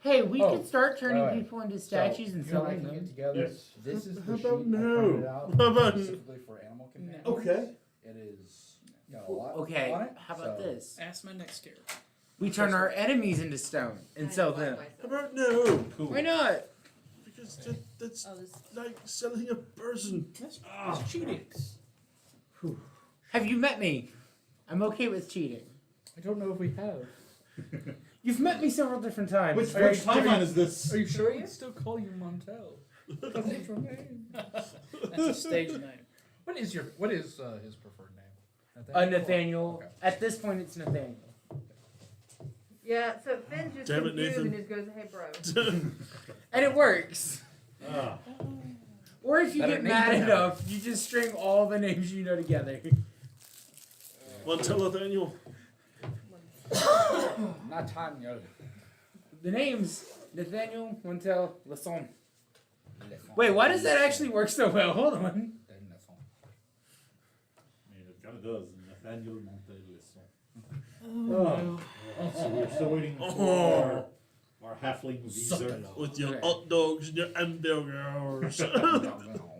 Hey, we could start turning right. people into statues and selling Get them. together. Yes. This is How the sheet about I no? printed out How about specifically for animal companions. Okay. It is got a lot Okay, on it. how about this? Ask my next character. We turn our enemies into stone and sell them. How about no? Cool. Why not? Because that's Oh, this. like selling a person. That's cheating. Have you met me? I'm okay with cheating. I don't know if we have. You've met me several different times. Which timeline is this? Are you sure we still call you Montel? That's your name. That's a stage name. What is his preferred name? Nathaniel. Okay. At this point, it's Nathaniel. Yeah, so Finn's just Damn it, confused Nathan. and just goes, "Hey, bro." And it works. Ah. Or if you Better get name mad than enough, you just string all the names you know together. One tell Nathaniel. Not Tanya. The names: Nathaniel, Montel, Lasson. Wait, why does that actually work so well? Hold on. I mean, it kind of does. Nathaniel Montelison. Oh. So we're still waiting for our halfling visa. With your Okay. hot dogs and your hamburgers.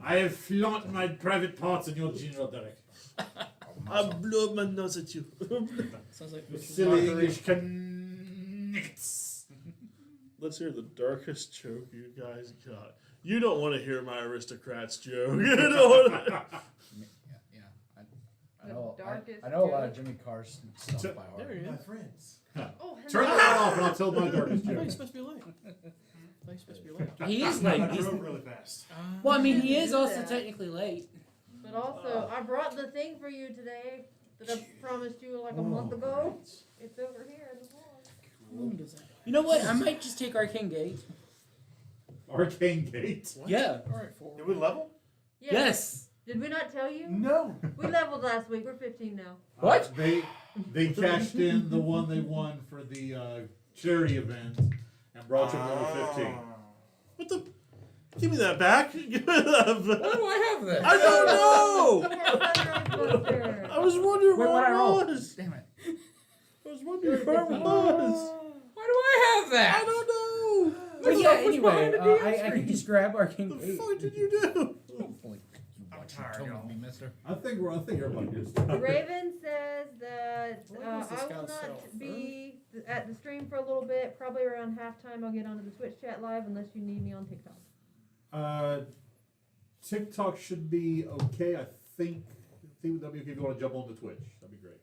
I have flaunt my private parts in your general direction. I blow my nose at you. Sounds like Silly English connects. Let's hear the darkest joke you guys got. You don't want to hear my aristocrats joke. You don't want to. I know. darkest I know a lot of joke. Jimmy Carr's stuff by heart. There he My is. friends. Oh, Turn hello. that off and I'll tell my darkest I thought joke. he's supposed to be late. I thought he's supposed to be late. He is late. He's, really fast. well, I mean, he is Do also that. technically late. But also, I brought the thing for you today that I promised you like a month ago. It's over here in the wall. You know what? I might just take Arcane Gate. Arcane Gate. Yeah. All right, forward. Did we level? Yeah. Yes. Did we not tell you? No. We leveled last week. We're 15 now. What? They cashed in the one they won for the charity event and brought you level 15. What the? Give me that back. Give me that Why back. do I have that? I don't know. Buster. I was wondering Wait, where what I it roll? was. Damn it. I was wondering where it was. Why do I have that? I don't know. But yeah, anyway, behind the damn I can screen? just grab Arcane What the Gate. fuck did you do? Hopefully you watch your tone with me, mister. I think everybody is. Raven says that What I is this will guy's not self? be at the stream for a little bit. Probably around halftime, I'll get onto the Twitch chat live unless you need me on TikTok. TikTok should be okay. I think that'd be okay if you want to jump on the Twitch. That'd be great.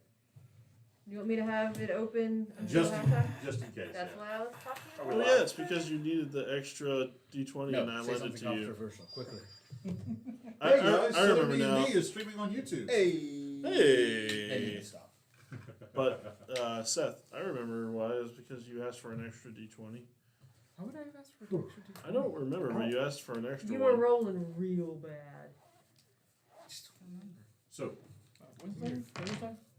You want me to have it open until Just halftime? just in case. That's Yeah. why I was talking Are about we it. live? it's because you needed the extra D20 and I say lent it something to you. controversial, quickly. I remember now. is streaming on YouTube. Hey, Hey. stop. But Seth, I remember why. It was because you asked for an extra D20. Why would I have asked for an extra I don't remember, but you asked for an extra You were one. rolling real bad. I just don't remember. So Wednesday?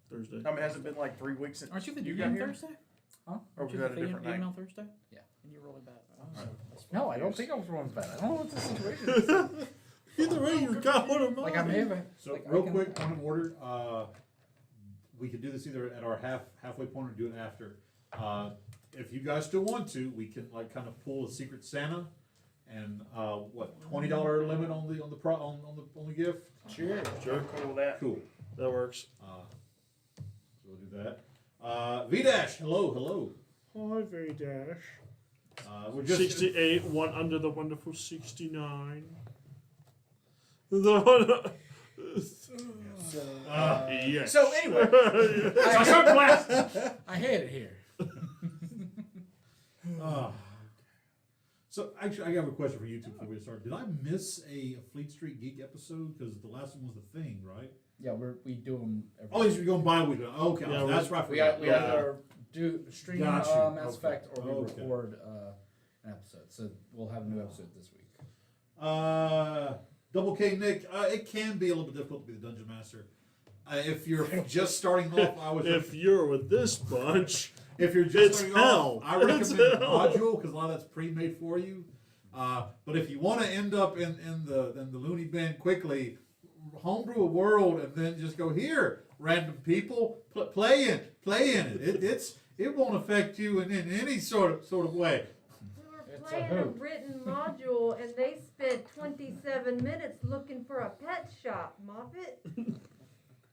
Thursday. I mean, has it been like 3 weeks since Aren't you the you DM got here? Thursday? Huh? Or Aren't was you that a the different DM night? on Thursday? Yeah. And you're really bad. No, I don't think I was rolling bad. I don't know what the situation is. Either way, you got one of mine. Like I may have. So like, real I can- quick, point of order. We could do this either at our halfway point or do it after. If you guys still want to, we can like kind of pull a Secret Santa, and $20 limit on the gift. Sure. Cool with that. Cool, that works. So we'll do that. V-Dash, hello. Hi, V-Dash. We're just 68, one under the wonderful 69. The one. Yes. So anyway, I hate it here. So actually, I have a question for you two before we start. Did I miss a Fleet Street Geek episode? Because the last one was the thing, right? Yeah, we do them. Oh, you're going bi-weekly. Okay, Yeah, that's right. We either do stream Got you. Mass Okay. Effect or we Okay. record an episode. So we'll have a new episode this week. Double K Nick. It can be a little bit difficult to be the Dungeon Master. If you're just starting off, If you're with this bunch, If you're just It's starting hell. off, I recommend It's the hell. module because a lot of that's pre-made for you. But if you want to end up in the loony bin quickly, homebrew a world and then just go here, random people, play in it. It won't affect you in any sort of way. It's a playing a hoop. written module and they spent 27 minutes looking for a pet shop, Moffat.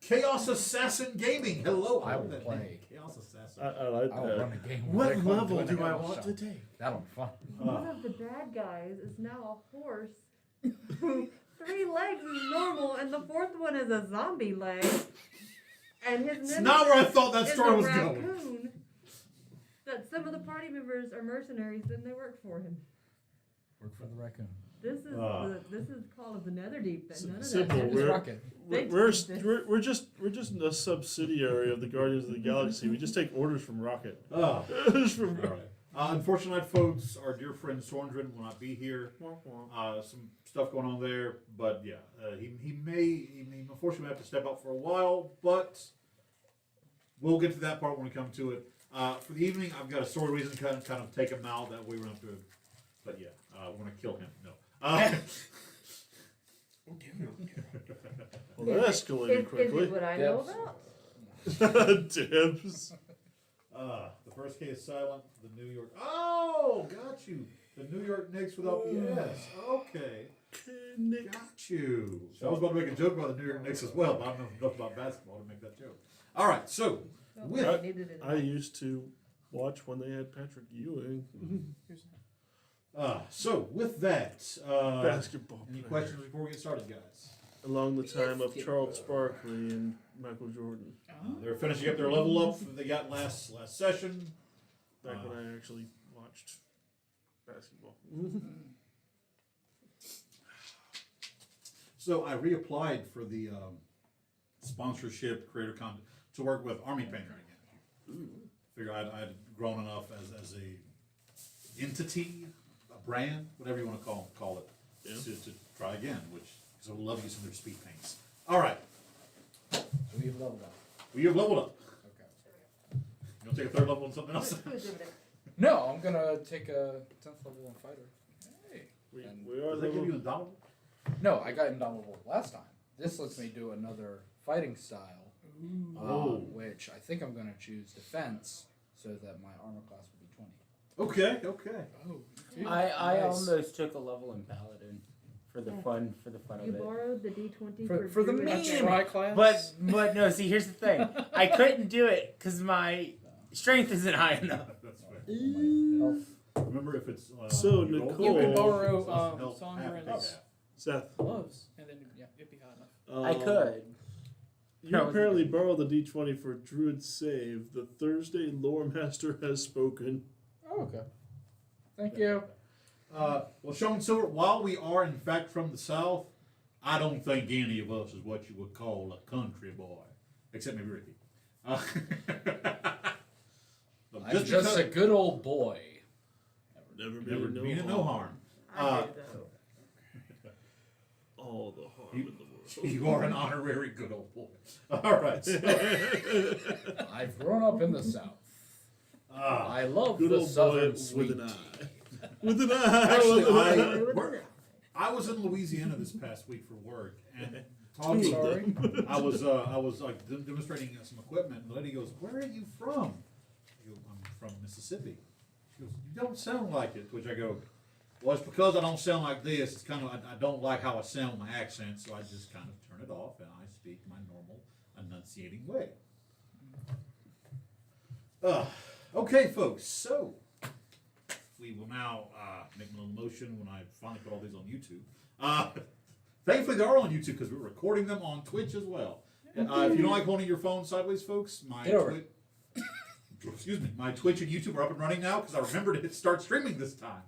Chaos Assassin Gaming. Hello. I will That play. name, Chaos Assassin. I like I will that. run a game. What where they come level to do the I hell want shop. to take? That'll be fun. One of the bad guys is now a horse. 3 legs is normal, and the 4th one is a zombie leg. And his It's nemesis not where I thought that is story a was going. raccoon. That some of the party members are mercenaries, and they work for him. Work for the raccoon. This is this is Call of the Netherdeep, but none of Simple. that. It's We're- rocket. They We're did this. we're just a subsidiary of the Guardians of the Galaxy. We just take orders from Rocket. Oh, Just from all right. Unfortunately, folks, our dear friend Sorndren will not be here. Some stuff going on there, but yeah, he unfortunately have to step out for a while, but we'll get to that part when we come to it. For the evening, I've got a story reason to kind of take him out that we were going to have to, but yeah, we're going to kill him. No. Well, that escalated Is quickly. it what I know Dibs. about? Dibs. The first K is silent. The New York. Oh, got you. The New York Knicks without the S. Okay. Nick. Got you. I was about to make a joke about the New York Knicks as well, but I don't know enough about basketball to make that joke. All right, so No, with I needed it. I used to watch when they had Patrick Ewing. with that, Basketball any player. questions before we get started, guys? Along the time of Charles Barkley and Michael Jordan. They're finishing up their level up that they got last session. Back when I actually watched basketball. So I reapplied for the sponsorship creator content to work with Army Painter again. Figure I'd grown enough as a entity, a brand, whatever you want to call it, Yeah. to try again. Which because I would love using their speed paints. All right, So we've leveled up. we have leveled up. Okay. You want to take a third level on something else? Who's doing it? No, I'm gonna take a 10th level on fighter. Hey. We And- are Does that give level. you Indomitable? No, I got Indomitable last time. This lets me do another fighting style, which I think I'm gonna choose defense, so that my armor class will be 20. Okay. Oh, dude. I Nice. almost took a level in Paladin for the fun of You it. borrowed the D20 For the Druid. meme. That's tri-class? But no, see, here's the thing. I couldn't do it because my strength isn't high enough. That's fair. Health. Remember, if it's So, you roll Nicole- You can full, borrow, it's less than health, Sandra half and take us. half. Seth. gloves, and then yeah, it'd be hot enough. I could. You No, apparently borrowed the D20 for Druid Save. The Thursday Lore Master has spoken. Oh, okay. Thank you. Well, Sean Silver, while we are in fact from the South, I don't think any of us is what you would call a country boy, except maybe Ricky. But I'm just a because- good old boy. Never never been mean no harm. I did, though. All the harm You- in the world. You are an honorary good old boy. All right. I've grown up in the South. I love Good the old boy Southern with sweet an tea. eye. With an eye. Actually, with an eye. It was we're- enough. I was in Louisiana this past week for work, and I'm talking. sorry. I was like demonstrating some equipment, and the lady goes, "Where are you from?" I go, "I'm from Mississippi." She goes, "You don't sound like it." Which I go, "Well, it's because I don't sound like this. It's kind of I don't like how I sound with my accent, so I just kind of turn it off and I speak my normal enunciating way." Okay, folks. So we will now make a little motion when I finally put all these on YouTube. Thankfully, they are on YouTube because we're recording them on Twitch as well. If you don't like holding your phone sideways, folks, my Get over excuse me, my Twitch and YouTube are up and running now because I remembered to hit start streaming this time.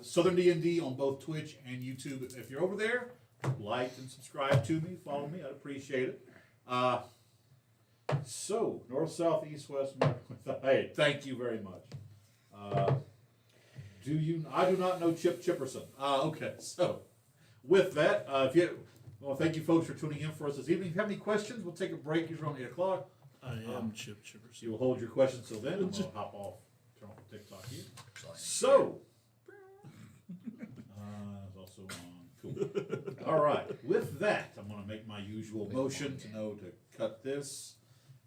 Southern D&D on both Twitch and YouTube. If you're over there, like and subscribe to me, follow me. I'd appreciate it. So north, south, east, west. Hey, thank you very much. I do not know Chip Chipperson. Okay, so with that, thank you folks for tuning in for us this evening. If you have any questions, we'll take a break. Usually around 8 o'clock. I am Chip Chippers. So you'll hold your questions till then. I'm gonna hop off, turn off the TikTok here. Sorry. So, it's also on. Cool. All right. With that, I'm gonna make my usual motion to cut this.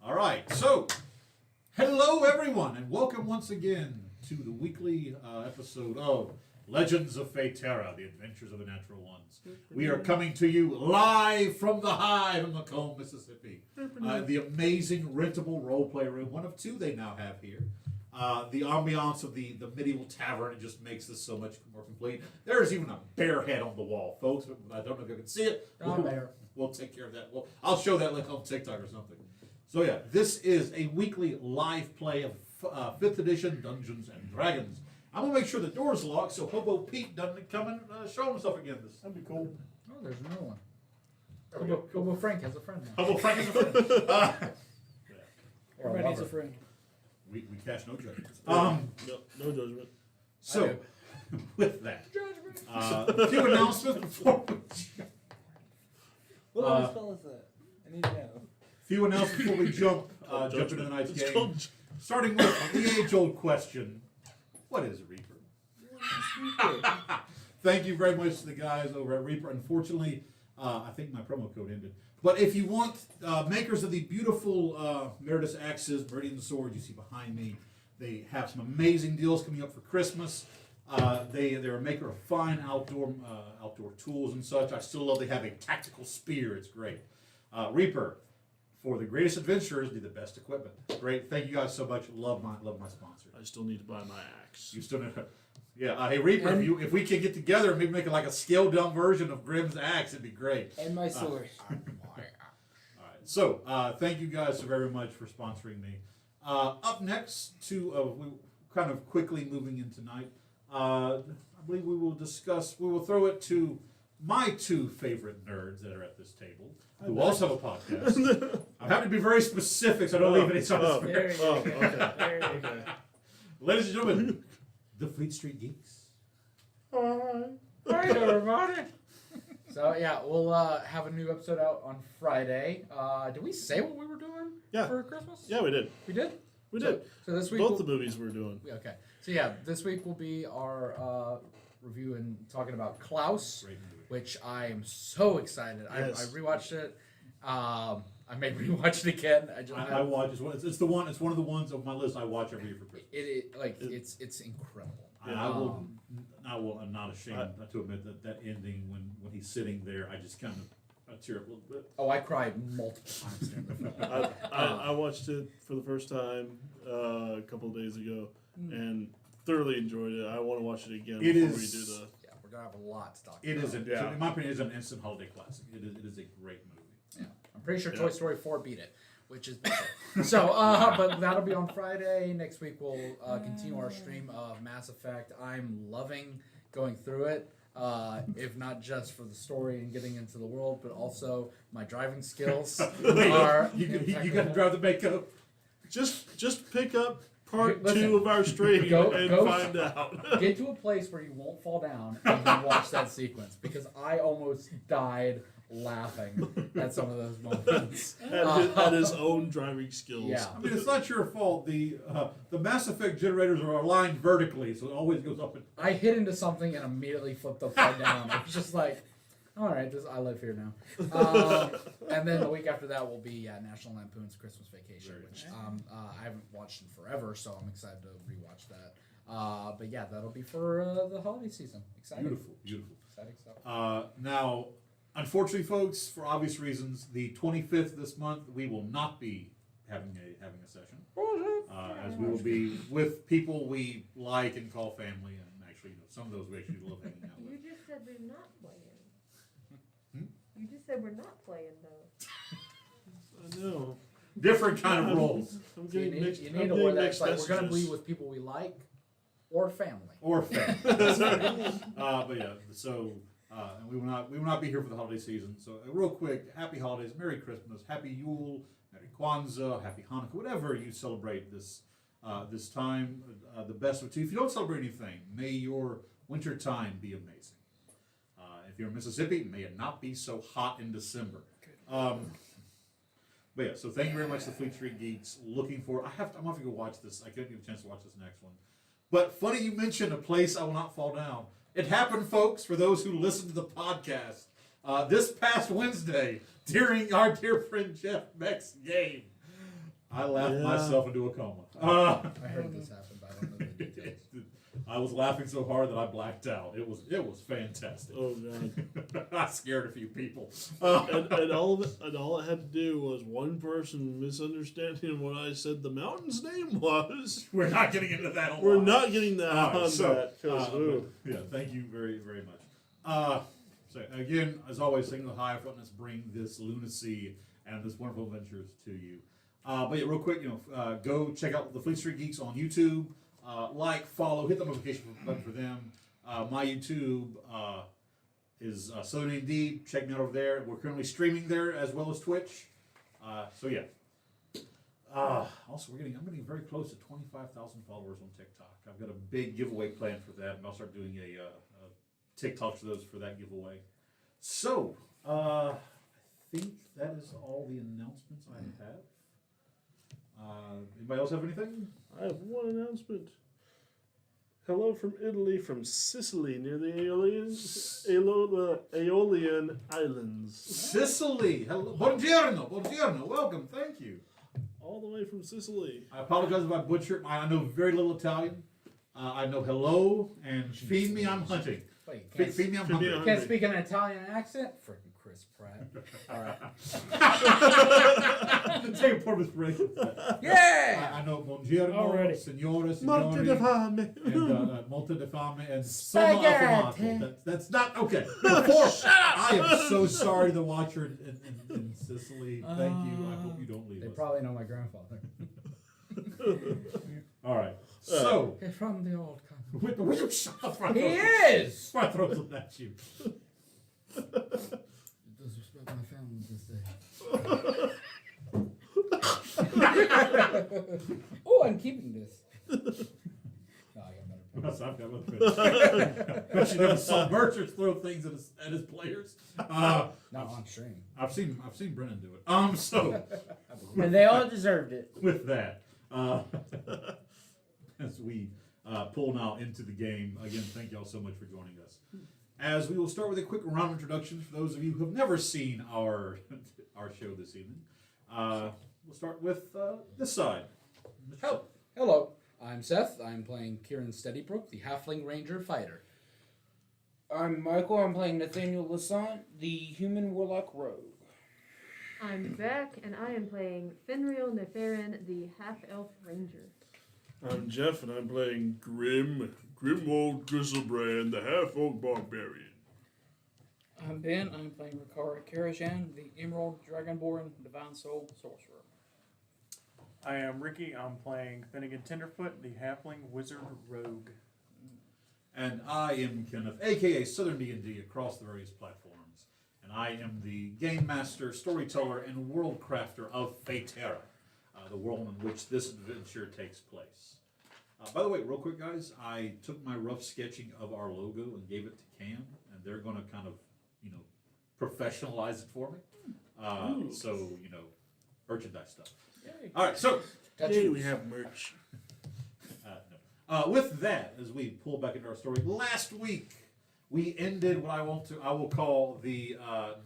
All right. So, hello everyone, and welcome once again to the weekly episode of Legends of Feyterra, The Adventures of the Natural Ones. We are coming to you live from the Hive in Macomb, Mississippi. The amazing rentable roleplay room, one of two they now have here. The ambiance of the medieval tavern, it just makes this so much more complete. There's even a bear head on the wall, folks. I don't know if you can see it. We'll take care of that. I'll show that link on TikTok or something. So yeah, this is a weekly live play of 5th edition Dungeons and Dragons. I'm gonna make sure the door's locked so Hobo Pete doesn't come and show himself again. That'd be cool. Oh, there's another one. Hobo Frank has a friend now. Hobo Frank is a friend. Or a Everybody needs a lover. friend. We cash no judgments. No judgment. So with that, a few announcements before we What other spell is that? I need to know. few announcements before we jump into the night's It's game. called- Starting with the age-old question: what is a Reaper? Thank you very much to the guys over at Reaper. Unfortunately, I think my promo code ended. But if you want makers of the beautiful Meredith axes, Meridian sword you see behind me, they have some amazing deals coming up for Christmas. They're a maker of fine outdoor tools and such. I still love they have a tactical spear. It's great. Reaper, for the greatest adventurers, need the best equipment. Great. Thank you guys so much. Love my sponsor. I still need to buy my axe. You still need. Yeah. Hey Reaper, if we can get together and maybe make like a scaled down version of Grimm's axe, it'd be great. And my sword. All right. So thank you guys so very much for sponsoring me. Up next, we kind of quickly moving in tonight. I believe we will throw it to my two favorite nerds that are at this table, who also have a podcast. I'm having to be very specific so I don't leave any sort of There you go. okay. There you go. Ladies and gentlemen, the Fleet Street Geeks. Hi, everybody. So yeah, we'll have a new episode out on Friday. Did we say what we were doing for Christmas? Yeah, we did. We did? We did. So this week Both the movies we're doing. Okay. So yeah, this week will be our review and talking about Klaus, Great movie. which I am so excited. Yes. I rewatched it. I may rewatch it again. I watch. It's one of the ones on my list I watch every year for Christmas. It's incredible. I will. I'm not ashamed to admit that ending when he's sitting there, I just kind of tear up a little bit. Oh, I cried multiple times during the film. I watched it for the first time a couple of days ago and thoroughly enjoyed it. I want to watch it again before we do the. Yeah, we're gonna have a lot to talk about. It is, in Yeah. my opinion, it is an instant holiday classic. It is a great movie. Yeah, I'm pretty sure Yeah. Toy Story 4 beat it, which is better. So, but that'll be on Friday. Next week we'll continue our stream of Mass Effect. I'm loving going through it, if not just for the story and getting into the world, but also my driving skills are. You got to drive the makeup. Just pick up part Listen, 2 of our stream go- and go- find out. Get to a place where you won't fall down and then watch that sequence because I almost died laughing at some of those moments. at his own driving skills. Yeah. I mean, it's not your fault. The Mass Effect generators are aligned vertically, so it always goes up and. I hit into something and immediately flipped upside down. I was just like, all right, I live here now. And then the week after that will be National Lampoon's Christmas Vacation, which I haven't watched in forever, so I'm excited to rewatch that. But yeah, that'll be for the holiday season. Exciting. Beautiful. Exciting stuff. Now, unfortunately, folks, for obvious reasons, the 25th this month we will not be having a session, as we will be with people we like and call family, and actually, some of those we actually love hanging out You with. just said we're not playing. Hmm? You just said we're not playing though. I know. Different kind of roles. I'm So you getting mixed. need I'm to getting wear that. mixed It's like we're gonna be messages. with people we like or family. Or family. But yeah, so and we will not be here for the holiday season. So real quick, happy holidays, Merry Christmas, Happy Yule, Merry Kwanzaa, Happy Hanukkah, whatever you celebrate this time. The best of two. If you don't celebrate anything, may your winter time be amazing. If you're in Mississippi, may it not be so hot in December. But yeah, so thank you very much to Fleet Street Geeks. I'm gonna have to go watch this. I couldn't get a chance to watch this next one. But funny you mentioned A Place I Will Not Fall Down. It happened, folks, for those who listen to the podcast. This past Wednesday, during our dear friend Jeff Beck's game, I laughed myself into a coma. I heard this happen, but I don't know the details. I was laughing so hard that I blacked out. It was fantastic. Oh god. I scared a few people. And all it had to do was one person misunderstanding what I said the mountain's name was. We're not getting into that. A We're lot. not getting that All right, on so, that. 'Cause, yeah, thank you very, very much. So again, as always, thank you to Hive for letting us bring this lunacy and this wonderful adventures to you. But yeah, real quick, go check out the Fleet Street Geeks on YouTube. Like, follow, hit the notification button for them. My YouTube is Southern Indeed. Check me out over there. We're currently streaming there as well as Twitch. So yeah. Also, I'm getting very close to 25,000 followers on TikTok. I've got a big giveaway planned for that, and I'll start doing a TikTok for that giveaway. So, I think that is all the announcements I have. Anybody else have anything? I have one announcement. Hello from Italy, from Sicily, near the Aeolian Islands. Sicily. Hello. Buongiorno. Welcome. Thank you. All the way from Sicily. I apologize if I butchered. I know very little Italian. I know hello and feed me, I'm hunting. Wait, Feed me, I'm hungry. you can't speak an Italian accent? Freaking Chris Pratt. Alright. Take a pour of inspiration. Yeah! I know buongiorno, Already. signore, Morte signori, di fame. and molto di fame, and sono affumato. That's not okay. Before, I am so sorry to the watcher in Sicily. Thank you. I hope you don't leave They us. probably know my grandfather. All right. So, He's from the old country. will you shut the front He door? is! My throat's at you. Disrespect my family this day. Oh, I'm keeping this. No, I got better. Yes, I've got one. But you never saw Merchants throw things at his players. Not on stream. I've seen Brennan do it. So And they all deserved it. with that, as we pull now into the game again, thank y'all so much for joining us. As we will start with a quick round of introductions for those of you who have never seen our show this evening. We'll start with this side. Hello, I'm Seth. I'm playing Kieran Steadybrook, the Halfling Ranger Fighter. I'm Michael. I'm playing Nathaniel Lassant, the Human Warlock Rogue. I'm Beck, and I am playing Fenrir Neferin, the Half-Elf Ranger. I'm Jeff, and I'm playing Grimwald Grizzlebrand, the half-orc barbarian. I'm Ben. I'm playing Rikara Karajan, the Emerald Dragonborn Divine Soul Sorcerer. I am Ricky. I'm playing Finnegan Tenderfoot, the Halfling Wizard Rogue. And I am Kenneth, aka Southern D&D, across the various platforms. And I am the game master, storyteller, and world crafter of Faterra, the world in which this adventure takes place. By the way, real quick, guys, I took my rough sketching of our logo and gave it to Cam, and they're going to kind of, professionalize it for me. So, merchandise stuff. Yay. All right, so Today we have merch. no. With that, as we pull back into our story, last week we ended what I will call the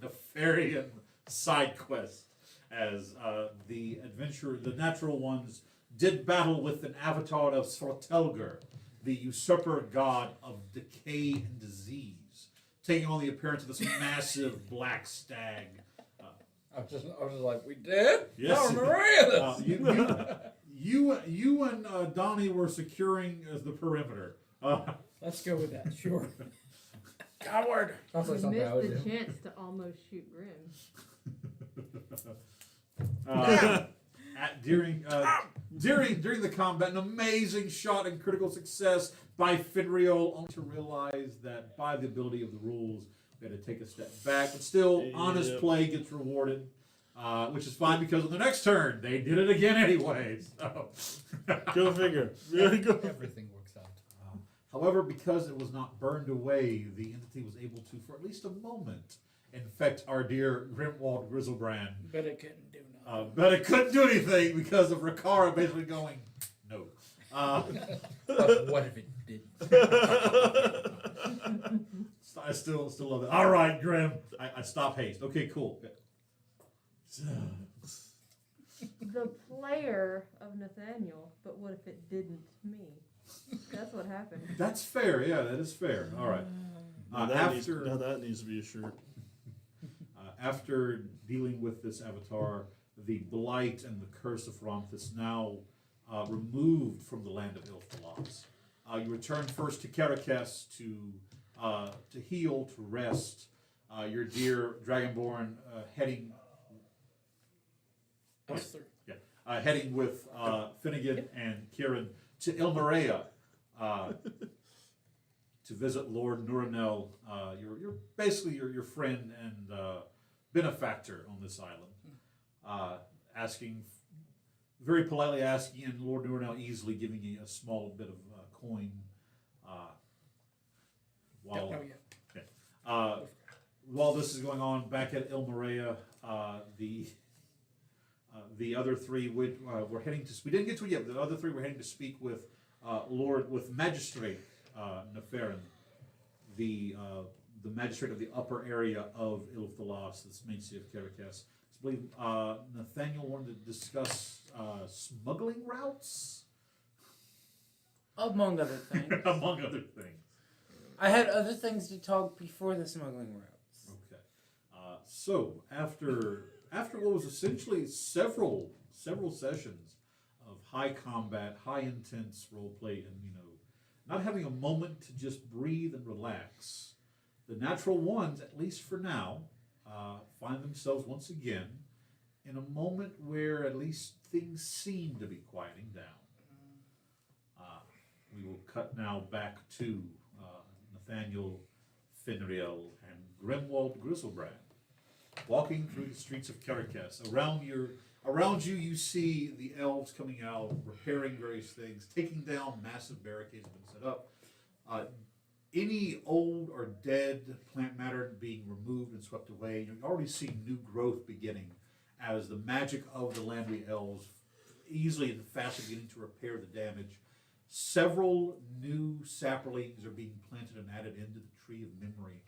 Nefarian side quest, as the natural ones did battle with an avatar of Svartelger, the usurper god of decay and disease, taking on the appearance of this massive black stag. I was just like, we did? Yes. I don't remember any of this. You and Donnie were securing the perimeter. Let's go with that. Sure. Coward! Sounds like We something I would missed do. the chance to almost shoot Grim. During the combat, an amazing shot and critical success by Finriel, only to realize that by the ability of the rules, we had to take a step back. But still, honest play gets rewarded, which is fine because on the next turn, they did it again anyway. So. Go figure. Really go. Everything works out. However, because it was not burned away, the entity was able to, for at least a moment, infect our dear Grimwald Grizzlebrand. But it couldn't do nothing. But it couldn't do anything because of Rikara basically going, no. But what if it did? I still love it. All right, Grim. I stop haste. Okay, cool. The player of Nathaniel, but what if it didn't me? That's what what happened. That's fair. Yeah, that is fair. All right. Now that needs to be a shirt. After dealing with this avatar, the blight and the curse of Ramthus now removed from the land of Ilthalas. You return first to Carakas to heal, to rest. Your dear Dragonborn heading heading with Finnegan and Kieran to Ilmarea to visit Lord Nuranel, your basically your friend and benefactor on this island, asking very politely asking, and Lord Nuranel easily giving you a small bit of coin. While this is going on back at Ilmarea, the other three we're heading to. We didn't get to it yet. But the other three were heading to speak with Magistrate Neferin, the magistrate of the upper area of Ilthalas, this main city of Carakas. I believe Nathaniel wanted to discuss smuggling routes, among other things. among other things. I had other things to talk before the smuggling routes. Okay. So after what was essentially several sessions of high combat, high intense roleplay, and not having a moment to just breathe and relax, the natural ones, at least for now, find themselves once again in a moment where at least things seem to be quieting down. We will cut now back to Nathaniel, Finriel, and Grimwald Grizzlebrand walking through the streets of Carakas. Around you, you see the elves coming out, repairing various things, taking down massive barricades that have been set up. Any old or dead plant matter being removed and swept away. You already see new growth beginning as the magic of the Landry elves easily and fast beginning to repair the damage. Several new saplings are being planted and added into the tree of memory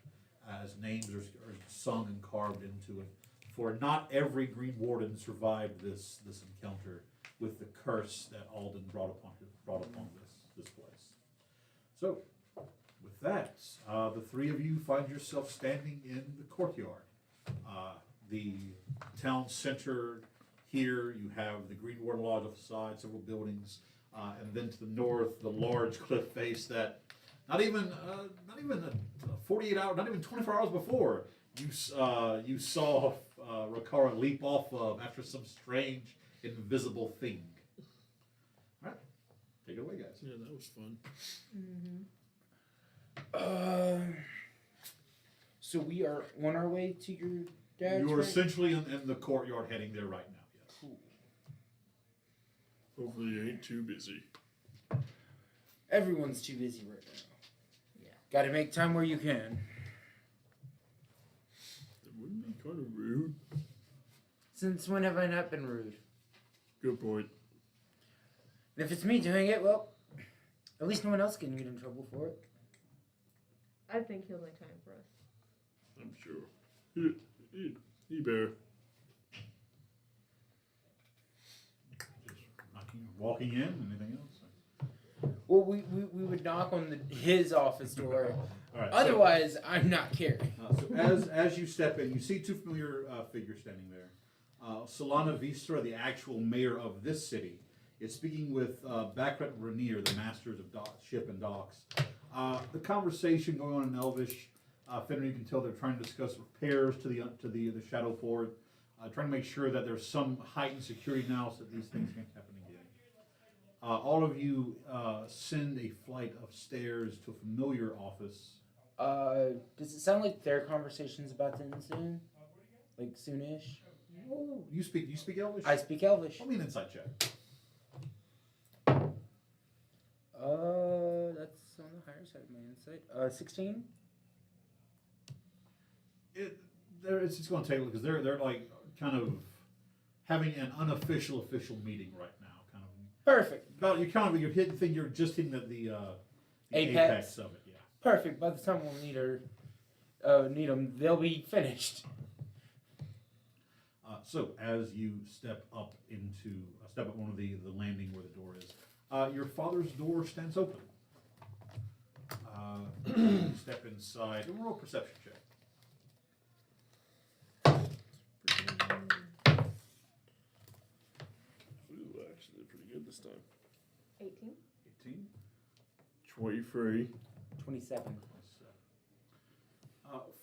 as names are sung and carved into it. For not every Green Warden survived this encounter with the curse that Alden brought upon this place. So, with that, the three of you find yourself standing in the courtyard. The town center here, you have the Green Warden Lodge off the side, several buildings, and then to the north, the large cliff face that not even 48 hours, not even 24 hours before, you saw Rakara leap off of after some strange invisible thing. All right, take it away, guys. Yeah, that was fun. So we are on our way to your dad's. You are right? essentially in the courtyard heading there right now. Yes. Cool. Hopefully you ain't too busy. Everyone's too busy right now. Yeah. Got to make time where you can. That wouldn't be kind of rude. Since when have I not been rude? Good point. And if it's me doing it, well, at least no one else can get in trouble for it. I think he'll make time for us. I'm sure. He bear. Just walking in. Anything else? Well, we would knock on his office door. All right. Otherwise, I'm not caring. So as you step in, you see two familiar figures standing there. Solana Vistra, the actual mayor of this city, is speaking with Bakrat Rainier, the masters of ship and docks. The conversation going on in Elvish, Fenrir, you can tell they're trying to discuss repairs to the Shadow Fort, trying to make sure that there's some heightened security now so that these things can't happen again. All of you send a flight of stairs to a familiar office. Does it sound like their conversation's about to end soon? Like soonish? Oh, you speak Elvish? I speak Elvish. Tell me an insight check. That's on the higher side of my insight. 16? It's just going to take because they're like kind of having an unofficial meeting right now. Kind of Perfect. about you're hitting you're just hitting the Apex of it. Yeah. Perfect. By the time we'll need them, they'll be finished. So as you step up one of the landing where the door is, your father's door stands open. step inside. And roll a perception check. Ooh, actually, pretty good this time. 18. 18. 23. 27.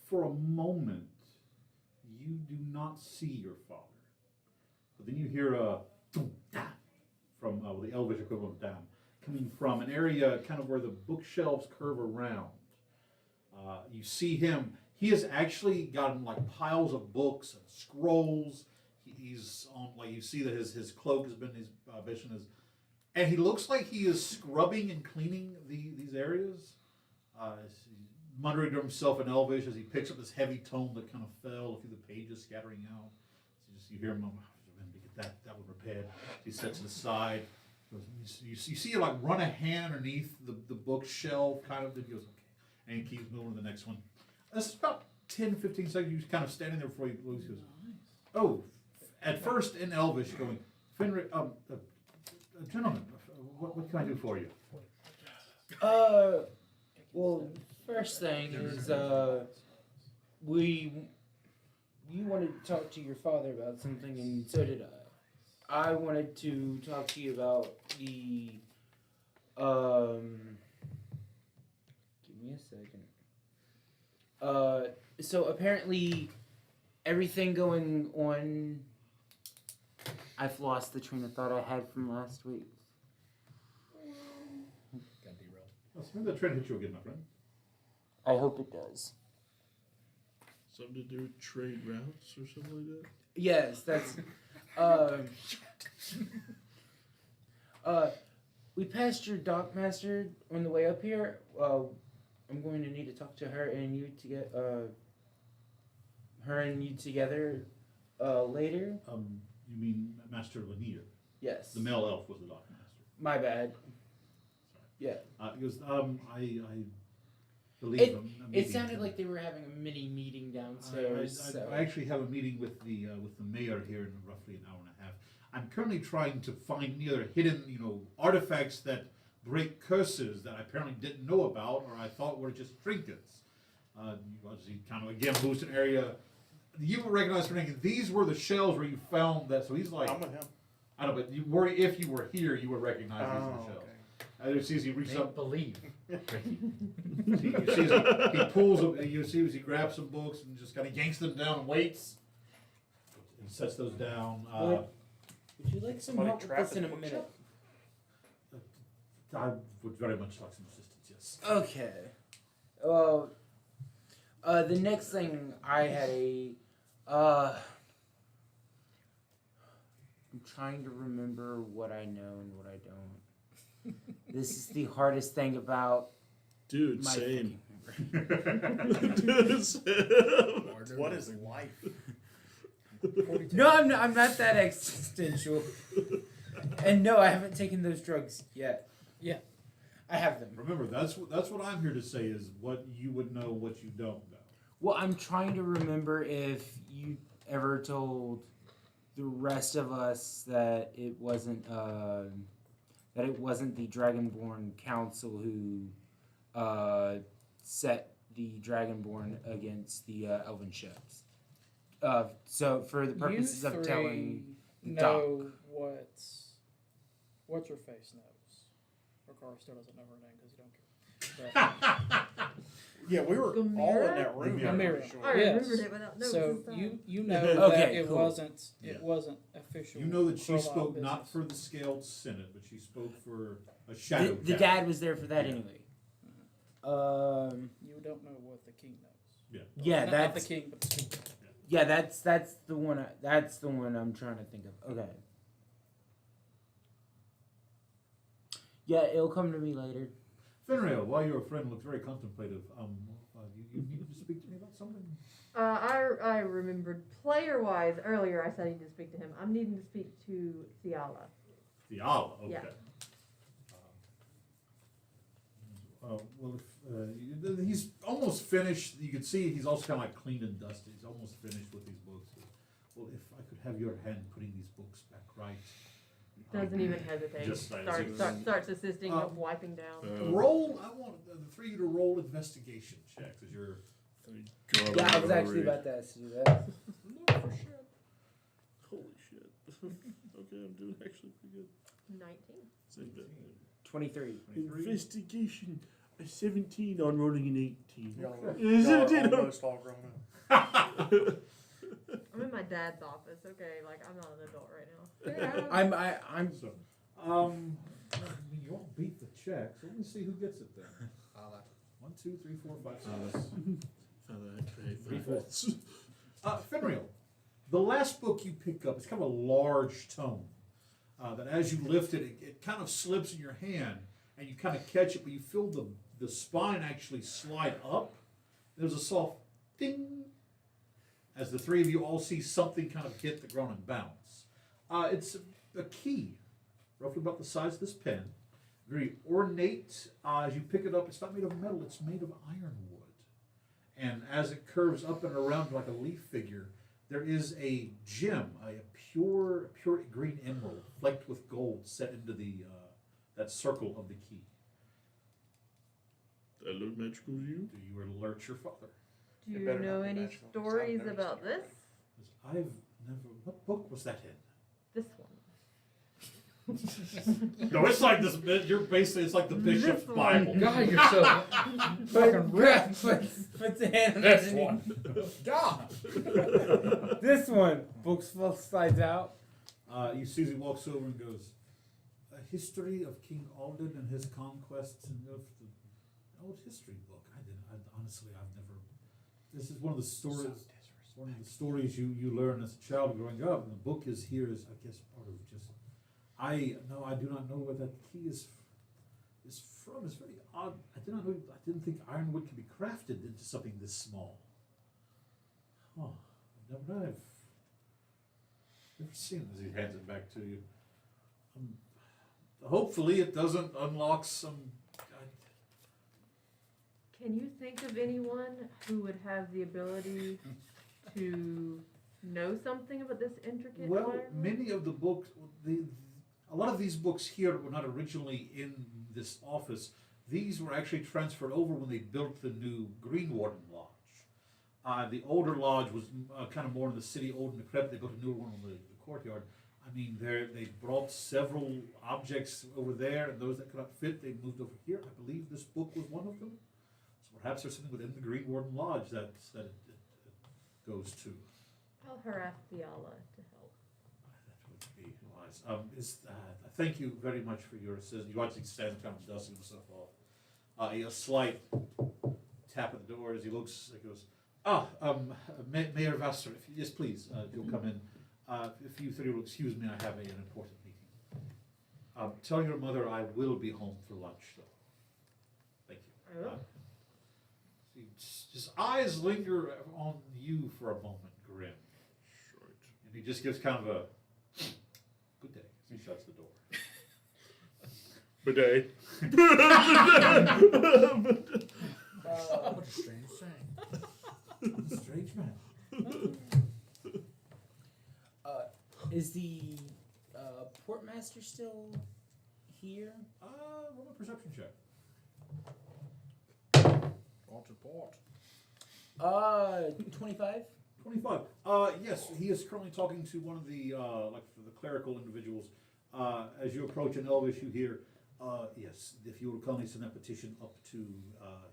For a moment, you do not see your father. But then you hear a thum, da, from the Elvish equivalent of dam, coming from an area kind of where the bookshelves curve around. You see him. He has actually gotten like piles of books and scrolls. He's on, like, you see that his cloak has been his vision is, and he looks like he is scrubbing and cleaning these areas. He's muttering to himself in Elvish as he picks up this heavy tome that kind of fell, a few of the pages scattering out. So you hear him, to get that one repaired. He sets it aside. You see him like run a hand underneath the bookshelf, kind of. Then he goes, okay, and he keeps moving to the next one. It's about 10, 15 seconds. You're kind of standing there before he goes, oh, at first in Elvish, going, Fenrir, gentlemen, what can I do for you? Well, first thing is, you wanted to talk to your father about something, and so did I. I wanted to talk to you about the, give me a second. So apparently, everything going on, I've lost the train of thought I had from last week. Got derailed. Let's maybe that train hit you again, my friend. I hope it does. Something to do with trade routes or something like that? Yes, that's. We passed your dockmaster on the way up here. I'm going to need to talk to her and you to get her and you together later. You mean Master Lanier? Yes. The male elf was the dock master. My bad. Yeah. He goes, I believe It him. It sounded like they were having a mini meeting downstairs. I actually have a meeting with the mayor here in roughly an hour and a half. I'm currently trying to find any other hidden, artifacts that break curses that I apparently didn't know about, or I thought were just trinkets. He kind of again moves to an area. You will recognize for thinking these were the shells where you found that. So he's like, I'm with him. I don't know, but if you were here, you would recognize these are the shells. Okay. You see as he reaches Make up. believe. You see as he pulls them, you see as he grabs some books and just kind of yanks them down and waits. And sets those down. Would you like some Somebody help with trapped this in a in the minute? I would very much like some assistance, yes. Okay. Well, the next thing I had I'm trying to remember what I know and what I don't. This is the hardest thing about Dude, my same. fucking memory. Dude, same. What is life? No, I'm not that existential. And no, I haven't taken those drugs yet. Yeah, I have them. Remember, that's what I'm here to say is what you would know, what you don't know. Well, I'm trying to remember if you ever told the rest of us that it wasn't the Dragonborn Council who set the Dragonborn against the Elven ships. So for the purposes you of three telling the know what's her face knows. Ricard still doesn't know her name because he don't care. But, Yeah, we were all in that room. Gamera. I'm Gamera. pretty I sure. Yes. remembered it without notes so this time. you know Okay, that it cool. wasn't Yeah. official. You know that she Krolov spoke not business. for the Scaled Senate, but she spoke for a shadow. the cat. dad was there for that Yeah. anyway. You don't know what the king knows. Yeah, not the that's king, but the king. yeah, that's the one. That's the one I'm trying to think of. Okay. Yeah, it'll come to me later. Fenrir, while your friend looks very contemplative, you needed to speak to me about something? I remembered player-wise earlier. I said I need to speak to him. I'm needing to speak to Ciala. Fiala, okay. Yeah. Well, if, he's almost finished. You can see he's also kind of like clean and dusty. He's almost finished with these books. Well, if I could have your hand putting these books back right, Doesn't even hesitate. Just Starts assisting of wiping down. Roll. I want the three of you to roll investigation checks as you're. Thank God. Yeah, I was actually about to ask you that. Holy shit. Okay, I'm doing actually pretty good. 19. Same thing. 23. Investigation. A 17 on rolling an 18. Y'all are almost all grown up. I'm in my dad's office. Okay, like I'm not an adult right now. I'm So, you all beat the check, so let me see who gets it then. 1, 2, 3, 4, 5, 6. 3 fourths. Finreal, the last book you pick up is kind of a large tome. That as you lift it, it kind of slips in your hand, and you kind of catch it, but you feel the spine actually slide up. There's a soft ding as the three of you all see something kind of hit the ground and bounce. It's a key, roughly about the size of this pen. Very ornate. As you pick it up, it's not made of metal, it's made of ironwood. And as it curves up and around like a leaf figure, there is a gem, a pure green emerald, flecked with gold, set into that circle of the key. That look magical to you? Do you alert your father? Do It you better know not be any magical, 'cause I've stories noticed about it. this? I've never. What book was that in? This one. No, it's like this. You're basically it's like the bishop's This one. Bible. God, you're so fucking ripped. Puts a hand This underneath. one. God. This one. Books slides out. You see, he walks over and goes, "A history of King Alden and his conquests and of the old history book." Honestly, I've never. This is one of the stories. One of the stories you learn as a child growing up, and the book is here as I guess part of just. I do not know where that key is from. It's very odd. I didn't think ironwood could be crafted into something this small. Oh, I've never seen it as he hands it back to you. Hopefully it doesn't unlock some. Can you think of anyone who would have the ability to know something about this intricate Well, wire? many of the books, a lot of these books here were not originally in this office. These were actually transferred over when they built the new Green Warden Lodge. The older lodge was kind of more in the city, old and decrepit. They built a newer one in the courtyard. I mean, they brought several objects over there, and those that could not fit, they moved over here. I believe this book was one of them. So perhaps there's something within the Green Warden Lodge that it goes to. I'll harass Fiala to help. That would be wise. Thank you very much for your assistance. You watch him stand kind of dusting himself off. A slight tap at the door as he looks. He goes, Mayor Vassar, yes, please, you'll come in. If you three will excuse me, I have an important meeting. Tell your mother I will be home for lunch, though. Thank you. I will. His eyes linger on you for a moment, Grim. And he just gives kind of a good day as he shuts the door. Bidet. What a strange thing. Strange man. Is the portmaster still here? Roll a perception check. Port. 25. 25. Yes, he is currently talking to one of the the clerical individuals. As you approach an elvish, you hear, yes, if you will kindly send that petition up to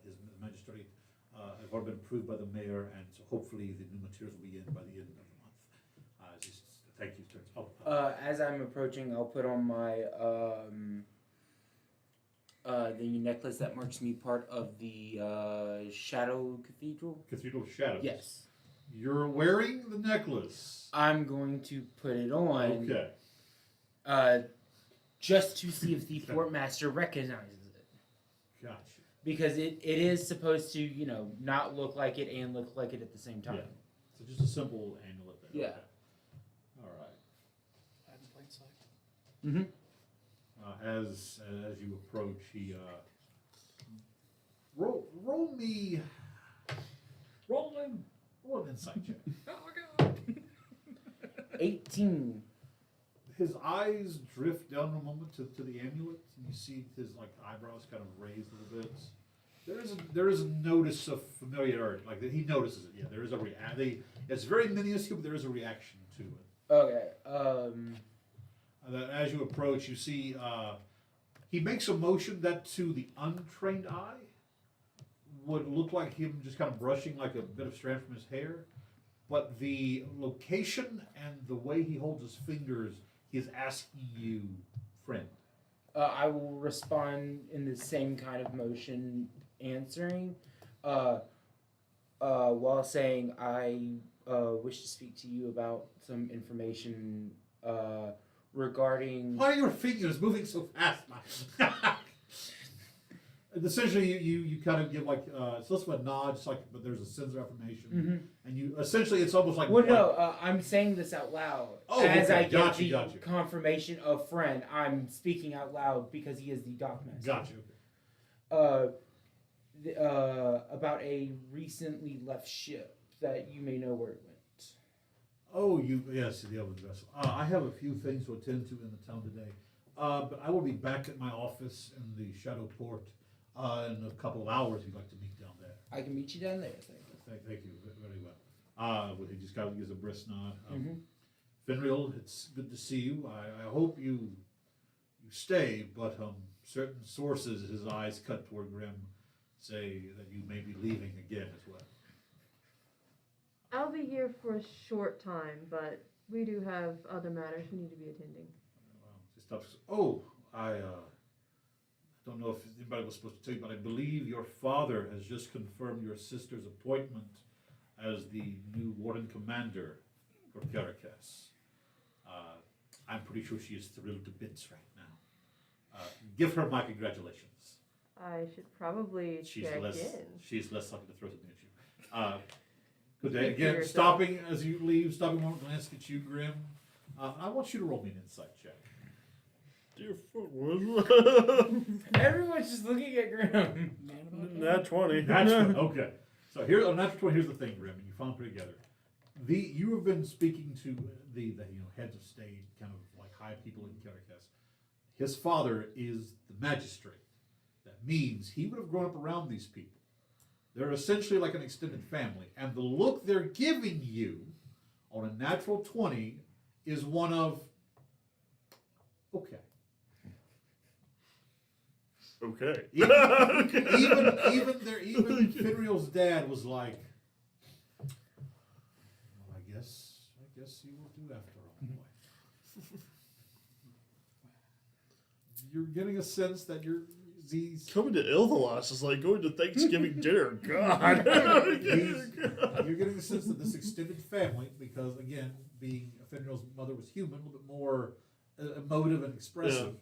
his magistrate, I've already been approved by the mayor, and so hopefully the new materials will be in by the end of the month. Thank you, turns. As I'm approaching, I'll put on my the necklace that marks me part of the Shadow Cathedral. Cathedral of Shadows. Yes. You're wearing the necklace. I'm going to put it on. Okay. Just to see if the portmaster recognizes it. Gotcha. Because it is supposed to, not look like it and look like it at the same time. Yeah. So just a simple amulet then. Yeah. Okay. All right. Hide in plain sight. Mm-hmm. As you approach, he roll an insight check. Oh, God. 18. his eyes drift down a moment to the amulet, and you see his eyebrows kind of raised a little bit. There is a notice of familiarity, like he notices it. Yeah, there is a reaction. It's very minuscule, but there is a reaction to it. Okay. That as you approach, you see he makes a motion that to the untrained eye would look like him just kind of brushing like a bit of strand from his hair, but the location and the way he holds his fingers, he is asking you, friend. I will respond in the same kind of motion, answering, while saying I wish to speak to you about some information regarding. Why are your fingers moving so fast? And essentially, you kind of give it's less of a nod, just but there's a sense of affirmation, and you essentially it's almost like. Well, no, I'm saying this out loud. Oh, as okay. I get the Gotcha. confirmation of friend, I'm speaking out loud because he is the dockmaster. Gotcha. About a recently left ship that you may know where it went. Oh, yes, the other vessel. I have a few things to attend to in the town today, but I will be back at my office in the Shadow Port in a couple of hours. If you'd like to meet down there. I can meet you down there. Thank you. Thank you very well. He just kind of gives a brisk nod. Finreal, it's good to see you. I hope you stay, but certain sources, his eyes cut toward Grim, say that you may be leaving again as well. I'll be here for a short time, but we do have other matters we need to be attending. She stops. Oh, I don't know if anybody was supposed to tell you, but I believe your father has just confirmed your sister's appointment as the new Warden Commander for Caracas. I'm pretty sure she is thrilled to bits right now. Give her my congratulations. I should probably check in. She's less likely to throw something at you. Good day. Speak for Again, yourself. stopping as you leave, stopping one glance at you, Grim. I want you to roll me an insight check. Dear foot. Everyone's just looking at Grim. Nat 20. Natural. Okay. So here on natural 20, here's the thing, Grim, and you found pretty together. You have been speaking to the heads of state, kind of like high people in Caracas. His father is the magistrate. That means he would have grown up around these people. They're essentially like an extended family, and the look they're giving you on a natural 20 is one of okay. Okay. Even Finreal's dad was like, well, I guess you will do after all, boy. You're getting a sense that these Coming to Ilvalas is like going to Thanksgiving dinner. God. you're getting a sense that this extended family, because again, being Finreal's mother was human, a little bit more emotive and expressive. Yeah.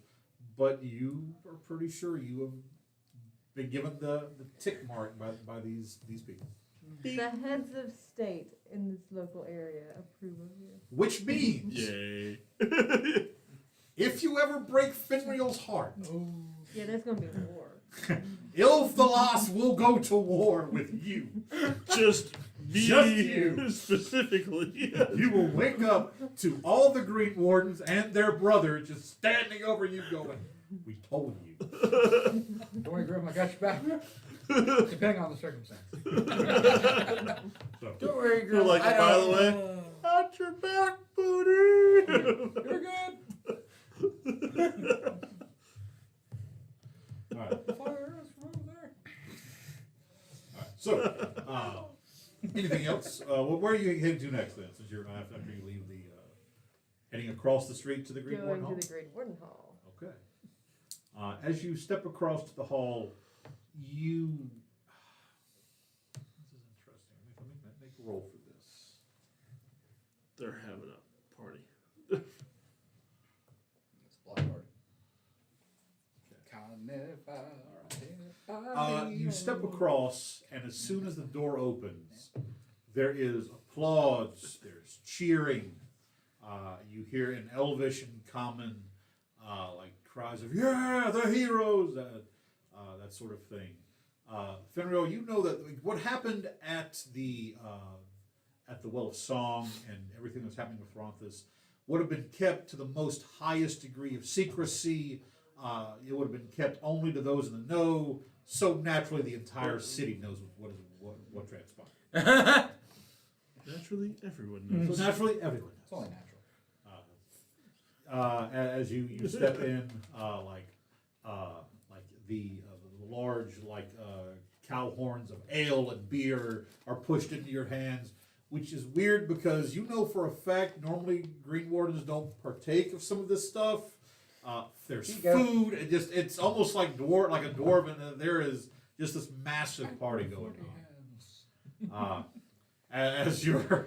But you are pretty sure you have been given the tick mark by these people. The heads of state in this local area approve of you. Which means, yay. If you ever break Finreal's heart, Yeah, there's gonna be a war. Ilvalas will go to war with you. Just you. Specifically. You will wake up to all the Green Wardens and their brother just standing over you going, we told you. Don't worry, Grim, I got your back. Depending on the circumstance. So, Don't worry, You're Grim. like, I by the don't- way, at your back, buddy. You're good. all right. Fire is from over there. So, anything else? Where are you heading to next then? Since you're after you leave the heading across the street to the Green Warden Hall. Going to the Great Warden Hall. Okay. As you step across to the hall, this is interesting. Make a roll for this. They're having a party. It's a block party. You step across, and as soon as the door opens, there is applause. There's cheering. You hear in Elvish and Common, like cries of "Yeah, the heroes!" That sort of thing. Finreal, you know that what happened at the Well of Song and everything that's happening with Ronthus would have been kept to the most highest degree of secrecy. It would have been kept only to those in the know. So naturally, the entire city knows what transpired. Naturally, everyone knows. So naturally, everyone knows. It's only natural. As you step in, like the large cow horns of ale and beer are pushed into your hands, which is weird because you know for a fact normally Green Wardens don't partake of some of this stuff. There's food, and it's almost like a dwarven. There is just this massive party going on. As you're people,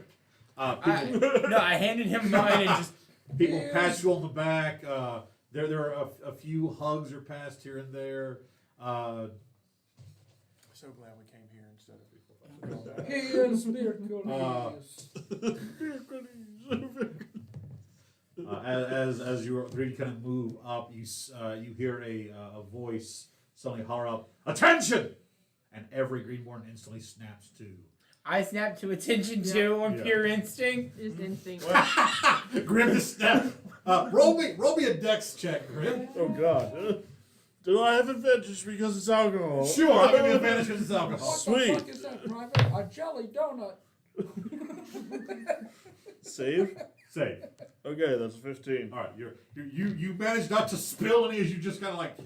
I handed him mine and just. people pat you on the back. There are a few hugs are passed here and there. I'm so glad we came here instead of before. He is spirit As you really kind of move up, you hear a voice suddenly holler out, "Attention!" And every Greenborn instantly snaps to. I snap to attention too on pure instinct. Just instinct. Grim to snap. Roll me a dex check, Grim. Oh God. Do I have advantage because it's alcohol? Sure, I'll give you advantage because it's alcohol. Sweet. What the fuck is that, Private? A jelly donut. Save. Say. Okay, that's a 15. All right, you managed not to spill any as you just kind of like.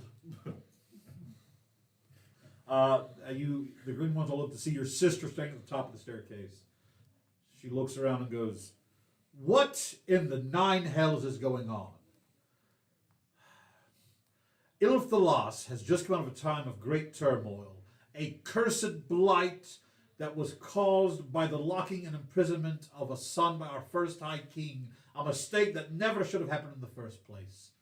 The green ones all look to see your sister standing at the top of the staircase. She looks around and goes, "What in the nine hells is going on?" Ilf the Lost has just come out of a time of great turmoil, a cursed blight that was caused by the locking and imprisonment of a son by our first High King, a mistake that never should have happened in the first place.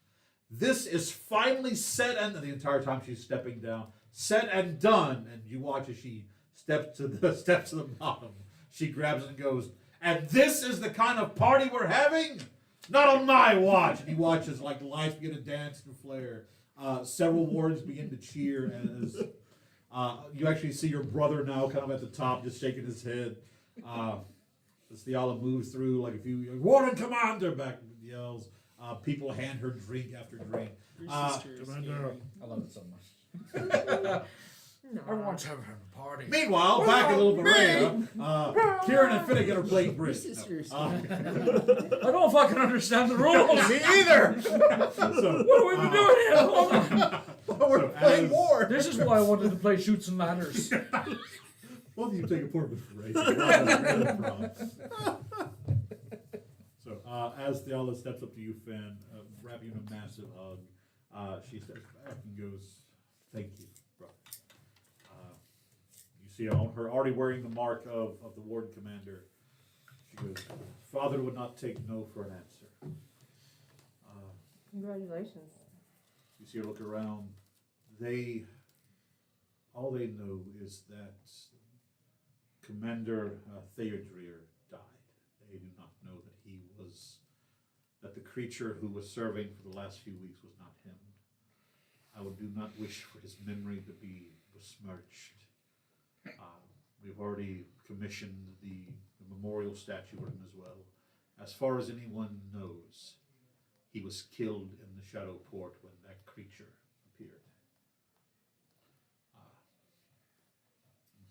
This is finally said, and the entire time she's stepping down, said and done, and you watch as she steps to the bottom. She grabs it and goes, "And this is the kind of party we're having? Not on my watch!" And he watches like lights begin to dance and flare. Several wards begin to cheer as you actually see your brother now kind of at the top just shaking his head. As Theala moves through, like a few Warden Commander back yells. People hand her drink after drink. I love it so much. Everyone's having a party. Meanwhile, back at Little Maria, Kieran and Finnegan are playing bridge. I don't fucking understand the rules. Me either. What have we been doing here? Hold on. We're playing war. This is why I wanted to play Shoots and Ladders. Both of you take a pour of break. So, as Theala steps up to you, Finn, wrapping you in a massive hug, she steps back and goes, "Thank you, brother." You see her already wearing the mark of the Warden Commander. She goes, "Father would not take no for an answer." Congratulations. You see her look around. All they know is that Commander Theodrir died. They do not know that the creature who was serving for the last few weeks was not him. I do not wish for his memory to be besmirched. We've already commissioned the memorial statue for him as well. As far as anyone knows, he was killed in the Shadow Port when that creature appeared.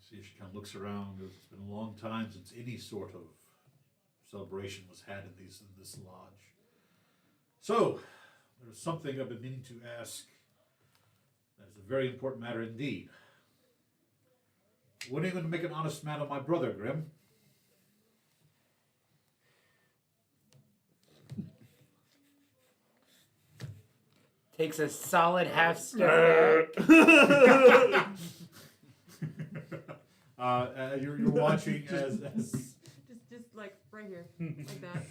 See, she kind of looks around. It's been a long time since any sort of celebration was had in this lodge. So, there's something I've been meaning to ask. That is a very important matter indeed. When are you going to make an honest man of my brother, Grim? Takes a solid half step. You're watching as Just like right here, like that.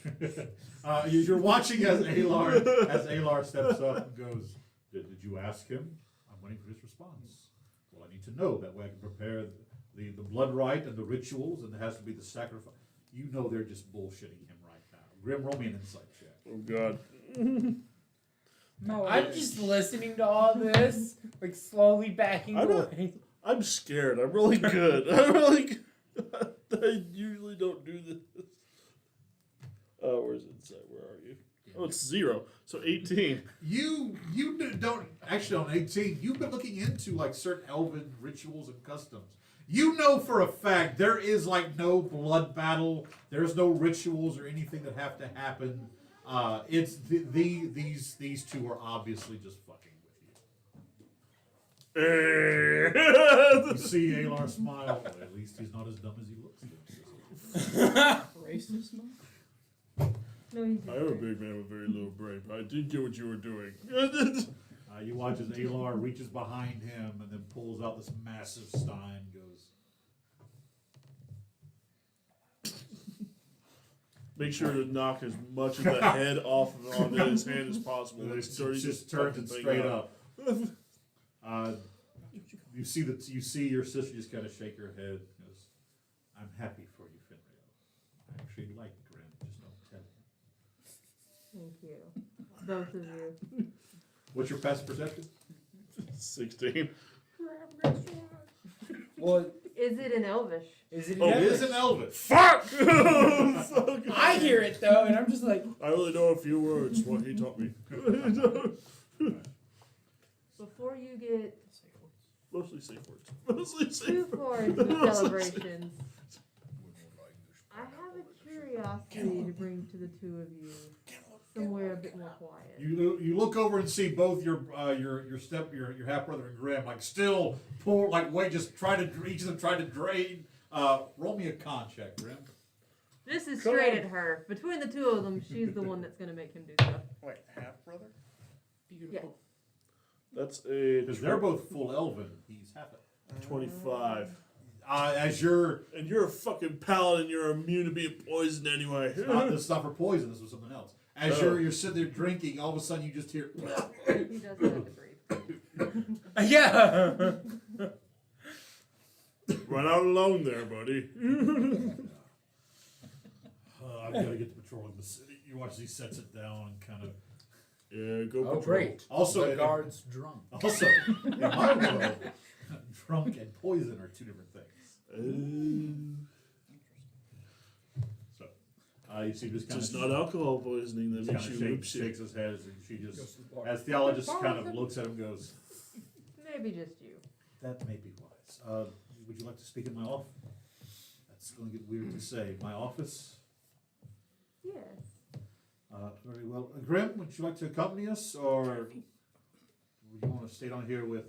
you're watching as Alar steps up and goes, Did you ask him? I'm waiting for his response. Well, I need to know. That way I can prepare the blood rite and the rituals, and there has to be the sacrifice. You know they're just bullshitting him right now. Grim, roll me an insight check. Oh God. No, I'm just listening to all this, like slowly backing away. I'm scared. I'm really good. I'm really good. I usually don't do this. Oh, where's insight? Where are you? Oh, it's 0. So 18. You don't actually on 18. You've been looking into like certain elven rituals and customs. You know for a fact there is like no blood battle. There's no rituals or anything that have to happen. It's these two are obviously just fucking with you. You see Alar smile. Well, at least he's not as dumb as he looks. Racist, no? No, he's I am a big man with very little brain, but I did get what you were doing. You watch as Alar reaches behind him and then pulls out this massive stein. Goes. Make sure to knock as much of the head off of his hand as possible. It It's dirty, just turns it straight up. You see your sister just kind of shake her head. Goes, I'm happy for you, Finrio. I actually like Grim. Just don't tell him. Thank you. Both of you. What's your passive perception? 16. Well, Is it in Elvish? is it? Oh, It Elvish? is an Elvish. Fuck! I hear it though, and I'm just like, I only know a few words. What he taught me. Before you get Mostly safe words. Mostly safe too words. far into the celebrations, I have a curiosity to bring to the two of you. Somewhere a bit more quiet. You look over and see both your half brother and Grim like still pull like wait just each of them try to drain. Roll me a con check, Grim. This is straight at her. Between the two of them, she's the one that's gonna make him do stuff. Wait, half brother? Beautiful. That's a Because they're both full elven. He's half it. 25. As you're And you're a fucking paladin. You're immune to being poisoned anyway. this is not for poison. This was something else. As you're sitting there drinking, all of a sudden you just hear. He does have to breathe. yeah. Run out alone there, buddy. I've got to get to patrolling the city. You watch as he sets it down and kind of. Yeah, go Oh, patrol. great. Also, the guard's drunk. Also, in my world, drunk and poison are two different things. So, you see this kind It's of not alcohol poisoning that makes you whip shakes shit. his head, and she just, as theologist, kind of looks at him, and goes, Maybe just you. "That may be wise. Would you like to speak in my office?" That's going to get weird to say. My office. Yes. Very well. Grim, would you like to accompany us, or would you want to stay down here with?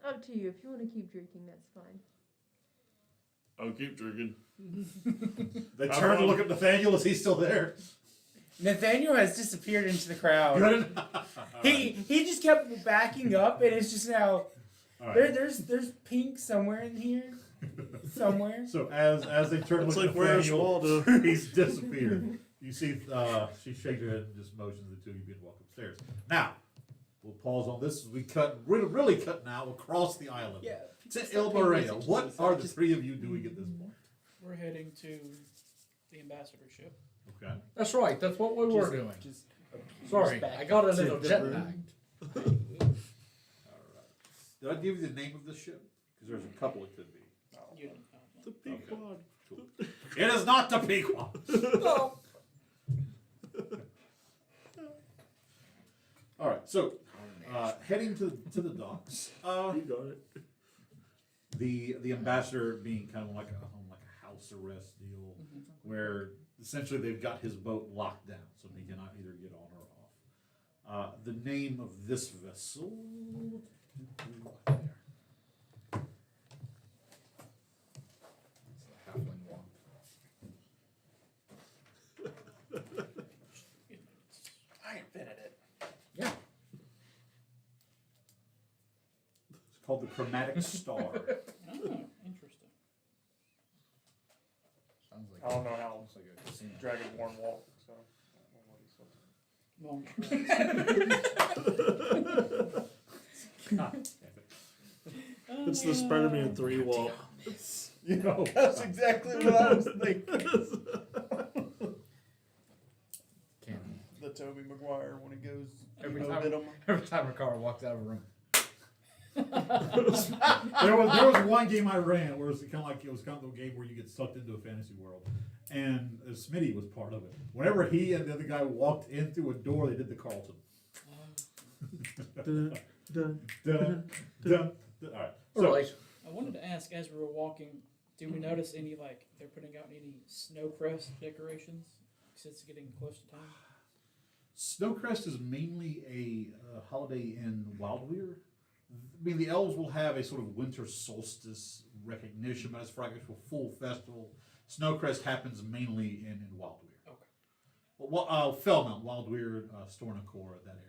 Up to you. If you want to keep drinking, that's fine. I'll keep drinking. They turn to look at Nathaniel. Is he still there? Nathaniel has disappeared into the crowd. He just kept backing up, and it's just now. Right. There's pink somewhere in here, somewhere. So as they turn to It's look like at where's Nathaniel, Waldo? he's disappeared. You see, she shakes her head and just motions the two of you being walked upstairs. Now, we'll pause on this as we cut, really cut now across the island. Yeah. To El Moreno. What are the three of you doing at this point? We're heading to the ambassadorship. Okay. That's right. That's what we were doing. Just Sorry, back I got a to little the jet room. lagged. Did I give you the name of the ship? Because there's a couple it could be. You don't The Pequod. Cool. It is not the Pequod. All right. So, heading to the docks. You got it. The ambassador being kind of like a house arrest deal, where essentially they've got his boat locked down, so he cannot either get on or off. The name of this vessel. There. Halfling walk. I invented it. Yeah. It's called the Chromatic Star. Oh, interesting. Sounds like I don't know how sounds like a casino. Dragonborn walk, so I don't know what he said. Long God damn it. It's the Spider-Man 3 walk. You know, That's exactly what I was thinking. Canon. The Tobey Maguire when he goes Every you know, time- bit him. Every time Ricard walks out of a room. there was one game I ran where it was kind of the game where you get sucked into a fantasy world, and Smitty was part of it. Whenever he and the other guy walked in through a door, they did the Carlton. Dun, dun, Dun, dun, dun. All right. So, Right. I wanted to ask, as we were walking, do we notice any, like, they're putting out any Snowcrest decorations? Since it's getting close to time. Snowcrest is mainly a holiday in Wildweir. I mean, the elves will have a sort of winter solstice recognition, but as for like a full festival, Snowcrest happens mainly in Wildweir. Okay. Well, Fellmount, Wildweir, Stornacor, that area.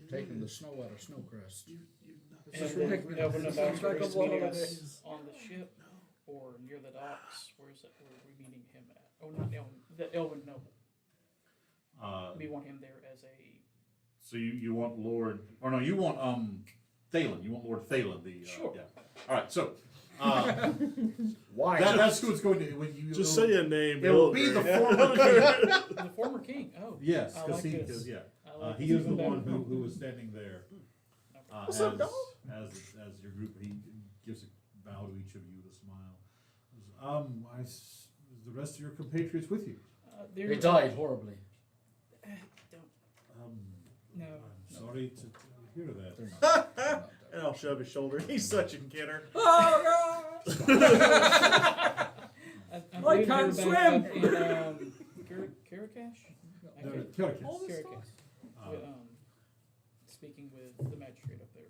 Taking the snow out of Snowcrest. And then Elven Ambassador is meeting us on the ship or near the docks. Where are we meeting him at? Oh, not Elven, the Elven Noble. We want him there as a. So you want Lord, or no, you want Thalen. You want Lord Thalen. Sure. Yeah. All right. So Why? that's who it's going to. When you Just say a name. It will be the former king. The former king. Oh. Yes, I because like he this. is. Yeah. I like He this is the even one better. who was standing there. What's up, dog? As your group, he gives a bow to each of you with a smile. Is the rest of your compatriots with you? They're- They died horribly. Don't. I'm No. sorry to hear that. They're not. They're not And dead. I'll shove his shoulder. He's such a kidder. I I believe can't they're back swim. up in Karakash? No, Okay. Killican. Karakash. Uh, Speaking with the magistrate up there.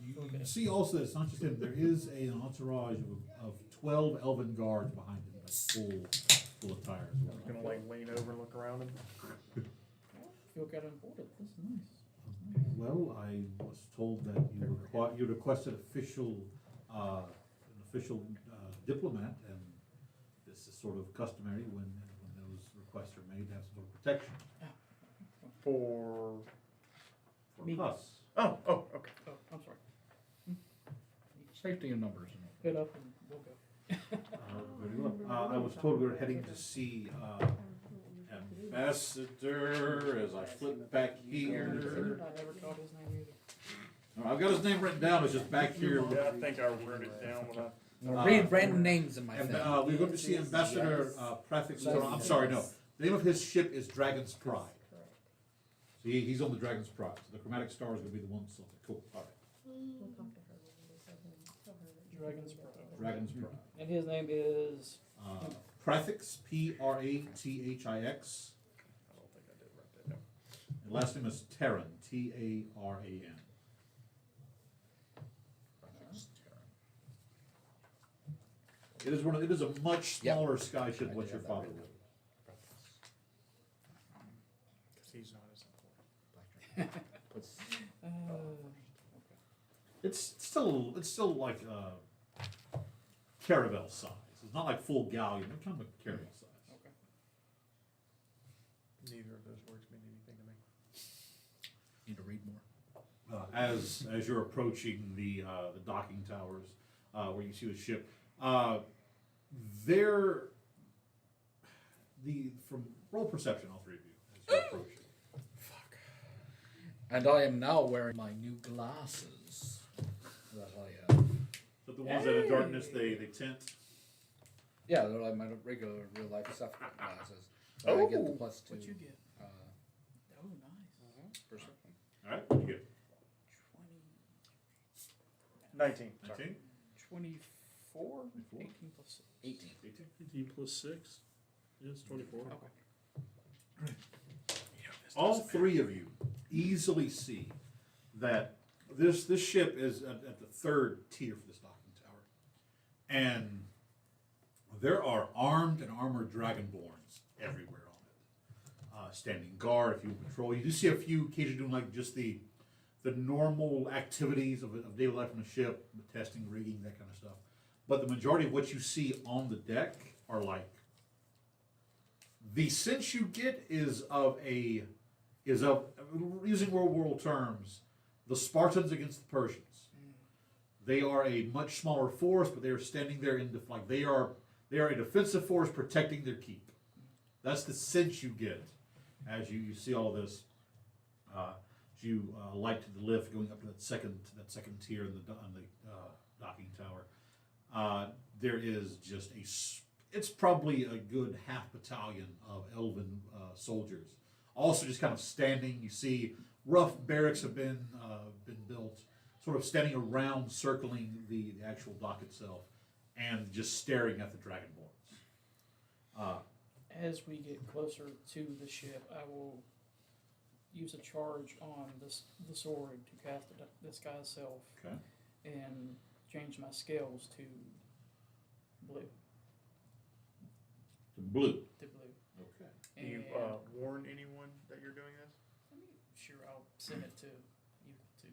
You see also that it's not just him. There is an entourage of 12 elven guards behind him, like full attire as well. I'm gonna like lean over and look around him. Feel kind of important. This is nice. Well, I was told that you requested an official diplomat, and this is sort of customary when those requests are made to have some sort of protection For for Me. us. oh okay. Oh, I'm sorry. Safety in numbers. Get up and we'll go. Very well. I was told we were heading to see Ambassador. As I flip back here, I never caught his name either. I've got his name written down. It's just back here. Yeah, I think I wrote it down when I. Read random names in my And, thing. we're going to see Ambassador Prefix. I'm sorry, no. The name of his ship is Dragon's Pride. So he's on the Dragon's Pride. So the chromatic star is going to be the one. So cool. All right. We'll talk to her when we tell him. Tell her that- Dragon's Pride. Dragon's Pride. And his name is. Prefix, Prathix. I don't think I did write that down. And last name is Terran, Taran. It is a much Yep. smaller sky ship I than what did your have that father written would. Because he's not as important. It's still like caravel size. It's not like full galleon. It's kind of a caravel size. Okay. Neither of those words mean anything to me. Need to read more. As you're approaching the docking towers, where you see the ship, from roll perception, all three of you as you're approaching. And I am now wearing my new glasses that I have. But the ones that are darkness, they tint. Yeah, they're like my regular real life stuff glasses. But I get the +2. What'd you get? Uh, Oh, nice. perception. All right, what you get? 19. 19? 24? 24? 18 plus 6. 18. 18? 18 plus 6 is 24. Okay. All three of you easily see that this ship is at the third tier for this docking tower, and there are armed and armored dragonborns everywhere on it, standing guard. If you patrol, you do see a few occasionally doing like just the normal activities of daily life on the ship, the testing, rigging, that kind of stuff. But the majority of what you see on the deck are like, the sense you get is of using World War terms, the Spartans against the Persians. They are a much smaller force, but they are standing there they are a defensive force protecting their keep. That's the sense you get as you see all this. As you light to the lift, going up to that second tier on the docking tower. there is just it's probably a good half battalion of elven soldiers. Also, just kind of standing. You see, rough barracks have been built, sort of standing around, circling the actual dock itself, and just staring at the dragonborns. As we get closer to the ship, I will use a charge on the sword to cast disguise self. Okay. And change my scales to blue. To blue. To blue. Okay. Do you And warn anyone that you're doing this? sure, I'll send it to you too.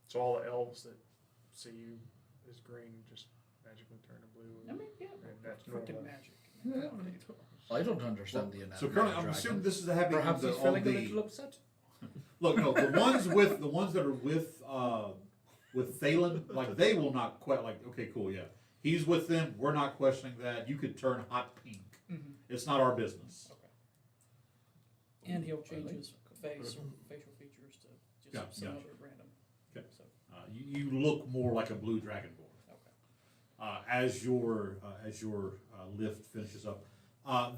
So all the elves that see you as green just magically turn to blue. I mean, yeah, And that's freaking normal. magic. I don't understand the anatomy. So currently, of I'm a assuming dragon. this is happening. Perhaps he's on feeling a the little upset. look. No, the ones that are with Thalen, like they will not quite like. Okay, cool, yeah. He's with them. We're not questioning that. You could turn hot pink. Mm-hmm. It's not our business. Okay. And he'll change his face or facial features to just Yeah, some gotcha. other random. Okay. So, You look more like a blue dragonborn. okay. As your lift finishes up,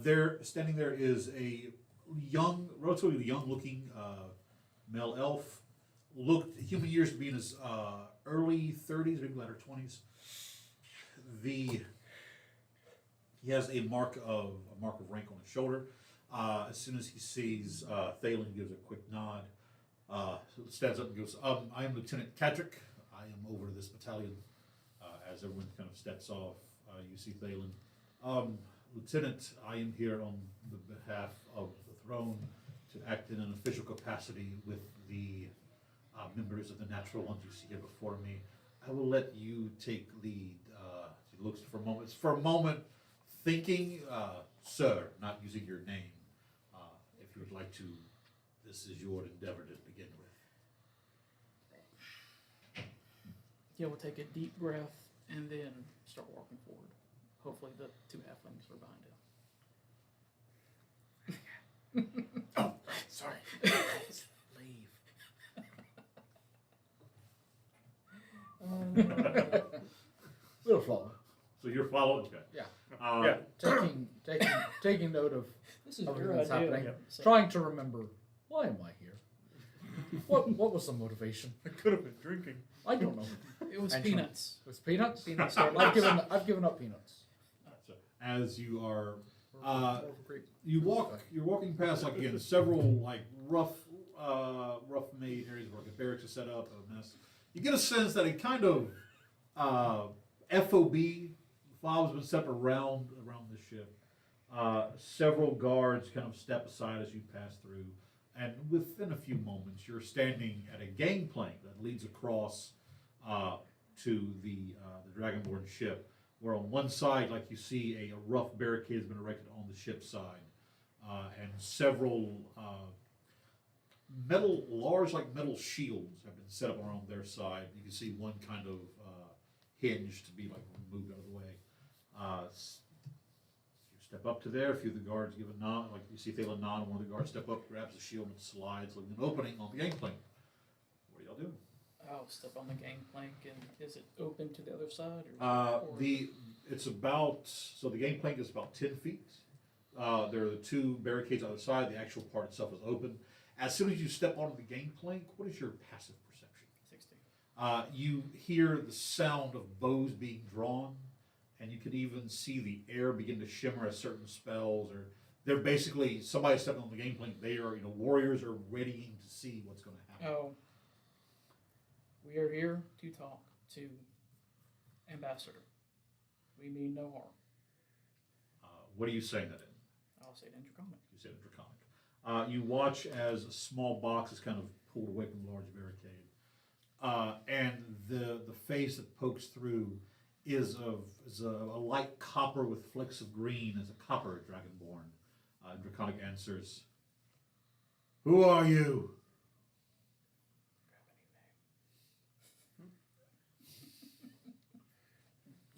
there standing there is a relatively young-looking male elf. Looked human years to be in his early 30s, maybe latter 20s. He has a mark of rank on his shoulder. As soon as he sees Thalen, he gives a quick nod. Stands up and goes, "I am Lieutenant Catrick. I am over this battalion." As everyone kind of steps off, you see Thalen. "Lieutenant, I am here on the behalf of the throne to act in an official capacity with the members of the natural ones you see here before me. I will let you take lead." He looks for a moment, thinking, "Sir," not using your name. If you would like to, this is your endeavor to begin with. Yeah, we'll take a deep breath and then start walking forward. Hopefully the two halflings are behind him. Oh, sorry. Leave. We'll follow. So you're following? Okay. Yeah. Yeah. Taking note of This is everything your that's idea. happening. So- Trying to remember, why am I here? What was the motivation? I could have been drinking. I don't know. It was And peanuts. It was peanuts. Peanuts. I've given up peanuts. So as you are, Great. you're walking past like again several like rough made areas where the barracks are set up, a mess. You get a sense that a kind of FOB file has been set up around the ship. Several guards kind of step aside as you pass through, and within a few moments, you're standing at a gangplank that leads across to the Dragonborn ship. Where on one side, like you see, a rough barricade has been erected on the ship's side, and several large metal shields have been set up around their side. You can see one kind of hinge to be like moved out of the way. You step up to there. A few of the guards give a nod, like you see Thalen nod, and one of the guards step up, grabs the shield, and slides, leaving an opening on the gangplank. What are y'all doing? I'll step on the gangplank, and is it open to the other side? The gangplank is about 10 feet. There are the two barricades on the other side. The actual part itself is open. As soon as you step onto the gangplank, what is your passive perception? 16. You hear the sound of bows being drawn, and you can even see the air begin to shimmer as certain spells, or they're basically somebody stepping on the gangplank. They are, warriors are readying to see what's going to happen. Oh. We are here to talk to Ambassador. We mean no harm. What are you saying that in? I'll say it in Draconic. You said it Draconic. You watch as a small box is kind of pulled away from the large barricade, and the face that pokes through is a light copper with flecks of green, as a copper dragonborn. Draconic answers, "Who are you?"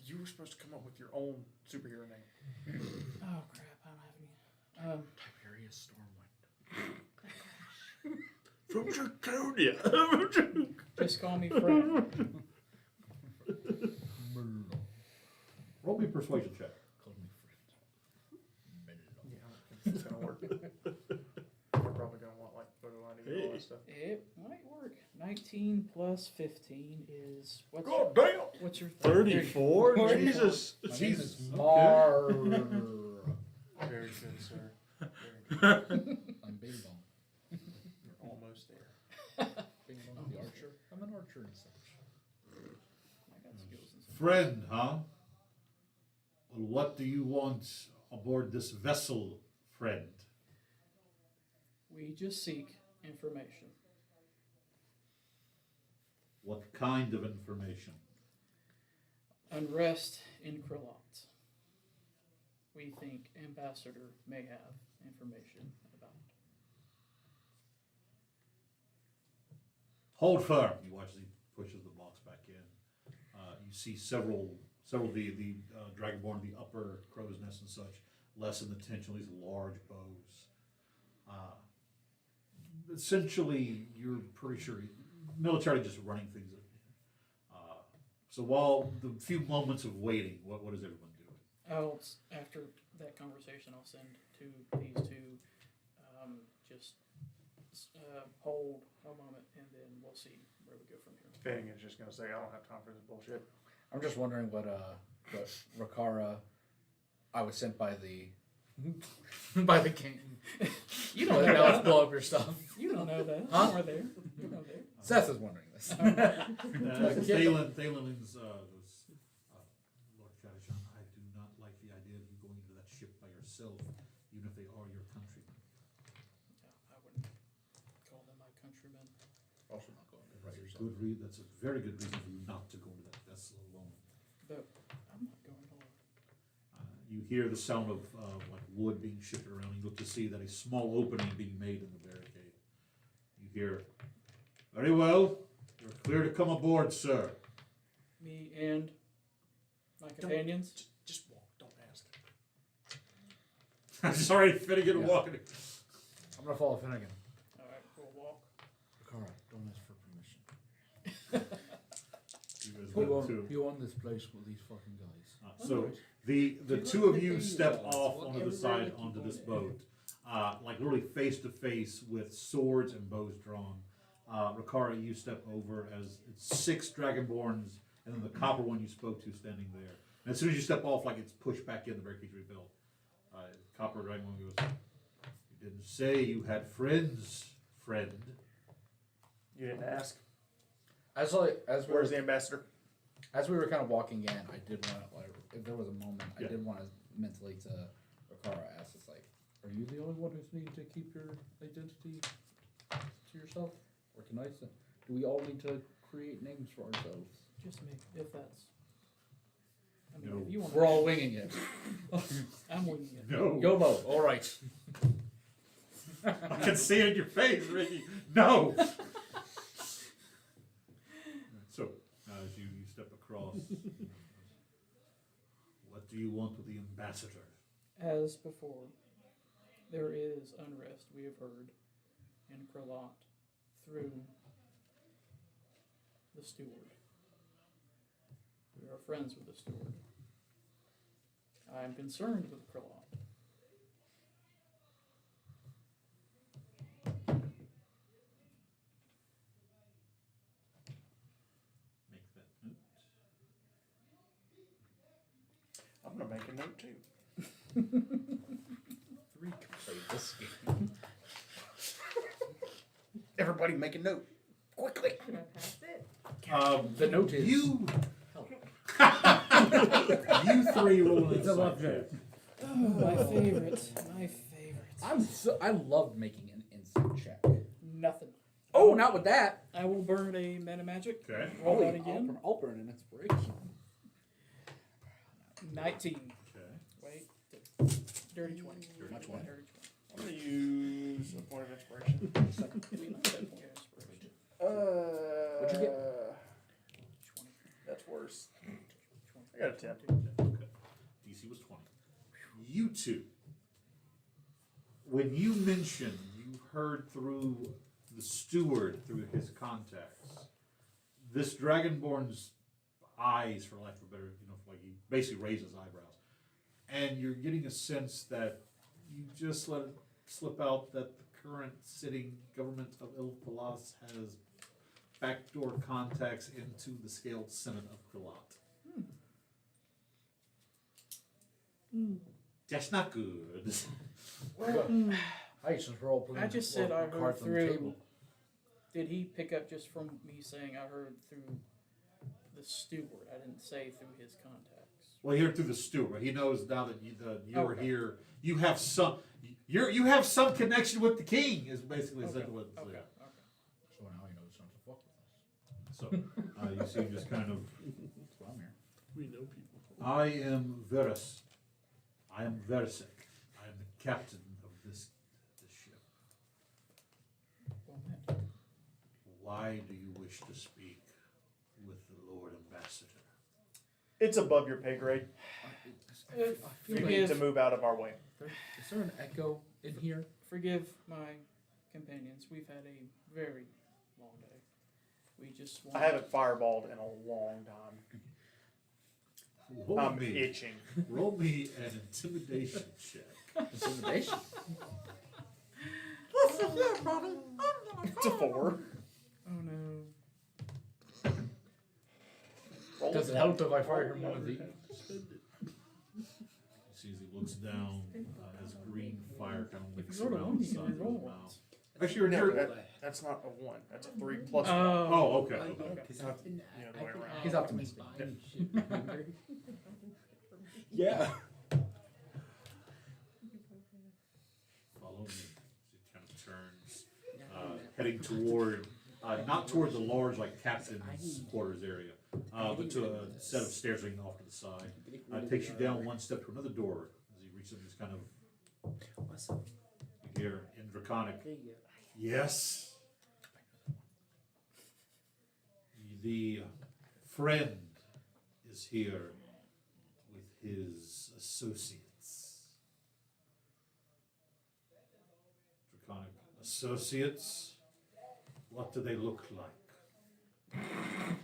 You were supposed to come up with your own superhero name. Oh crap! I don't have any. Tiberius Stormwind. From Draconia. Just call me Fred. Roll me a persuasion check. Call me friend. Yeah, I don't think it's gonna work. We're probably gonna want like photo ID and all that stuff. It might work. 19 plus 15 is what's God your, damn! what's your 34? 34. Jesus! My name Jesus. is Mar. Very good, sir. Very good. I'm Bing Bong. You're almost there. Bing Bong the archer. I'm an archer and such. I got skills and stuff. Friend, huh? Well, what do you want aboard this vessel, friend? We just seek information. What kind of information? Unrest in Krillot. We think Ambassador may have information about. Hold firm. You watch as he pushes the box back in. You see several of the Dragonborn, the upper crow's nest and such, lessen the tension, these large bows. Essentially, you're pretty sure military just running things. So while the few moments of waiting, what is everyone doing? After that conversation, I'll send these two, just hold a moment, and then we'll see where we go from here. Fanning is just gonna say, I don't have time for this bullshit. I'm just wondering what Rakara. I was sent by the by the king. You know that. Let's blow up your stuff. You don't know that. Huh? You are there. You know there. Seth is wondering this. Thalen goes, Lord Kadachan, I do not like the idea of you going into that ship by yourself, even if they are your countrymen. I wouldn't call them my countrymen. Also not going to write yourself. That's a very good reason for you not to go into that vessel alone. But I'm not going alone. You hear the sound of like wood being shifted around. You look to see that a small opening being made in the barricade. You hear, very well, you're clear to come aboard, sir. Me and my companions. Just walk, don't ask. I'm sorry, Finnegan Yeah. walking. I'm gonna follow Finnegan. All right, we'll walk. Rakara, don't ask for permission. You guys go too. You own this place with these fucking guys. So the two of you step off onto the side onto this boat, like literally face to face with swords and bows drawn. Rakara, you step over as it's 6 Dragonborns, and then the copper one you spoke to standing there. And as soon as you step off, like it's pushed back in, the barricade's rebuilt. Copper Dragonborn goes, "You didn't say you had friends, friend." You didn't ask. Where's the ambassador? As we were kind of walking in, I did want to, like, if there was a moment, Yeah. I did want to mentally to Rakara ask, it's like, are you the only one who's needing to keep your identity to yourself? Or can I say, do we all need to create names for ourselves? Just me, if that's. I mean, No. if you want. We're all winging it. I'm winging it. No. YOLO, alright. I can see it in your face, Ricky. No. So, as you step across, what do you want with the ambassador? As before, there is unrest, we have heard, in Krillot through the steward. We are friends with the steward. I am concerned with Krillot. Make that note. I'm gonna make a note too. 3 can play this game. Everybody make a note. Quickly. Can I pass it? The note is... You. You 3 roll an It's a insight love check. note. Oh, my favorite. My favorite. I love making an insight check. Nothing. Oh, not with that. I will burn a meta magic. Okay. Roll that again. I'll burn an inspiration. 19. Okay. Wait. Dirty 20. Much one. Dirty I'm gonna use a point of inspiration. 20. We not that point of inspiration. What'd you get? 20. That's worse. 20. I got a 10. Okay. DC was 20. You two. When you mentioned you heard through the steward, through his contacts, this Dragonborn's eyes, for lack of a better, like he basically raised his eyebrows, and you're getting a sense that you just let it slip out that the current sitting government of Il Palas has backdoor contacts into the scaled Senate of Krilat. That's not good. Well, I just roll. Put I just said I heard cards on the through. table. Did he pick up just from me saying I heard through the steward? I didn't say through his contacts. Well, here through the steward, he knows now that you're Okay. here. You have some connection with the king. Is basically Okay. what it's Okay. there. Okay. So now he knows not to fuck with us. So you see, just kind of. That's why I'm here. We know people. I am Verus. I am Versek. I am the captain of this ship. Well met. Why do you wish to speak with the Lord Ambassador? It's above your pay grade. I feel You like need to move out of our way. is there an echo in here? Forgive my companions. We've had a very long day. We just want. I haven't fireballed in a long time. I'm itching. Roll me an intimidation check. Intimidation. It's a 4. Oh no. Roll Does it one. help if I fire him one of these? See as he looks down, as green fire kind of If licks you roll a around one, the you can sides of his re-roll mouth. once. Actually, you're No, near. that's not a 1. That's a 3 plus 1. Oh, okay. Okay. It's not the other way around. He's optimistic. Yeah. Follow me. He kind of turns, heading toward, not toward the large, like, captain's quarters area, but to a set of stairs leading off to the side. Takes you down one step to another door as he reaches this kind of, you hear in Draconic, yes. The friend is here with his associates. Draconic associates? What do they look like? Then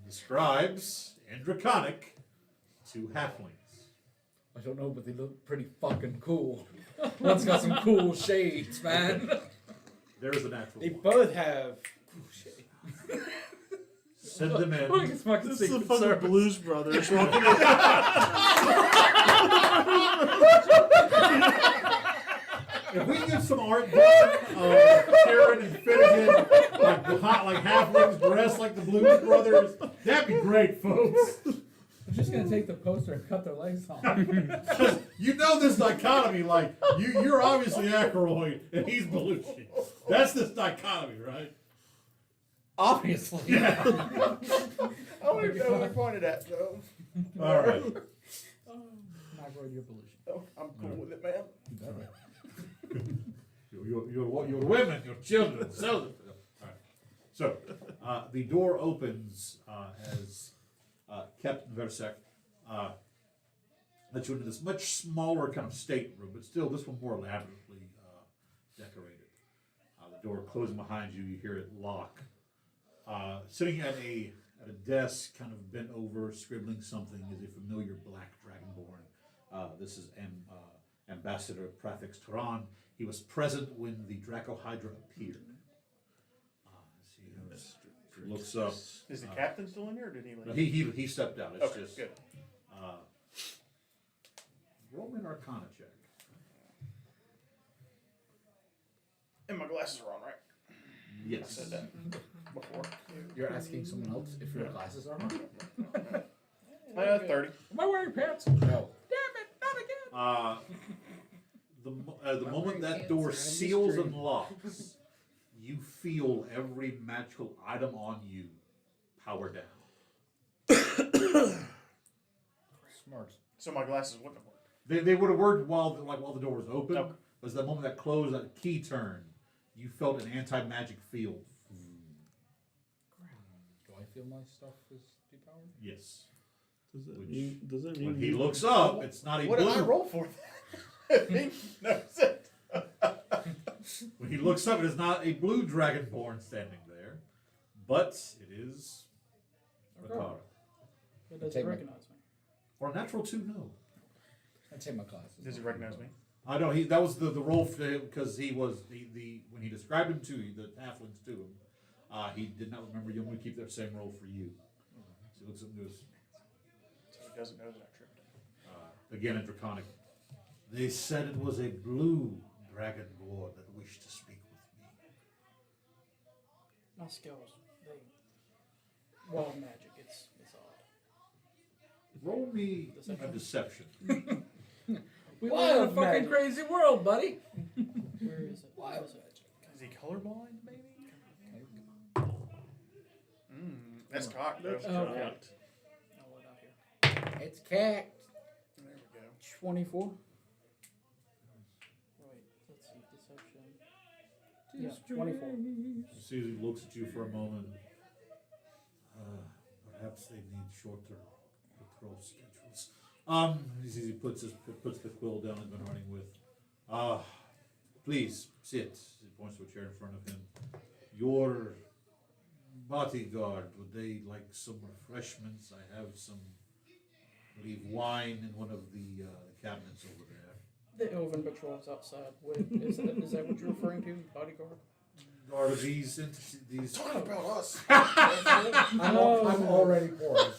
describes, in Draconic, 2 halflings. I don't know, but they look pretty fucking cool. One's got some cool shades, man. There's an actual They one. both have. Send them in. Look, it's fucking This is the Secret fucking Service. Blues Brothers walking If we get some art done of Sharon and Finnegan, like halflings dressed like the Blues Brothers, that'd be great, folks. I'm just gonna take the poster and cut their legs off. Because you know this dichotomy, like, you're obviously Aykroyd and he's Belushi. That's this dichotomy, right? Obviously. Yeah. I don't even know who we pointed at, though. All right. Aykroyd, you're Belushi. Oh, I'm cool with it, man. Your women, your children, sell them. All right. So, the door opens as Captain Versek lets you into this much smaller kind of stateroom, but still this one more elaborately decorated. The door closing behind you, you hear it lock. Sitting at a desk, kind of bent over, scribbling something, is a familiar black dragonborn. This is Ambassador Prathix Turan. He was present when the Draco Hydra appeared. He looks up. Is the captain still in here, or did he No, leave? he stepped out. It's Okay, just good. roll me an Arcana check. And my glasses are on, right? I Yes. said that before. You're asking someone else if your glasses are on? 30. Am I wearing pants? No. Damn it, not again. The moment that door seals and locks, you feel every magical item on you power down. Smart. So my glasses wouldn't have worked. They would have worked while the door was open. Okay. But it's the moment that closed, that key turned, you felt an anti-magic field. Do I feel my stuff is depowered? Yes. Does that Which, mean When he you- looks up, it's not a What did I blue. roll for that? He knows it. When he looks up, it is not a blue dragonborn standing there, but it is Rakara. It doesn't Take my- recognize me. For a natural 2, no. I take my classes. Does he recognize me? I know that was the role for him because he was the when he described him to you, the halflings to him, he did not remember you. I'm going to keep that same role for you. So he looks at this So he doesn't know that I tripped him. again in Draconic. They said it was a blue dragonborn that wished to speak with me. My skills, they wild magic. It's odd. Roll me a Deception. deception. We live in a fucking crazy world, buddy. Where is it? Where Wild is it? Is he colorblind, maybe? That's cocked, though. That's Oh, okay. correct. Oh, what out here? It's cat. There we go. 24. Wait, let's see. Deception. Yeah, 24. Susie looks at you for a moment. Perhaps they need shorter patrol schedules. He puts the quill down he's been running with. Please sit. He points to a chair in front of him. Your bodyguard, would they like some refreshments? I have some, I believe, wine in one of the cabinets over there. The Elven patrols outside. Is that what you're referring to? Bodyguard? Are these Talking about us. I'm already pouring.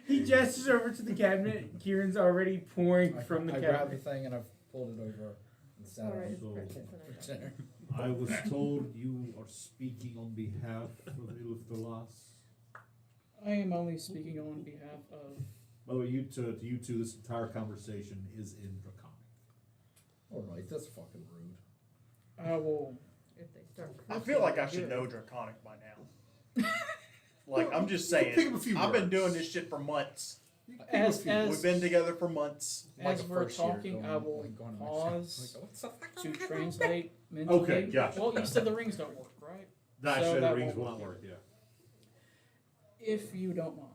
He gestures over to the cabinet. Kieran's already pouring from the I grabbed cabinet. the thing and I've pulled it over and sat Alright, on it's So- breakfast for tonight. dinner. I was told you are speaking on behalf of Ilfdalas. I am only speaking on behalf of. By the way, to you two, this entire conversation is in Draconic. Alright, that's fucking rude. I will. If they start I feel like I cursing, should do it. know Draconic by now. Like, I'm just You can saying. pick up a few I've been words. doing this shit for months. As We've been together for months. As a we're first year talking, going- I will like going to pause Mexico. Like, what's the fuck? to translate mentally. Okay, gotcha. Well, you said the rings don't work, right? Actually, So the that rings won't will not work. work, yeah. If you don't mind,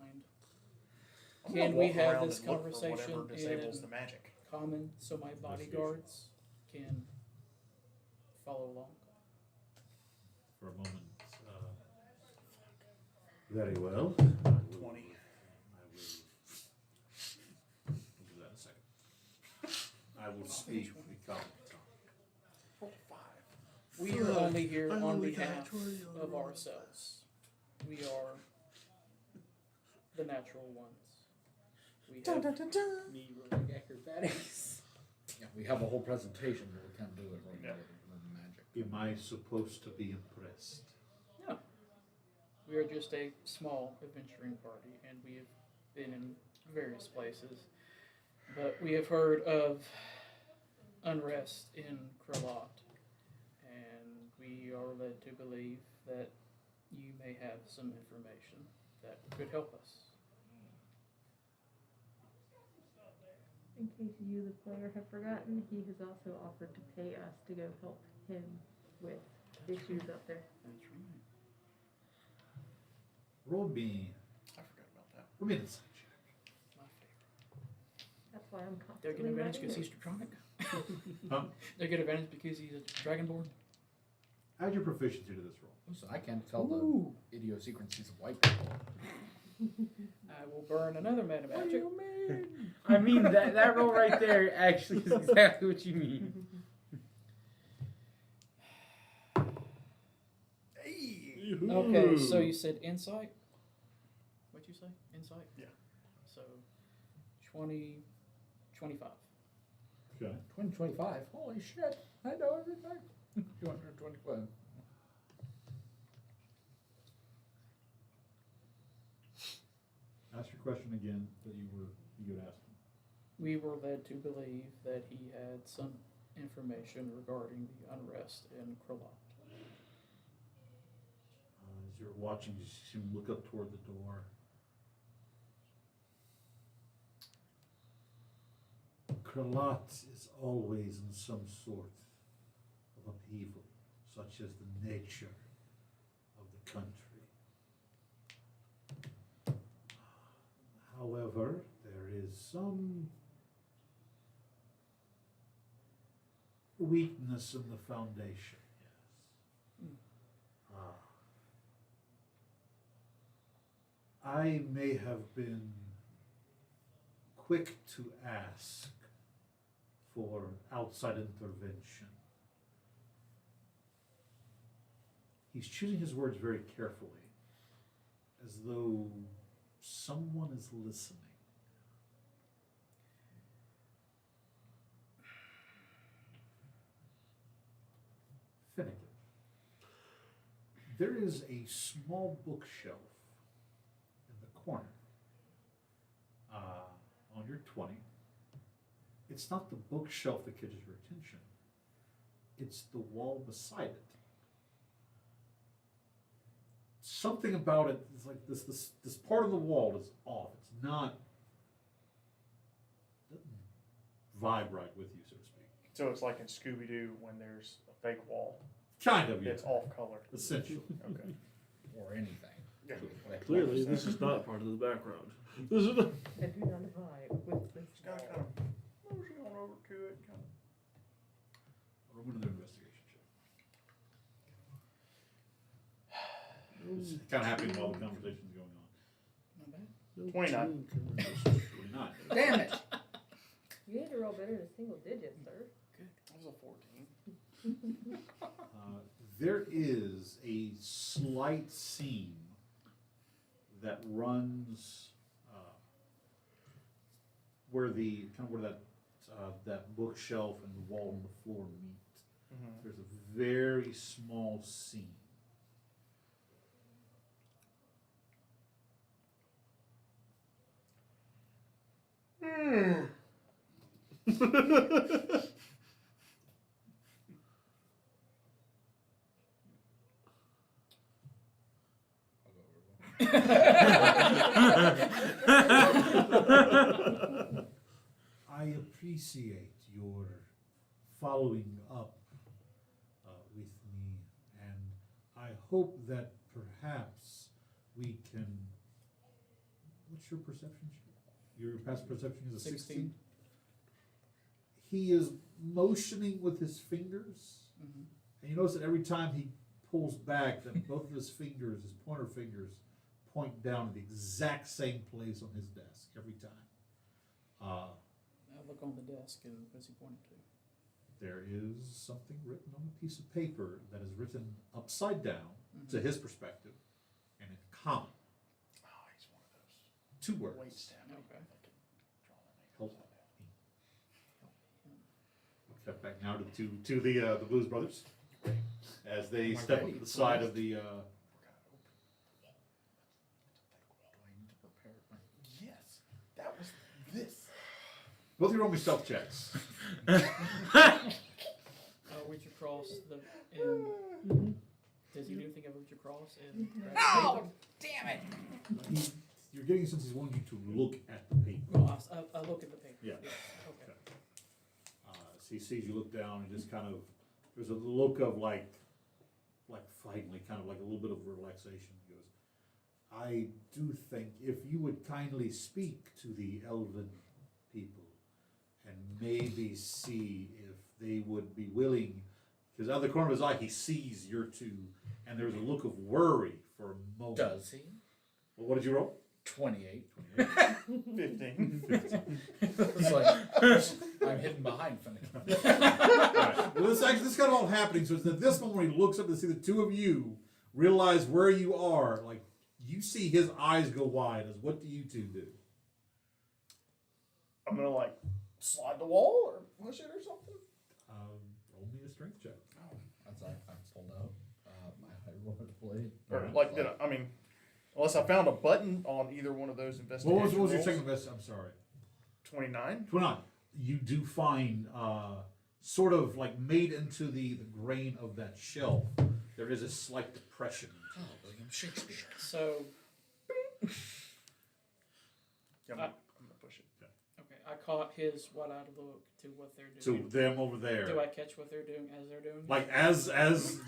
I'm gonna can we walk have around this and look for conversation whatever disables in the magic. common so my bodyguards can follow along? For a moment. Very well. I will- 20. I will. We'll do that in a second. I will speak the common tongue. 5. We are only here I'm on only behalf Victoria. of ourselves. We are the natural ones. We have Me running acrobatics. Yeah, we have a whole presentation, but we can't do it right now with magic. Am I supposed to be impressed? no. We are just a small adventuring party, and we have been in various places. But we have heard of unrest in Kralot, and we are led to believe that you may have some information that could help us. In case you, the player, have forgotten, he has also offered to pay us to go help him with issues up there. That's right. Roll me. I forgot about that. Roll me an insight check. My favorite. That's why I'm They'll get constantly advantage writing because it. he's draconic. Huh? They get advantage because he's a dragonborn. Add your proficiency to this roll. So I can't tell Ooh. the idiosyncrasies of white people. I will burn another meta magic. I mean, that roll right there actually is exactly what you mean. Hey! Okay, so you said insight? What'd you say? Insight? Yeah. So 20, 25. Okay. 2025. Holy shit. I know everything. 225. Ask your question again that you had asked. We were led to believe that he had some information regarding the unrest in Kralot. As you're watching, you see him look up toward the door. Kralat is always in some sort of upheaval, such as the nature of the country. However, there is some weakness in the foundation, yes. I may have been quick to ask for outside intervention. He's choosing his words very carefully, as though someone is listening. Finnegan, there is a small bookshelf in the corner on your 20. It's not the bookshelf that catches your attention. It's the wall beside it. Something about it is like this part of the wall is off. It's not, doesn't vibe right with you, so to speak. So it's like in Scooby-Doo when there's a fake wall. Kind of, yeah. It's off color. Essentially. Okay. Or anything. Yeah. Clearly, this is not part of the background. This is not. I do not vibe with this. Just gotta kind of motion on over to it. Kind of. Roll another investigation check. It's kind of happening while the conversation's going on. Not bad. 29. 29. Damn it! You had to roll better than single digits, sir. Good. That was a 14. There is a slight seam that runs where that bookshelf and the wall and the floor meet. Mm-hmm. There's a very small seam. I appreciate your following up with me, and I hope that perhaps we can. What's your perception? Your past perception is a 16. He is motioning with his fingers, and you notice that every time he pulls back, that both of his fingers, his pointer fingers, point down to the exact same place on his desk every time. I look on the desk and what's he pointing to? There is something written on a piece of paper that is written upside down to his perspective and in common. Oh, he's one of those. 2 words. Wait, stand. Okay. Help me. We'll cut back now to the Blues Brothers as they step up to the side of the. Yes, that was this. Both of you roll me stealth checks. Reach across the. In, does he do anything of reach across? And Oh, damn it! You're getting a sense he's wanting you to look at the paper. Well, I look at the paper. Yeah. Yes. Okay. So he sees you look down and just kind of, there's a look of like finally, kind of like a little bit of relaxation. He goes, I do think if you would kindly speak to the elven people and maybe see if they would be willing, because out of the corner of his eye he sees your two, and there's a look of worry for a moment. Does he? Well, what did you roll? 28. 15. It's like, I'm hidden behind Finnegan. Right. Well, this is kind of all happening. So it's at this moment where he looks up to see the two of you realize where you are. Like you see his eyes go wide. As what do you two do? I'm gonna like slide the wall or push it or something. Roll me a strength check. That's I'm pulled out. My rollerblade. Or like did I mean, unless I found a button on either one of those investigations. What was your second best? I'm sorry. 29. 29. You do find sort of like made into the grain of that shelf. There is a slight depression. Oh, William Shakespeare. So Yeah, I'm gonna push it. okay, I caught his wide-eyed look to what they're To doing. them over there. Do I catch what they're doing as they're doing? Like as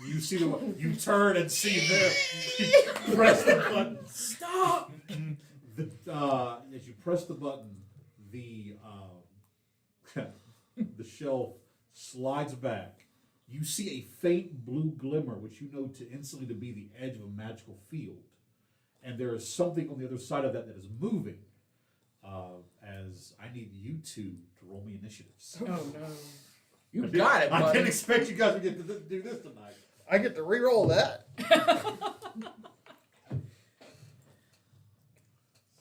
you see you turn and see there, you press the button. Stop! As you press the button, the the shelf slides back. You see a faint blue glimmer, which you know to instantly to be the edge of a magical field, and there is something on the other side of that is moving. As I need you two to roll me initiatives. Oh no. You got it, I buddy. didn't expect you guys to get to do this tonight. I get to re-roll that. Let's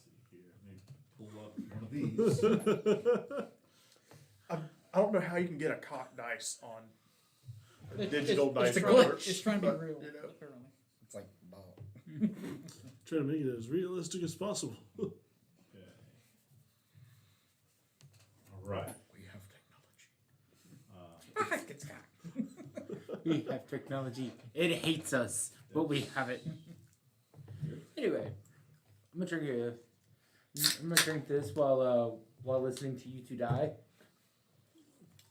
see here. Let me pull up one of these. I don't know how you can get a cock dice on It- digital dice. it's a rollers, glitch. It's trying to be but, real, you know. apparently. It's like, ball. Trying to make it as realistic as possible. Okay. All right. We have technology. It's got. We have technology. It hates us, but we have it. Anyway, I'm gonna drink this while listening to you two die.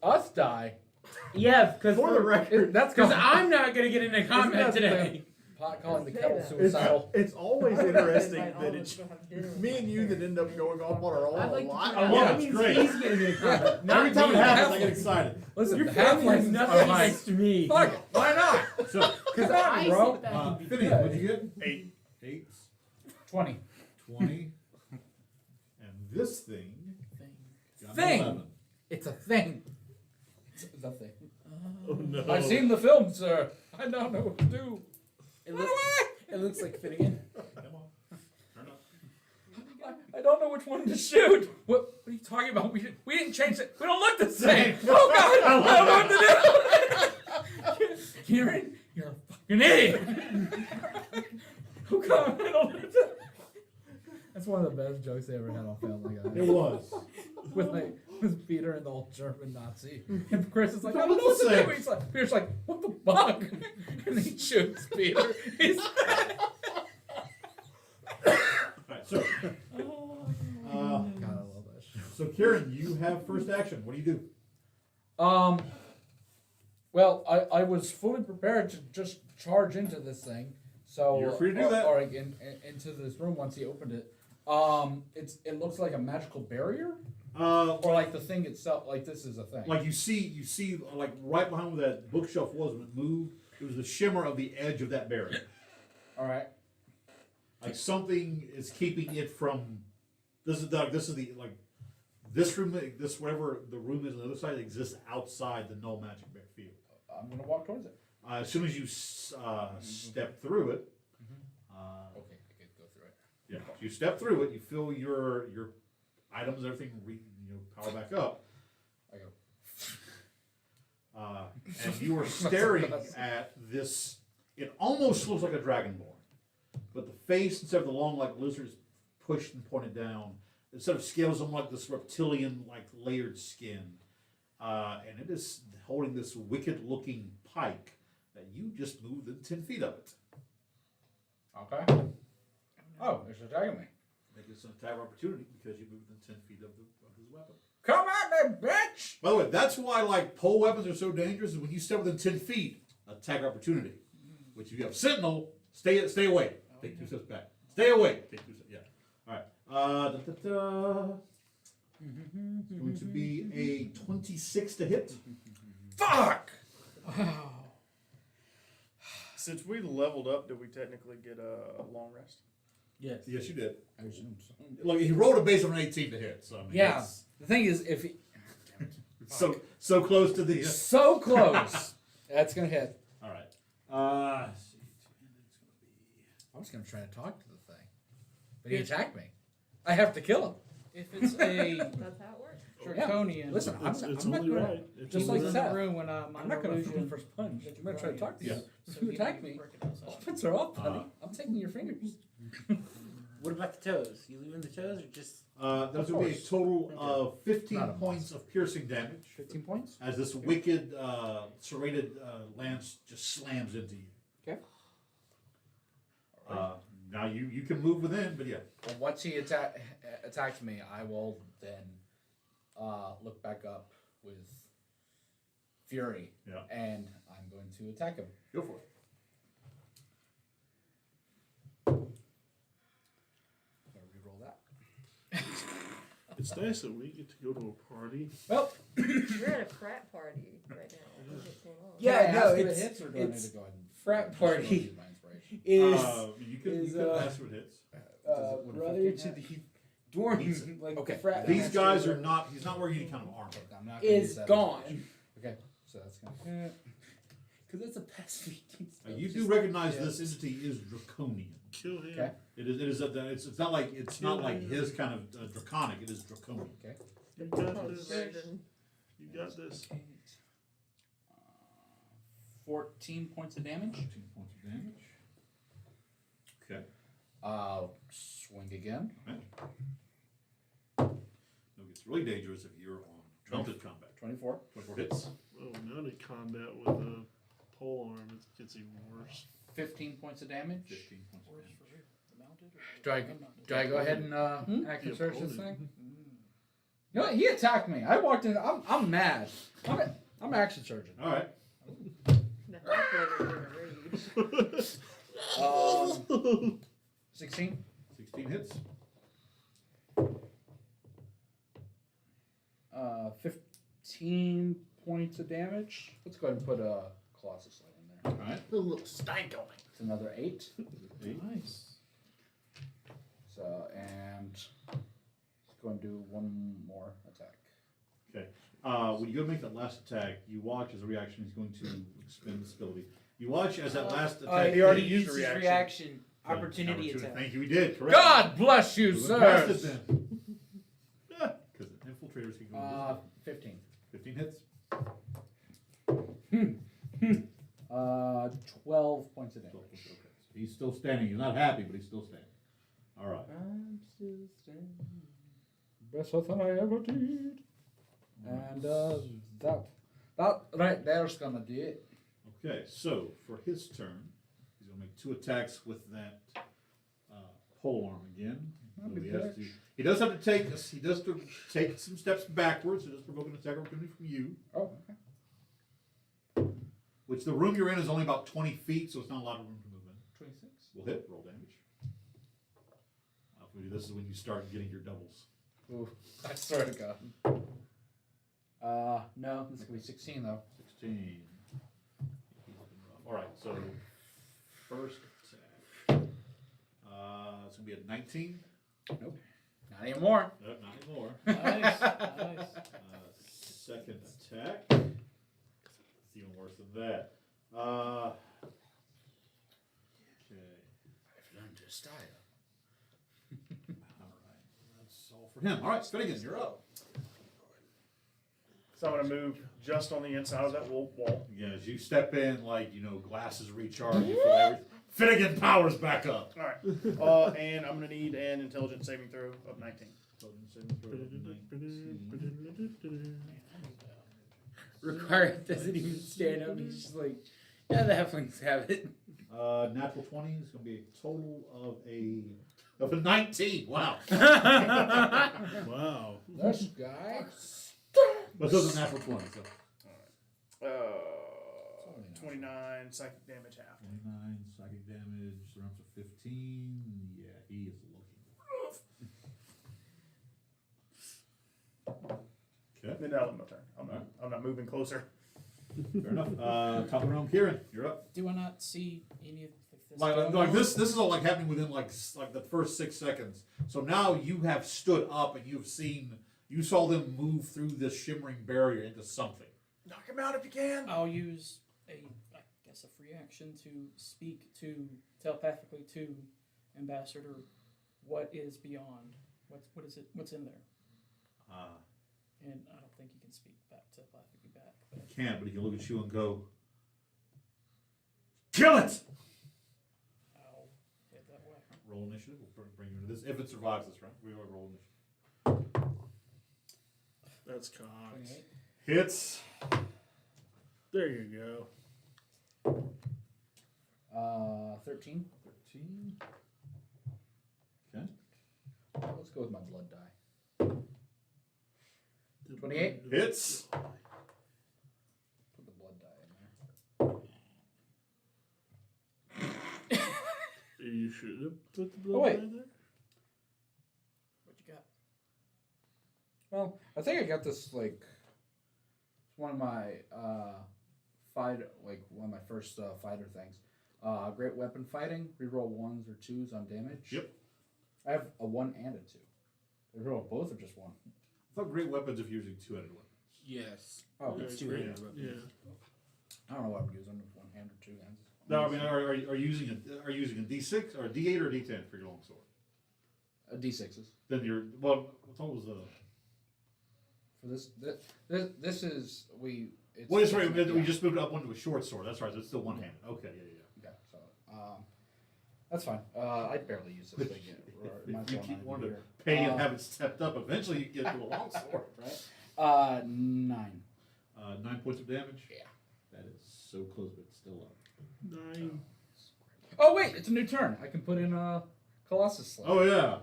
Us die. Yeah, because For the record, That's because because I'm not gonna get into combat today. pot calling the Say kettle that. suicidal. it's always I would like to interesting invite all that of us it's to have dinner me and you that end up going off on our own I'd like a to lot. find out Yeah, what it's means great. he's getting into combat. Not Every time me. it happens, I halfling. get excited. Listen, Your the family has halflings nothing are like, nice to me. fuck it, why not? So, Because Come on, I bro. sit back and be Finney, good. what'd you get? 8. 8, 20. 20, and this thing. got an Thing. 11. It's a thing. It's a thing. Oh no. I've seen the film, sir. I don't know what to do. It looks like Finnegan. Come on. Turn up. I don't know which one to shoot. What are you talking about? We didn't change it. We don't look the same. Oh God! I don't know what to do. Kieran, you're a fucking idiot. Oh God! I don't know. That's one of the best jokes they ever had on Family Guy. It was. with Peter and the old German Nazi. And Chris is like, I That don't know looks what the to same. do. He's like, Peter's like, what the fuck? And he shoots Peter. He's Alright, so, God, I love that shit. so Kieran, you have first action. What do you do? Well, I was fully prepared to just charge into this thing. So You're free to do that. Or into this room once he opened it. It looks like a magical barrier, or like the thing itself. Like this is a thing. Like you see, like right behind where that bookshelf was when it moved, it was the shimmer of the edge of that barrier. All right. Like something is keeping it from. This is the like this room. This whatever the room is on the other side exists outside the no magic field. I'm gonna walk towards it. As soon as you step through it, Okay, I could go through it. yeah, you step through it. You feel your items, everything, power back up. I go. And you are staring at this. It almost looks like a dragonborn, but the face, instead of the long like lizard, is pushed and pointed down. Instead of scales, on like this reptilian like layered skin, and it is holding this wicked-looking pike that you just moved within 10 feet of it. Okay. Oh, it's attacking me. Make this an attack opportunity because you moved within 10 feet of his weapon. Come at me, bitch! By the way, that's why like pole weapons are so dangerous. Is when you step within 10 feet, attack opportunity. Which if you have sentinel, stay away. Take 2 steps back. Stay away. Take 2 steps. Yeah. All right. It's going to be a 26 to hit. Fuck! Wow. Since we leveled up, did we technically get a long rest? Yes. Yes, you did. I assume so. Look, he rolled a base of an 18 to hit. So I mean, Yeah. it's The thing is, if he so close to the. so close, that's gonna hit. All right. Let's see. I was gonna try to talk to the thing, but he attacked me. I have to kill him. If it's a That's how it works. draconian, Listen, It's I'm not only gonna, right. It's just only like in right. that. the room when I'm my not gonna illusion. throw the first punch. I'm gonna try to talk to you. Yeah. If So you he attack didn't me, recognize that. offense are off, buddy. I'm taking your fingers. What about the toes? You leaving the toes or just That's going to be a total of 15 Not a points of piercing damage 15 points? as this wicked, serrated lance just slams into you. Okay. Now you can move within, but yeah. Well, once he attacks me, I will then look back up with fury. Yeah. And I'm going to attack him. Go for it. I'll re-roll that. It's nice that we get to go to a party. Well, You're at a frat party right now. What's going on? Yeah, can I no, ask if it it's- hits, or do I need it's to go ahead and frat just party. use my inspiration? you can ask what hits. brother to the dwarf. Like Okay. the frat. These guys are not. He's not wearing any kind of armor. I'm not gonna use Is that as gone. an issue. Okay, so that's gonna. Because that's a past 15 spell. You do recognize this entity is draconian. Kill him. Okay. It is. It's not like his kind of draconic. It is draconian. Okay. You got this. You got this. 14 points of damage. 15 points of damage. Okay. Swing again. No, it gets really dangerous if you're on melted combat. 24. 24 hits. Oh, mounted combat with a pole arm, it gets even worse. 15 points of damage. 15 points of Where's damage. for real? The mounted or the unmounted? Do I go ahead and action Yeah, search this opponent. thing? You know what? He attacked me. I walked in. I'm mad. I'm action surging. All right. The halfling is in a rage. 16. 16 hits. 15 points of damage. Let's go ahead and put a Colossus Light in there. All right. A little stank on it. It's another 8. 8. Nice. So, and let's go and do one more attack. Okay. When you go to make that last attack, you watch as a reaction. He's going to expend this ability. You watch as that last attack. he already used his a reaction. reaction. Okay, Opportunity attack. Thank you. He did. Correct. God bless you, Move past it sir. then. Because infiltrators can go. 15. 15 hits. 12 points of damage. Okay. So he's still standing. He's not happy, but he's still standing. All right. I'm still standing. Best thing I ever did. And that right there's gonna do it. Okay, so for his turn, he's going to make 2 attacks with that pole arm again. So he does have to take some steps backwards. It does provoke an attack opportunity from you, Oh, okay. which the room you're in is only about 20 feet, so it's not a lot of room to move in. 26. We'll hit, roll damage. This is when you start getting your doubles. Ooh, I swear to God. No, this is gonna be 16 though. 16. All right, so first attack. It's going to be a 19. Nope. Not anymore. Nope, not anymore. Nice. Nice. Second attack. It's even worse than that. Okay. I've learned your style. All right. That's all for him. All right, Finnegan, you're up. So I'm gonna move just on the inside of that wall. Yeah, as you step in, glasses recharge, you feel everything. Finnegan powers back up. All right. And I'm gonna need an intelligence saving throw of 19. Required doesn't even stand up. He's just like, yeah, the halflings have it. Natural 20 is going to be a total of a 19. Wow. Wow. This guy. But this is a natural 20. So 29 psychic damage half. 29 psychic damage. The rounds are 15. Yeah, he is looking rough. Okay. Then that'll end my turn. I'm not moving closer. Fair enough. Top of the round, Kieran, you're up. Do I not see any of this? Like this is all happening within like the first 6 seconds. So now you have stood up and you saw them move through this shimmering barrier into something. Knock him out if you can. I'll use a free action to speak telepathically to Ambassador. What is beyond? What is it? What's in there? And I don't think he can speak back telepathically back. But He can't, but he can look at you and go, "Kill it!" I'll head that way. Roll initiative. We'll bring you into this. If it survives this round, we will roll initiative. That's cocked. 28. Hits. There you go. 13. 13. Okay. Let's go with my blood die. 28. Hits. Put the blood die in there. You should have put the blood Oh, wait. in there. What you got? Well, I think I got this it's one of my one of my first fighter things. Great weapon fighting. Reroll 1s or 2s on damage. Yep. I have a 1 and a 2. Reroll both or just 1? I thought great weapons if you're using two-handed weapons. Yes. Oh, It's it's two-handed two. weapon. Yeah. I don't know what I'm using. 1 hand or 2 hands. No, I mean, are you using a D6 or a D8 or a D10 for your longsword? D6s. Then you're what was the? For this is we. It's, Well, that's right. yeah. We just moved up onto a short sword. That's right. So it's still one-handed. Okay, yeah. Okay, so that's fine. I barely use this thing. If you keep wanting to pay and have it stepped up, eventually you get to a longsword. Right. 9. 9 points of damage. Yeah. That is so close, but it's still up. 9. Oh wait, it's a new turn. I can put in a Colossus Slave. Oh yeah.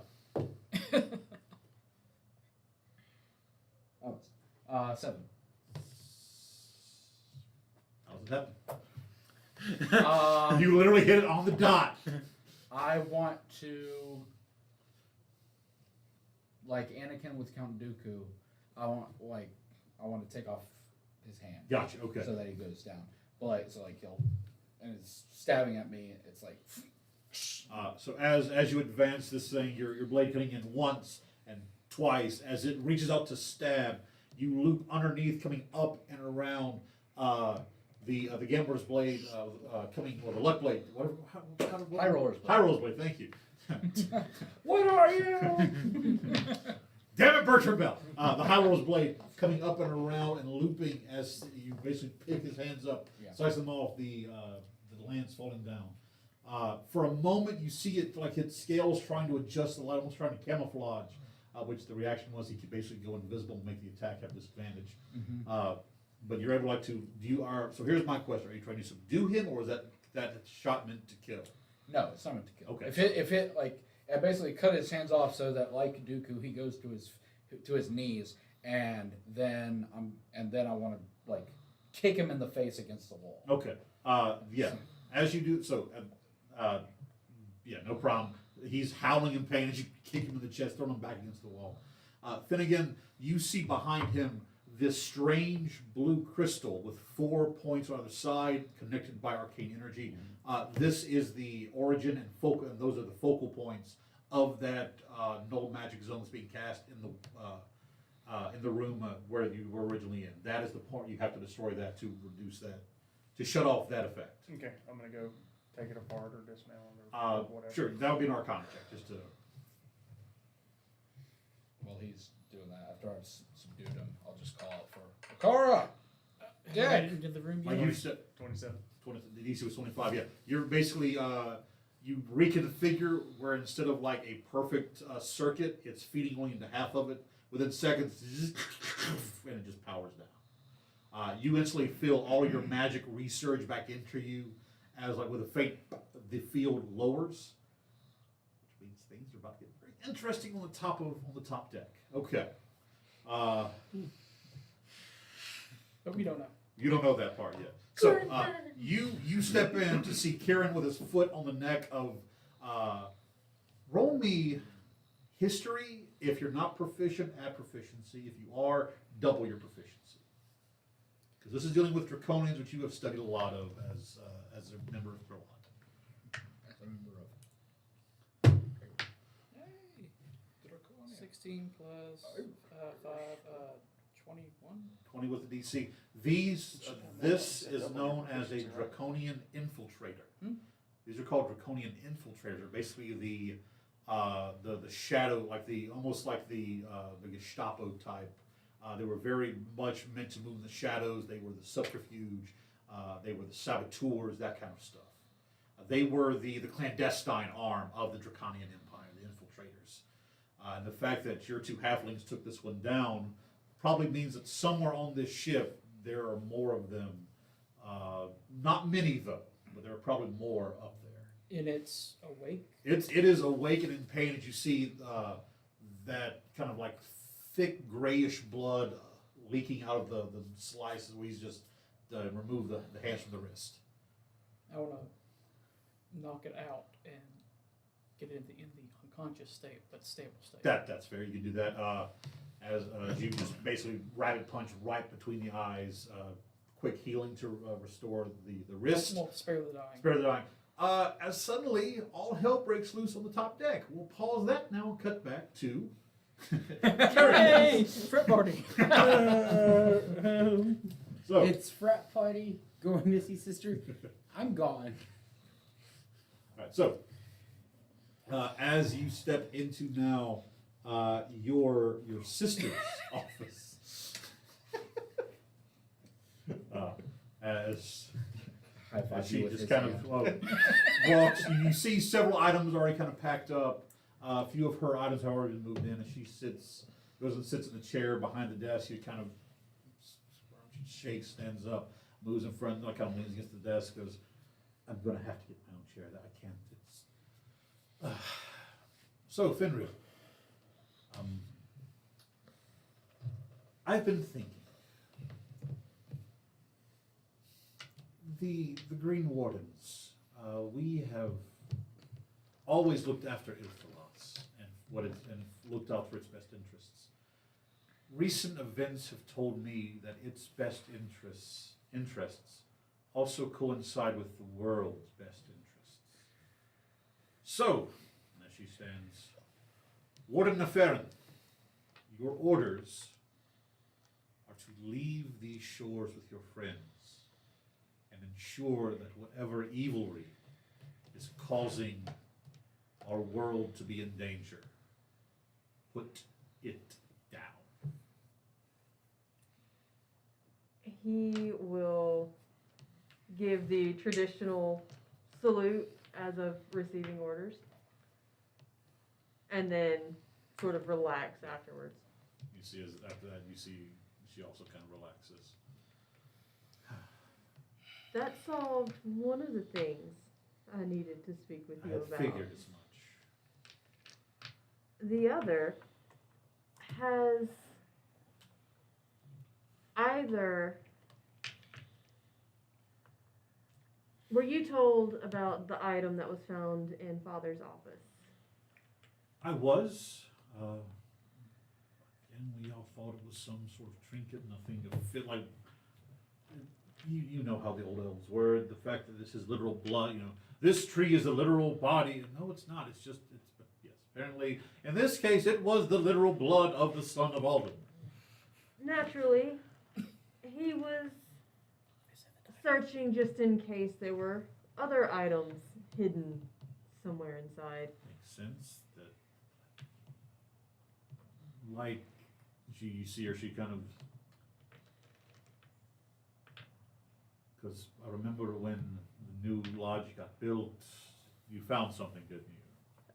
Oh, it's 7. How's it happen? You literally hit it on the dot. I want to, like Anakin with Count Dooku. I want to take off his hand. Gotcha. Okay. So that he goes down. But he'll, and it's stabbing at me. It's like. So as you advance this thing, your blade cutting in once and twice. As it reaches out to stab, you loop underneath, coming up and around the Gambler's blade, coming or the luck blade. High Roller's blade. High Roller's blade. Thank you. What are you? Damn it, Bertrand Bell. The High Roller's blade coming up and around and looping as you basically pick his hands up, slice them off. The lance falling down. For a moment, you see it like its scales trying to adjust the light, almost trying to camouflage, which the reaction was he could basically go invisible and make the attack have disadvantage. But you're able to so here's my question: are you trying to subdue him, or is that shot meant to kill? No, it's not meant to kill. Okay. If it like, I basically cut his hands off so that like Dooku, he goes to his knees, and then I want to like kick him in the face against the wall. Okay. Yeah. As you do so, yeah, no problem. He's howling in pain as you kick him in the chest, throw him back against the wall. Finnegan, you see behind him this strange blue crystal with 4 points on either side, connected by arcane energy. This is the origin and focal, and those are the focal points of that null magic zone that's being cast in the room where you were originally in. That is the point you have to destroy that to reduce that, to shut off that effect. Okay, I'm gonna go take it apart or dismantle it or whatever. Sure, that would be an Arcana check, just to. While he's doing that, after I've subdued him, I'll just call out for Akara. Get into the room. Like you said, 27. 20, the DC was 25. Yeah, you're basically you reconfigure where instead of like a perfect circuit, it's feeding only into half of it. Within seconds, and it just powers down. You instantly feel all your magic resurge back into you, as like with a faint, the field lowers, which means things are about to get very interesting on the top deck. Okay. But we don't know. You don't know that part yet. So you step in to see Kieran with his foot on the neck of. Roll me history. If you're not proficient, add proficiency. If you are, double your proficiency. Because this is dealing with draconians, which you have studied a lot of as a member of Thrillon. As a member of. Hey, 16 plus 5, 21. 20 with the DC. This is known as a draconian infiltrator. These are called draconian infiltrators. They're basically the shadow, almost like the Gestapo type. They were very much meant to move in the shadows. They were the subterfuge. They were the saboteurs, that kind of stuff. They were the clandestine arm of the Draconian Empire, the infiltrators. And the fact that your 2 halflings took this one down probably means that somewhere on this ship there are more of them. Not many though, but there are probably more up there. And it's awake. It is awake and in pain as you see that kind of like thick grayish blood leaking out of the slices where he's just removed the hands from the wrist. I want to knock it out and get it in the unconscious state, but stable state. That's fair. You can do that. As you just basically rabbit punch right between the eyes. Quick healing to restore the wrist. Well, spare the dying. Spare the dying. as suddenly all hell breaks loose on the top deck. We'll pause that now and cut back to. Hooray! Frat party. So, It's frat party. Going to see sister. I'm gone. alright, so as you step into now your sister's office, as High five she you with just his kind hand. of walks, you see several items already kind of packed up. A few of her items have already been moved in, and she goes and sits in the chair behind the desk. She kind of shakes, stands up, moves in front, kind of leans against the desk, goes, I'm going to have to get my own chair. I can't. It's. So, Fenrir, I've been thinking. The Green Wardens, we have always looked after Ilthalos and looked out for its best interests. Recent events have told me that its best interests also coincide with the world's best interests. So, as she stands, Warden Neferin, your orders are to leave these shores with your friends and ensure that whatever evilry is causing our world to be in danger, put it down. He will give the traditional salute as of receiving orders, and then sort of relax afterwards. You see, after that, you see she also kind of relaxes. That solved one of the things I needed to speak with I you had about. figured as much. The other has either. Were you told about the item that was found in Father's office? I was. And we all thought it was some sort of trinket, nothing to fit like. You know how the old elves were. The fact that this is literal blood. This tree is a literal body. No, it's not. It's just. But yes, apparently, in this case, it was the literal blood of the son of Alden. Naturally, he was searching just in case there were other items hidden somewhere inside. Makes sense that, like, you see her, she kind of, because I remember when the new lodge got built, you found something, didn't you?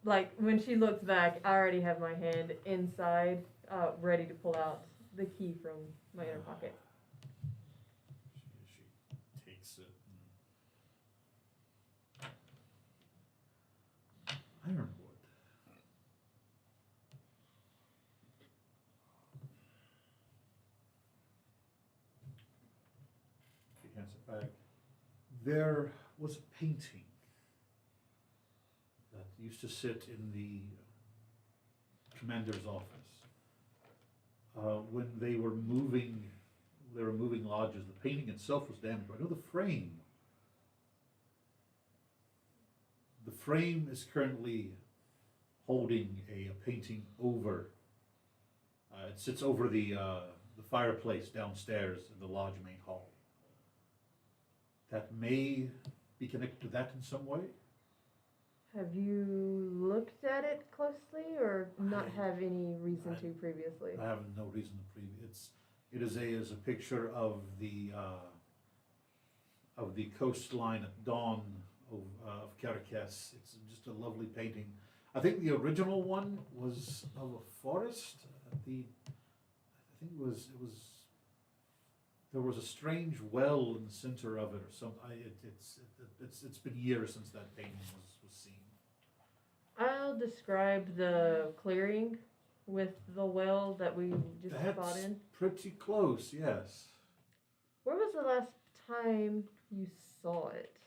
Like, when she looks back, I already have my hand inside, ready to pull out the key from my inner pocket. She takes it. Ironwood. She hands it back. There was a painting that used to sit in the commander's office. When they were moving lodges, the painting itself was damaged. I know the frame. The frame is currently holding a painting over. It sits over the fireplace downstairs in the lodge main hall. That may be connected to that in some way. Have you looked at it closely, or not have any reason to previously? I have no reason to it is a picture of the coastline at dawn of Caracas. It's just a lovely painting. I think the original one was of a forest. There was a strange well in the center of it or something. It's been years since that painting was seen. I'll describe the clearing with the well that we just spot in. Pretty close, yes. Where was the last time you saw it?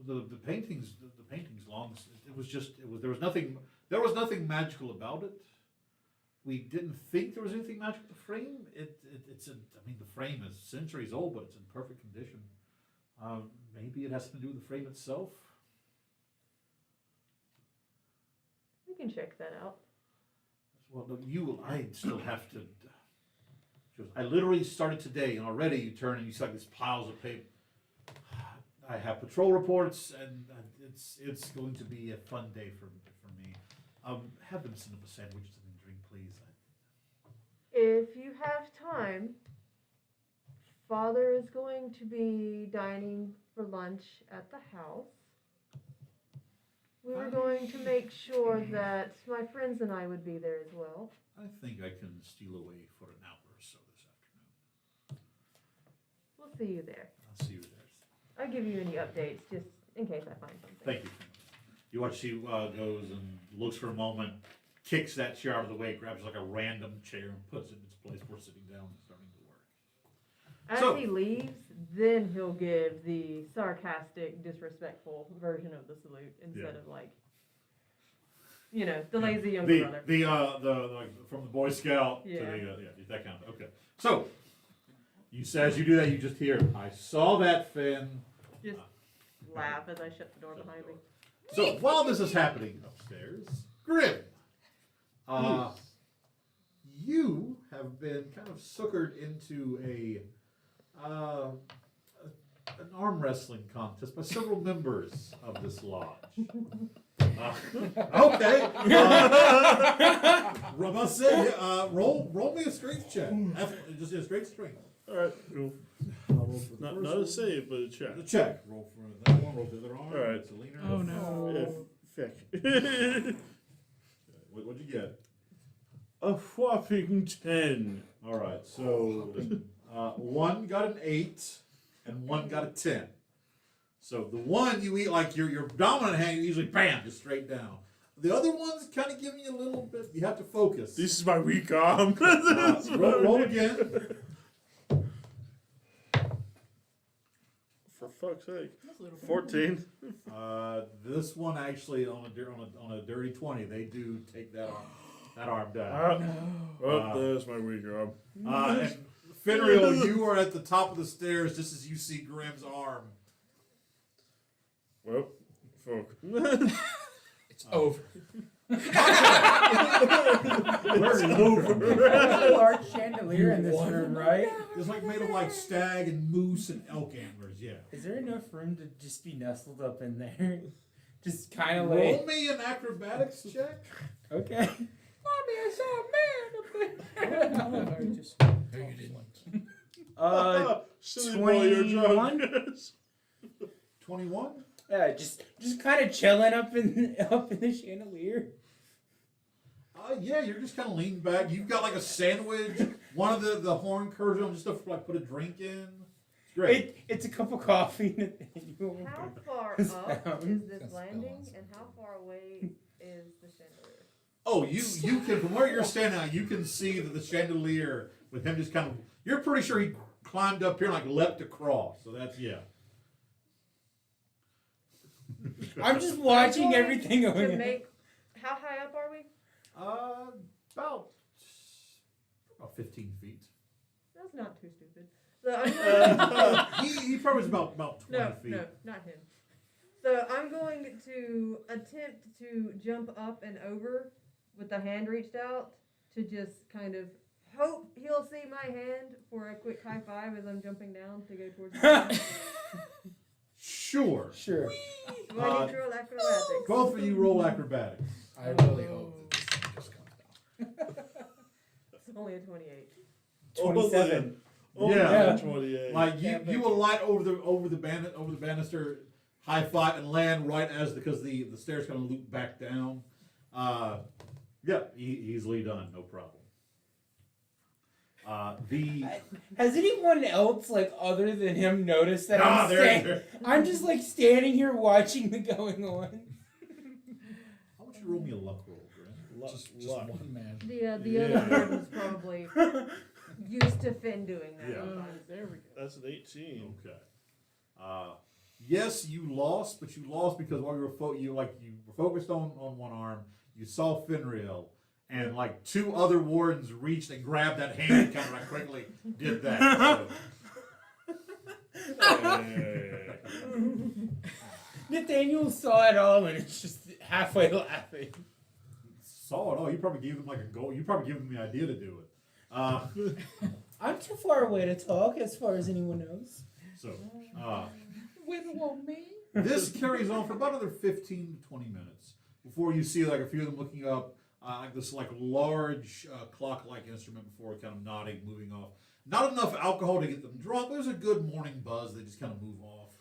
The paintings long. There was nothing magical about it. We didn't think there was anything magical with the frame. The frame is centuries old, but it's in perfect condition. Maybe it has to do with the frame itself. can check that out. Well, no, I still have to. I literally started today, and already you turn and you see like these piles of paper. I have patrol reports, and it's going to be a fun day for me. Have them send up a sandwich to the drink, please. If you have time, Father is going to be dining for lunch at the house. We were going to make sure that my friends and I would be there as well. I think I can steal away for an hour or so this afternoon. We'll see you there. I'll see you there. I'll give you any updates just in case I find something. Thank you. You watch she goes and looks for a moment, kicks that chair out of the way, grabs like a random chair and puts it in its place before sitting down and starting to work. As So- he leaves, then he'll give the sarcastic, disrespectful version of the salute instead Yeah. of like, the lazy younger brother. The like from the Boy Scout to Yeah. that kind of okay. So as you do that, you just hear, "I saw that, Finn." Just laugh as I shut the door behind me. So while this is happening upstairs, Grim, you have been kind of suckered into an arm wrestling contest by several members of this lodge. Okay. Rama said, roll me a strength check. Just a straight strength. All right, cool. I'll roll for the Not first a one. save, but a check. The check. Roll for that one. Roll the other arm. All right. It's a leaner. Oh no. Yeah, feck. What'd you get? A whopping 10. All right. So one got an 8 and one got a 10. So the one you eat like your dominant hand, you usually bam, just straight down. The other one's kind of giving you a little bit. You have to focus. This is my weak arm. Roll again. For fuck's sake. 14. This one actually on a dirty 20, they do take that arm down. There's my weak arm. And Finreal, you are at the top of the stairs just as you see Grim's arm. Well, fuck. It's over. Where are you? There's a large chandelier in this room, right? It's like made of like stag and moose and elk antlers, yeah. Is there enough room to just be nestled up in there? Just kind of Roll like, me an acrobatics check. okay. Mommy, I saw a man up there. Just, No, you didn't. Silly boy, you're drunk. 21? Yeah, just kind of chilling up in the chandelier. Yeah, you're just kind of leaning back. You've got like a sandwich. One of the horn curves on just stuff to like put a drink in. It's great. It's a cup of coffee. How far up is this landing, and how far away is the chandelier? Oh, you can, from where you're standing now, you can see that the chandelier with him just kind of, you're pretty sure he climbed up here and like leapt across. So that's, yeah. I'm just watching everything To going on. make, how high up are we? About 15 feet. That's not too stupid. So I'm going He probably is about 20 feet. No, not him. So I'm going to attempt to jump up and over with the hand reached out to just kind of hope he'll see my hand for a quick high five as I'm jumping down to go towards the ground. Sure. Sure. Do I need to roll acrobatics? Both of you roll acrobatics. I really hope that this thing just comes down. It's only a 28. 27. Oh, Yeah. 28. Like you alight over the banister, high five, and land right as because the stairs kind of loop back down. Yeah, easily done, no problem. Has anyone else, like, other than him, noticed that I'm just, like, standing here watching the going on? How about you roll me a luck roll, Grant? Just one man. The other word was probably used to Finn doing that. Yeah. there we go. That's an 18. Okay. Yes, you lost, but you lost because while you were focused on one arm, you saw Finreal, and like two other wardens reached and grabbed that hand and kind of like quickly did that. Nathaniel saw it all and it's just halfway laughing. Solid. Oh, you probably gave them like a goal. You probably gave them the idea to do it. I'm too far away to talk, as far as anyone knows. So, Whittle on me. this carries on for about another 15 to 20 minutes before you see like a few of them looking up, like this like large clock-like instrument before kind of nodding, moving off. Not enough alcohol to get them drunk. There's a good morning buzz. They just kind of move off.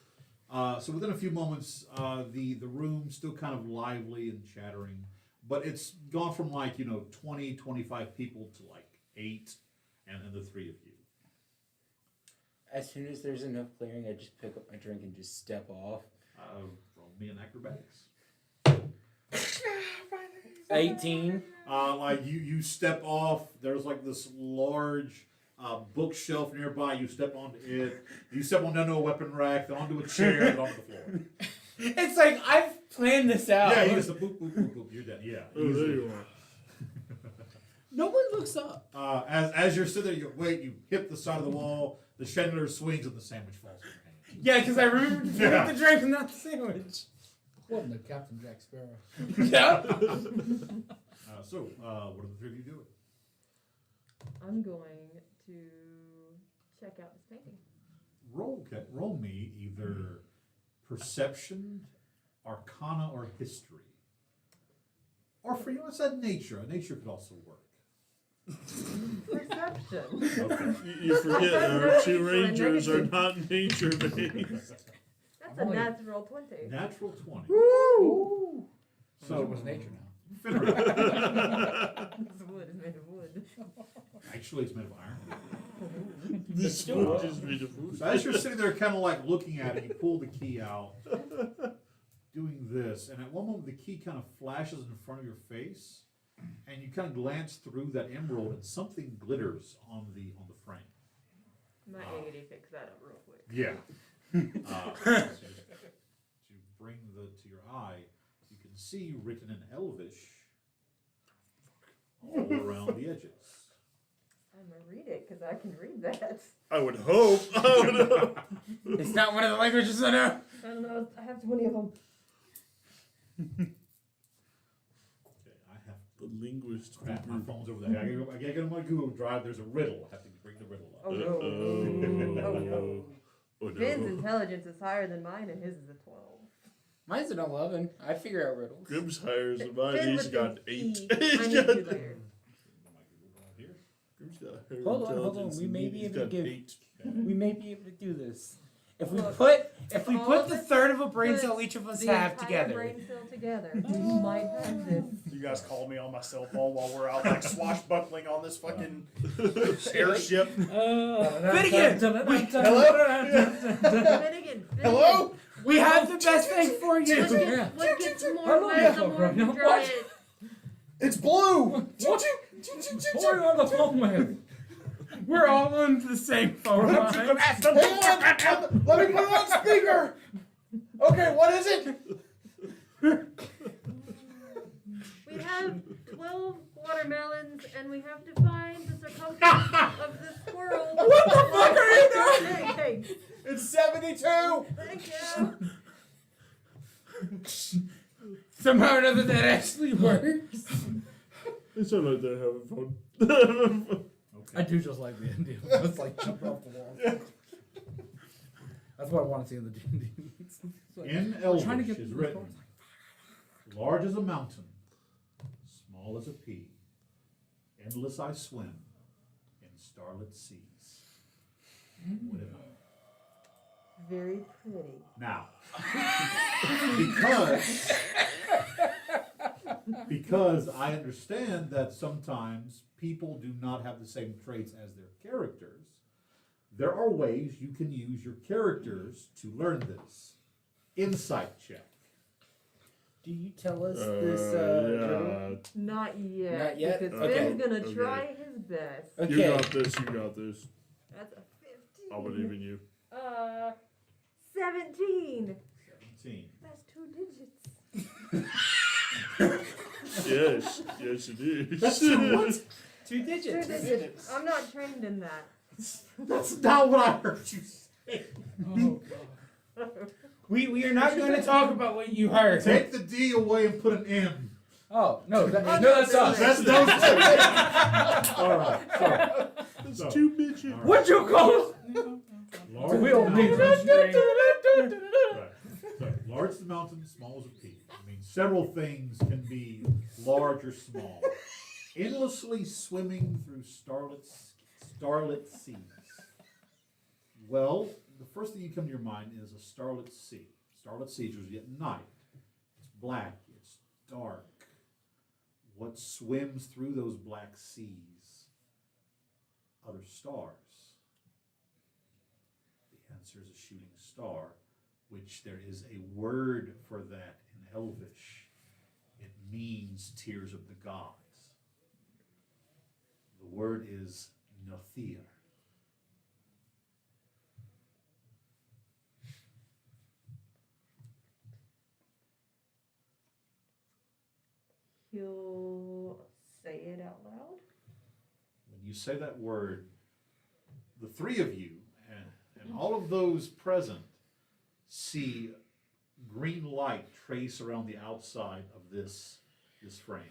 So within a few moments, the room's still kind of lively and chattering, but it's gone from like 20, 25 people to like 8, and then the 3 of you. As soon as there's enough clearing, I just pick up my drink and just step off. Roll me in acrobatics. 18. Like you step off. There's like this large bookshelf nearby. You step onto it. You step onto a weapon rack, then onto a chair, then onto the floor. It's like I've planned this out. Yeah, you just boop, boop, boop, boop. You're dead. Yeah. Oh, there you are. No one looks up. As you're sitting there, you wait. You hit the side of the wall. The chandelier swings and the sandwich falls in your hand. Yeah, because I remember to drink the drink and not the sandwich. What in the Captain Jack Sparrow? Yeah. So, what are the 3 of you doing? I'm going to check out this painting. Roll me either perception, arcana, or history. Or for you, it's that nature. Nature could also work. Perception. Okay. You forget our 2 rangers are not nature based. That's a natural 20. Natural 20. Woo! So it was nature now. This wood is made of wood. Actually, it's made of iron. This food is made of wood. So as you're sitting there kind of like looking at it, you pull the key out, doing this, and at one moment the key kind of flashes in front of your face, and you kind of glance through that emerald, and something glitters on the frame. My AD fix that up real quick. Yeah. To bring to your eye, you can see written in Elvish all around the edges. I'm gonna read it because I can read that. I would hope. It's not one of the languages I know. I don't know. I have 20 of them. Okay, I have The linguist. crap. My phone's over there. I gotta get on my Google Drive. There's a riddle. I have to bring the riddle up. Oh no. Oh no. Oh, Finn's no. intelligence is higher than mine, and his is a 12. Mine's an 11. I figure out riddles. Grimm's higher than mine. Finn He's with got an 8. E. I need 2 later. Here. Grimm's got higher Hold on. intelligence We than may me. be He's able to got give. 8. We may be able to do this. If we Look, put all of the us third of a brain put cell each of us the have entire together. brain cell together. We might have this. You guys call me on my cell phone while we're out like swashbuckling on this fucking airship. Finnegan! Finnegan, Hello? We have the best thing for you! What gets more wet the more you dry it? It's blue! What are you on the phone with? We're all on the same phone line. Hang on! Let me put it on speaker! Okay, what is it? We have 12 watermelons, and we have to find the circumference of the squirrel. What the fuck are you doing? Hey, It's 72! thank you. Somehow or another that actually works. They sound like they're having fun. I do just like the Indian. It's like jumping off the wall. That's what I want to see in the D&D. In trying to Elvish get is the written, large as a mountain, small as a pea, endless I swim in starlit seas. What am I? Very pretty. Now, because I understand that sometimes people do not have the same traits as their characters, there are ways you can use your characters to learn this. Insight check. Do you tell us this? riddle? Not yet. Not yet? Because Okay. Finn's gonna Okay. try his best. You Okay. got this, you got this. That's a 15. I believe in you. 17. 17. That's 2 digits. Yes, yes it is. That's 2 what? 2 2 digits. digits. I'm not trained in that. That's not what I heard you say. Oh, God. We are not going to talk about what you heard. Take the D away and put an M. Oh no, that, Oh, no, that's no, us. That's those two. All right. It's So, two bitches. all right. What you call? Large We all need mountain. one string. Right. So, large as a mountain, small as a pea. I mean, several things can be large or small. Endlessly swimming through starlit seas. Well, the first thing you come to your mind is a starlit sea. Starlit sea is usually at night. It's black. It's dark. What swims through those black seas? Other stars. The answer is a shooting star, which there is a word for that in Elvish. It means tears of the gods. The word is Nothir. He'll say it out loud. When you say that word, the three of you and all of those present see green light trace around the outside of this frame.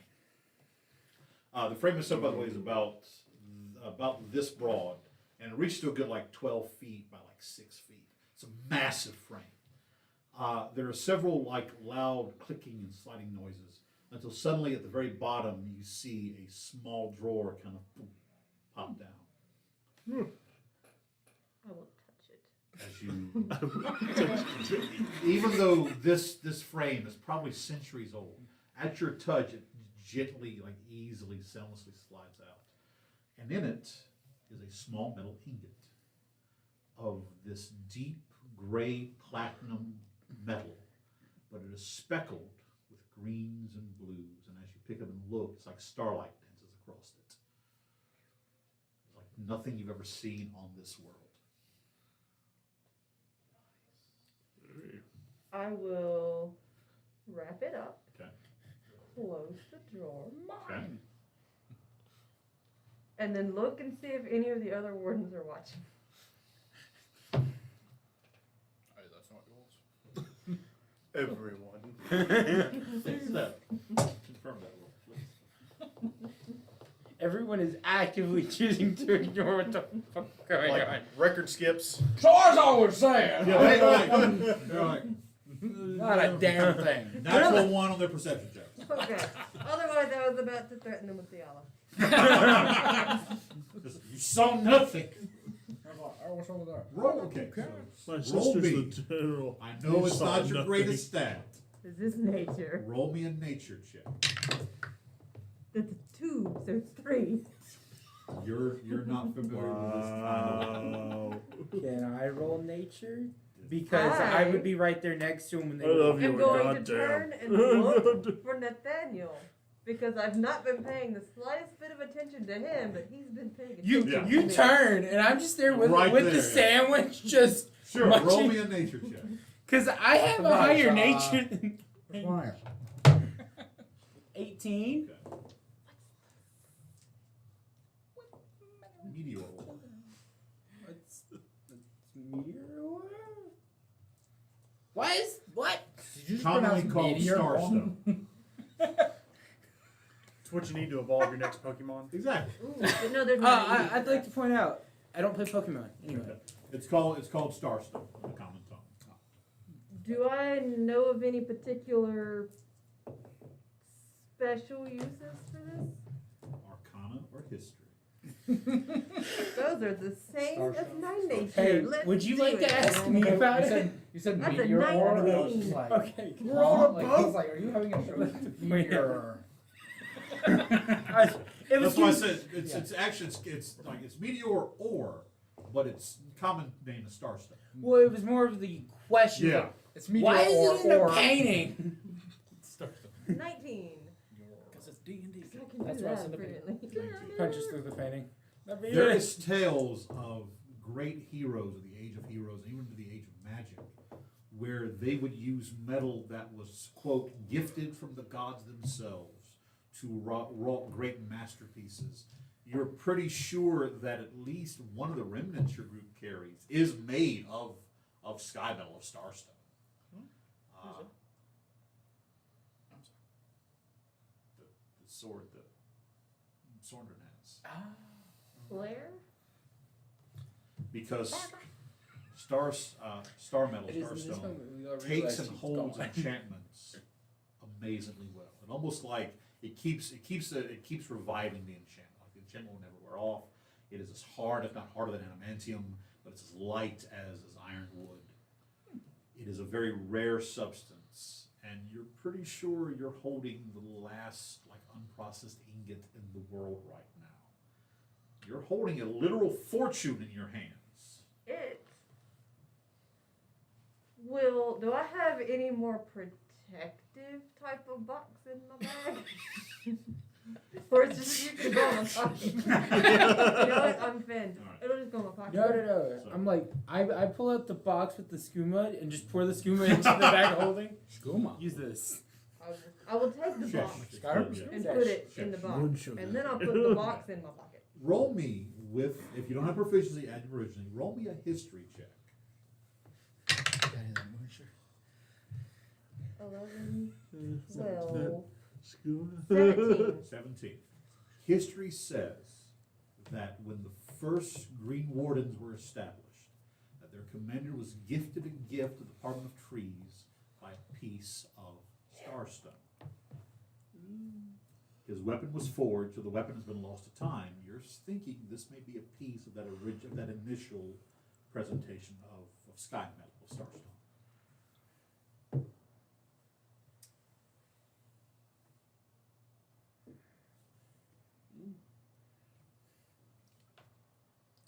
The frame itself, by the way, is about this broad, and it reaches to a good like 12 feet by like 6 feet. It's a massive frame. There are several like loud clicking and sliding noises until suddenly at the very bottom you see a small drawer kind of boom, pop down. I won't touch it. As you, even though this frame is probably centuries old, at your touch it gently, like easily, soundlessly slides out, and in it is a small metal ingot of this deep gray platinum metal, but it is speckled with greens and blues, and as you pick up and look, it's like starlight dances across it. It's like nothing you've ever seen on this world. I will wrap it up. Okay. Close the drawer. Okay. And then look and see if any of the other wardens are watching. Hey, that's not yours. Everyone. Fix that. Confirm that rule, please. Everyone is actively choosing to ignore what the fuck going on. Like record skips. Stars always saying. Yeah, they're like, Not a damn thing. natural one on their perception checks. Okay. Otherwise, I was about to threaten them with the olive. You saw nothing. What's wrong with that? Roll, okay. My So, roll sister's me. the general. I know You it's saw not your nothing. greatest stat. Is this nature? Roll me a nature check. That's a 2, so it's 3. You're not familiar with this kind of. Wow. Can I roll nature? Because I would be right there next to him when they I love you. I'm going to goddamn. turn and look for Nathaniel. Because I've not been paying the slightest bit of attention to him, but he's been paying attention Yeah. to You me. turn, and I'm just there with Right the there. sandwich, just Sure, munching. roll me a nature check. Because I have a Nice, higher nature than Why? 18. Meteor. What's meteor? What is what? Did you just Commonly pronounce called meteor starstone. wrong? It's what you need to evolve your next Pokemon. Exactly. Ooh, but no, there's not an E. I'd like to point out, I don't play Pokemon anyway. It's called starstone in the common tongue. Do I know of any particular special uses for this? Arcana or history. Those are the same as my nature. Hey, Let's would you do like it. to ask me about you it? said, you said That's a meteor or? And I was 19. just like, Okay. We're on a boat. I was like, are you having a show with meteor? It was That's why I used- said it's actually it's like it's meteor or, but its common name is starstone. well, it was more of the question. Yeah. It's meteor Why is or, it in the or. painting? 19. Because it's D&D. I can That's do why I that said the painting. apparently. Punches through the painting. There is tales of great heroes of the Age of Heroes, and even to the Age of Magic, where they would use metal that was, quote, gifted from the gods themselves to wrought great masterpieces. You're pretty sure that at least one of the remnants your group carries is made of sky metal, of starstone. I'm sorry. sword that Sorndon has. Blair? Because star metal, starstone, takes and holds enchantments amazingly well. And almost like it keeps reviving the enchantment. Like the enchantment will never wear off. It is as hard, if not harder than adamantium, but it's as light as ironwood. It is a very rare substance, and you're pretty sure you're holding the last like unprocessed ingot in the world right now. You're holding a literal fortune in your hands. Do I have any more protective type of box in my bag? Or it's just you can go in my pocket. You know what? I'm offended. All right. It'll just go in my pocket. No. I'm like, I pull out the box with the skooma and just pour the skooma into the bag holding. Skooma. Use this. I will take the box and put it in the box. And then I'll put the box in my pocket. Roll me with, if you don't have proficiency, add your proficiency. Roll me a history check. 11, 12, Skooma. 17. History says that when the first Green Wardens were established, that their commander was gifted a gift to the Department of Trees by a piece of starstone. His weapon was forged, so the weapon has been lost to time. You're thinking this may be a piece of that initial presentation of sky metal, of starstone.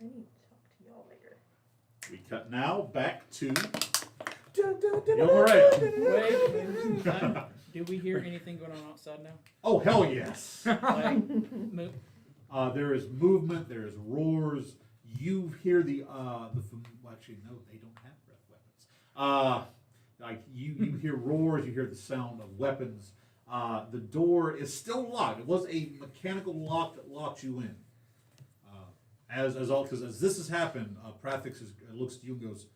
I need to talk to y'all later. We cut now back to Wait, do we hear anything going on outside now? Oh, hell yes. Like, There is movement, there is roars. You hear well, actually, no, they don't have breath weapons. Like you hear roars, you hear the sound of weapons. The door is still locked. It was a mechanical lock that locked you in. As this has happened, Prathix looks at you and goes,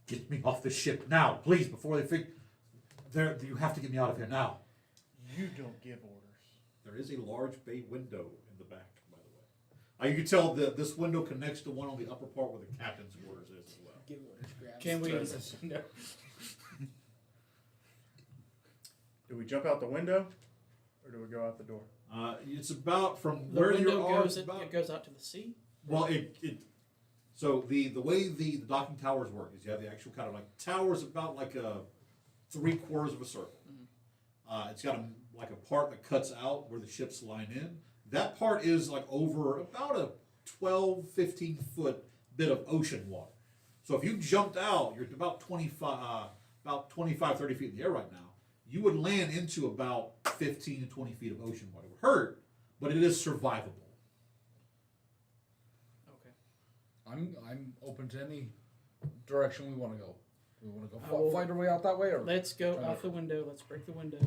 "Get me off the ship now, please, before they figure. You have to get me out of here now." You don't give orders. There is a large bay window in the back, by the way. You can tell that this window connects to one on the upper part where the captain's quarters is as well. Give orders, grab. Can we? No. Do we jump out the window, or do we go out the door? It's about from The where you window are. goes. It's about, It goes out to the sea. well, so the way the docking towers work is you have the actual kind of like towers about like a 3/4 of a circle. It's got a part that cuts out where the ships line in. That part is like over about a 12, 15 foot bit of ocean water. So if you jumped out, you're about 25, 30 feet in the air right now. You would land into about 15 to 20 feet of ocean water. It would hurt, but it is survivable. I'm open to any direction we want to go. We want to I go will- fight our way out that way, or Let's go Right. out the window. Let's break the window.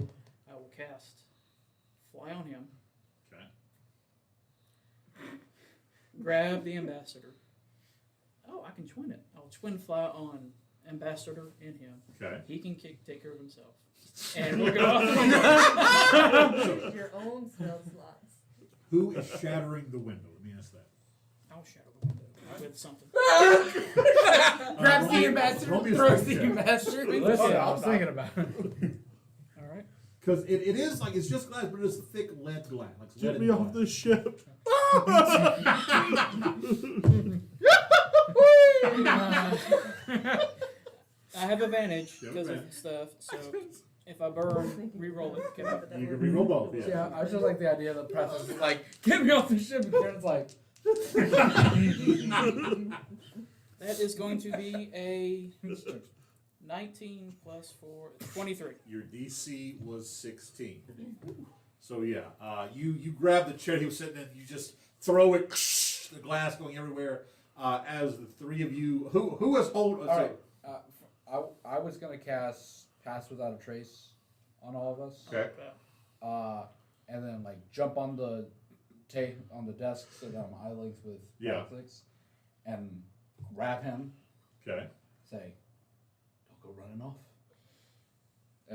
I will cast fly on him. Okay. Grab the ambassador. Oh, I can twin it. I'll twin fly on ambassador in him. Okay. He can take care of himself. And we'll go out the window. Use your own spell slots. Who is shattering the window? Let me ask that. I'll shatter the window with something. Grabs the ambassador, roll me a throws strength the check. ambassador. listen, I was thinking about it. All right. Because it is like, it's just glass, but it's thick lead glass. Like Get leaded me off glass. this ship. I have advantage You have because of advantage. stuff. So if I burn, re-roll it. Okay. You can re-roll both, yeah. Yeah, I just like the idea that Press is like, get me off the ship, and Karen's like, That is going to be a 19 plus 4, 23. Your DC was 16. So yeah, you grab the chair he was sitting in, you just throw it, the glass going everywhere. As the three of you, who has hold? all right. I was gonna cast Pass Without a Trace on all of us. Okay. And then like jump on the on the desk so that I'm eye length with Yeah. Alex, and grab him. Okay. Say, don't go running off.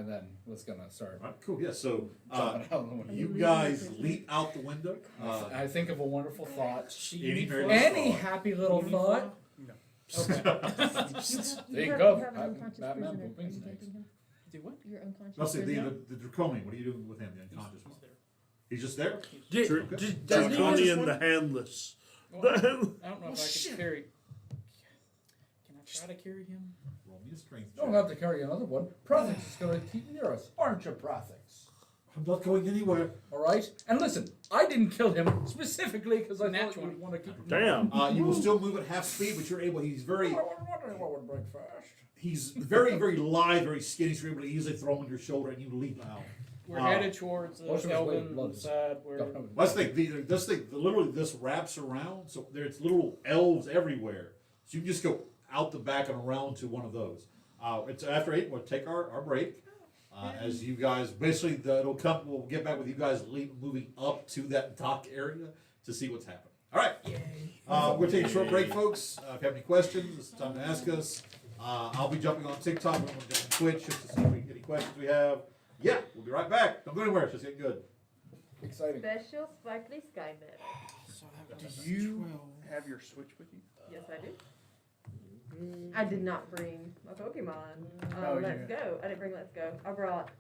and then was gonna start. All right, cool. Yeah. So jumping out the window. you guys leap out the window. I think of a wonderful thought. Any very Any thought. happy little thought. Okay. There you go. Batman pooping snakes. Do what? You're unconscious. Let's see, prisoner. the draconian. What are you doing with him, the unconscious one? He's there. He's just there? Did- True. did- doesn't he Draconian just- the handless. Well, I don't know if I can carry. Can I try to carry him? Roll me a strength You don't check. have to carry another one. Prefix is going to keep near us, aren't you, Prefix? I'm not going anywhere. All right. And listen, I didn't kill him specifically because I thought you Natural. would want to keep him. Damn. You will still move at half speed, but you're able. He's very, I was wondering what would break fast. he's very, very lithe, very skinny. So you're able to easily throw him on your shoulder and you leap out. We're Uh, headed towards the Most of his weight in Elven blood is side where. Let's think. Literally, this wraps around. So there's little elves everywhere. So you can just go out the back and around to one of those. It's after 8. We'll take our break. As you guys, basically, it'll come. We'll get back with you guys moving up to that dock area to see what's happening. All right. We'll take a short break, folks. If you have any questions, it's time to ask us. I'll be jumping on TikTok. I'm going to jump on Twitch just to see any questions we have. Yeah, we'll be right back. Don't go anywhere. It's just getting good. Exciting. Special sparkly sky medal. So that Do was you 12. have your Switch with you? Yes, I do. I did not bring my Pokemon. Oh, Let's yeah. Go. I didn't bring Let's Go. I brought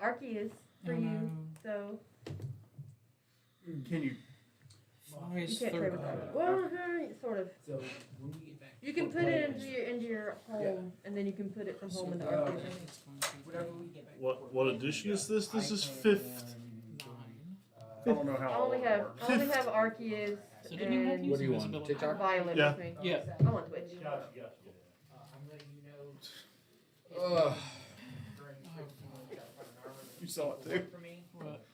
Arceus for Oh, you. no. So Can you? you Five's can't trade third. with that. Well, sort of. So when we get back, You can put it into your home, and then you can put it from home into Arceus. whatever we get back. What edition is this? This is 5th. I don't know how I all only of have it I only have Arceus So didn't you have and What do you use want? invisibility? TikTok? Violet Yeah. with me. Yeah. I'm on Twitch. I'm letting you know. Ugh. You saw it too. For me. What?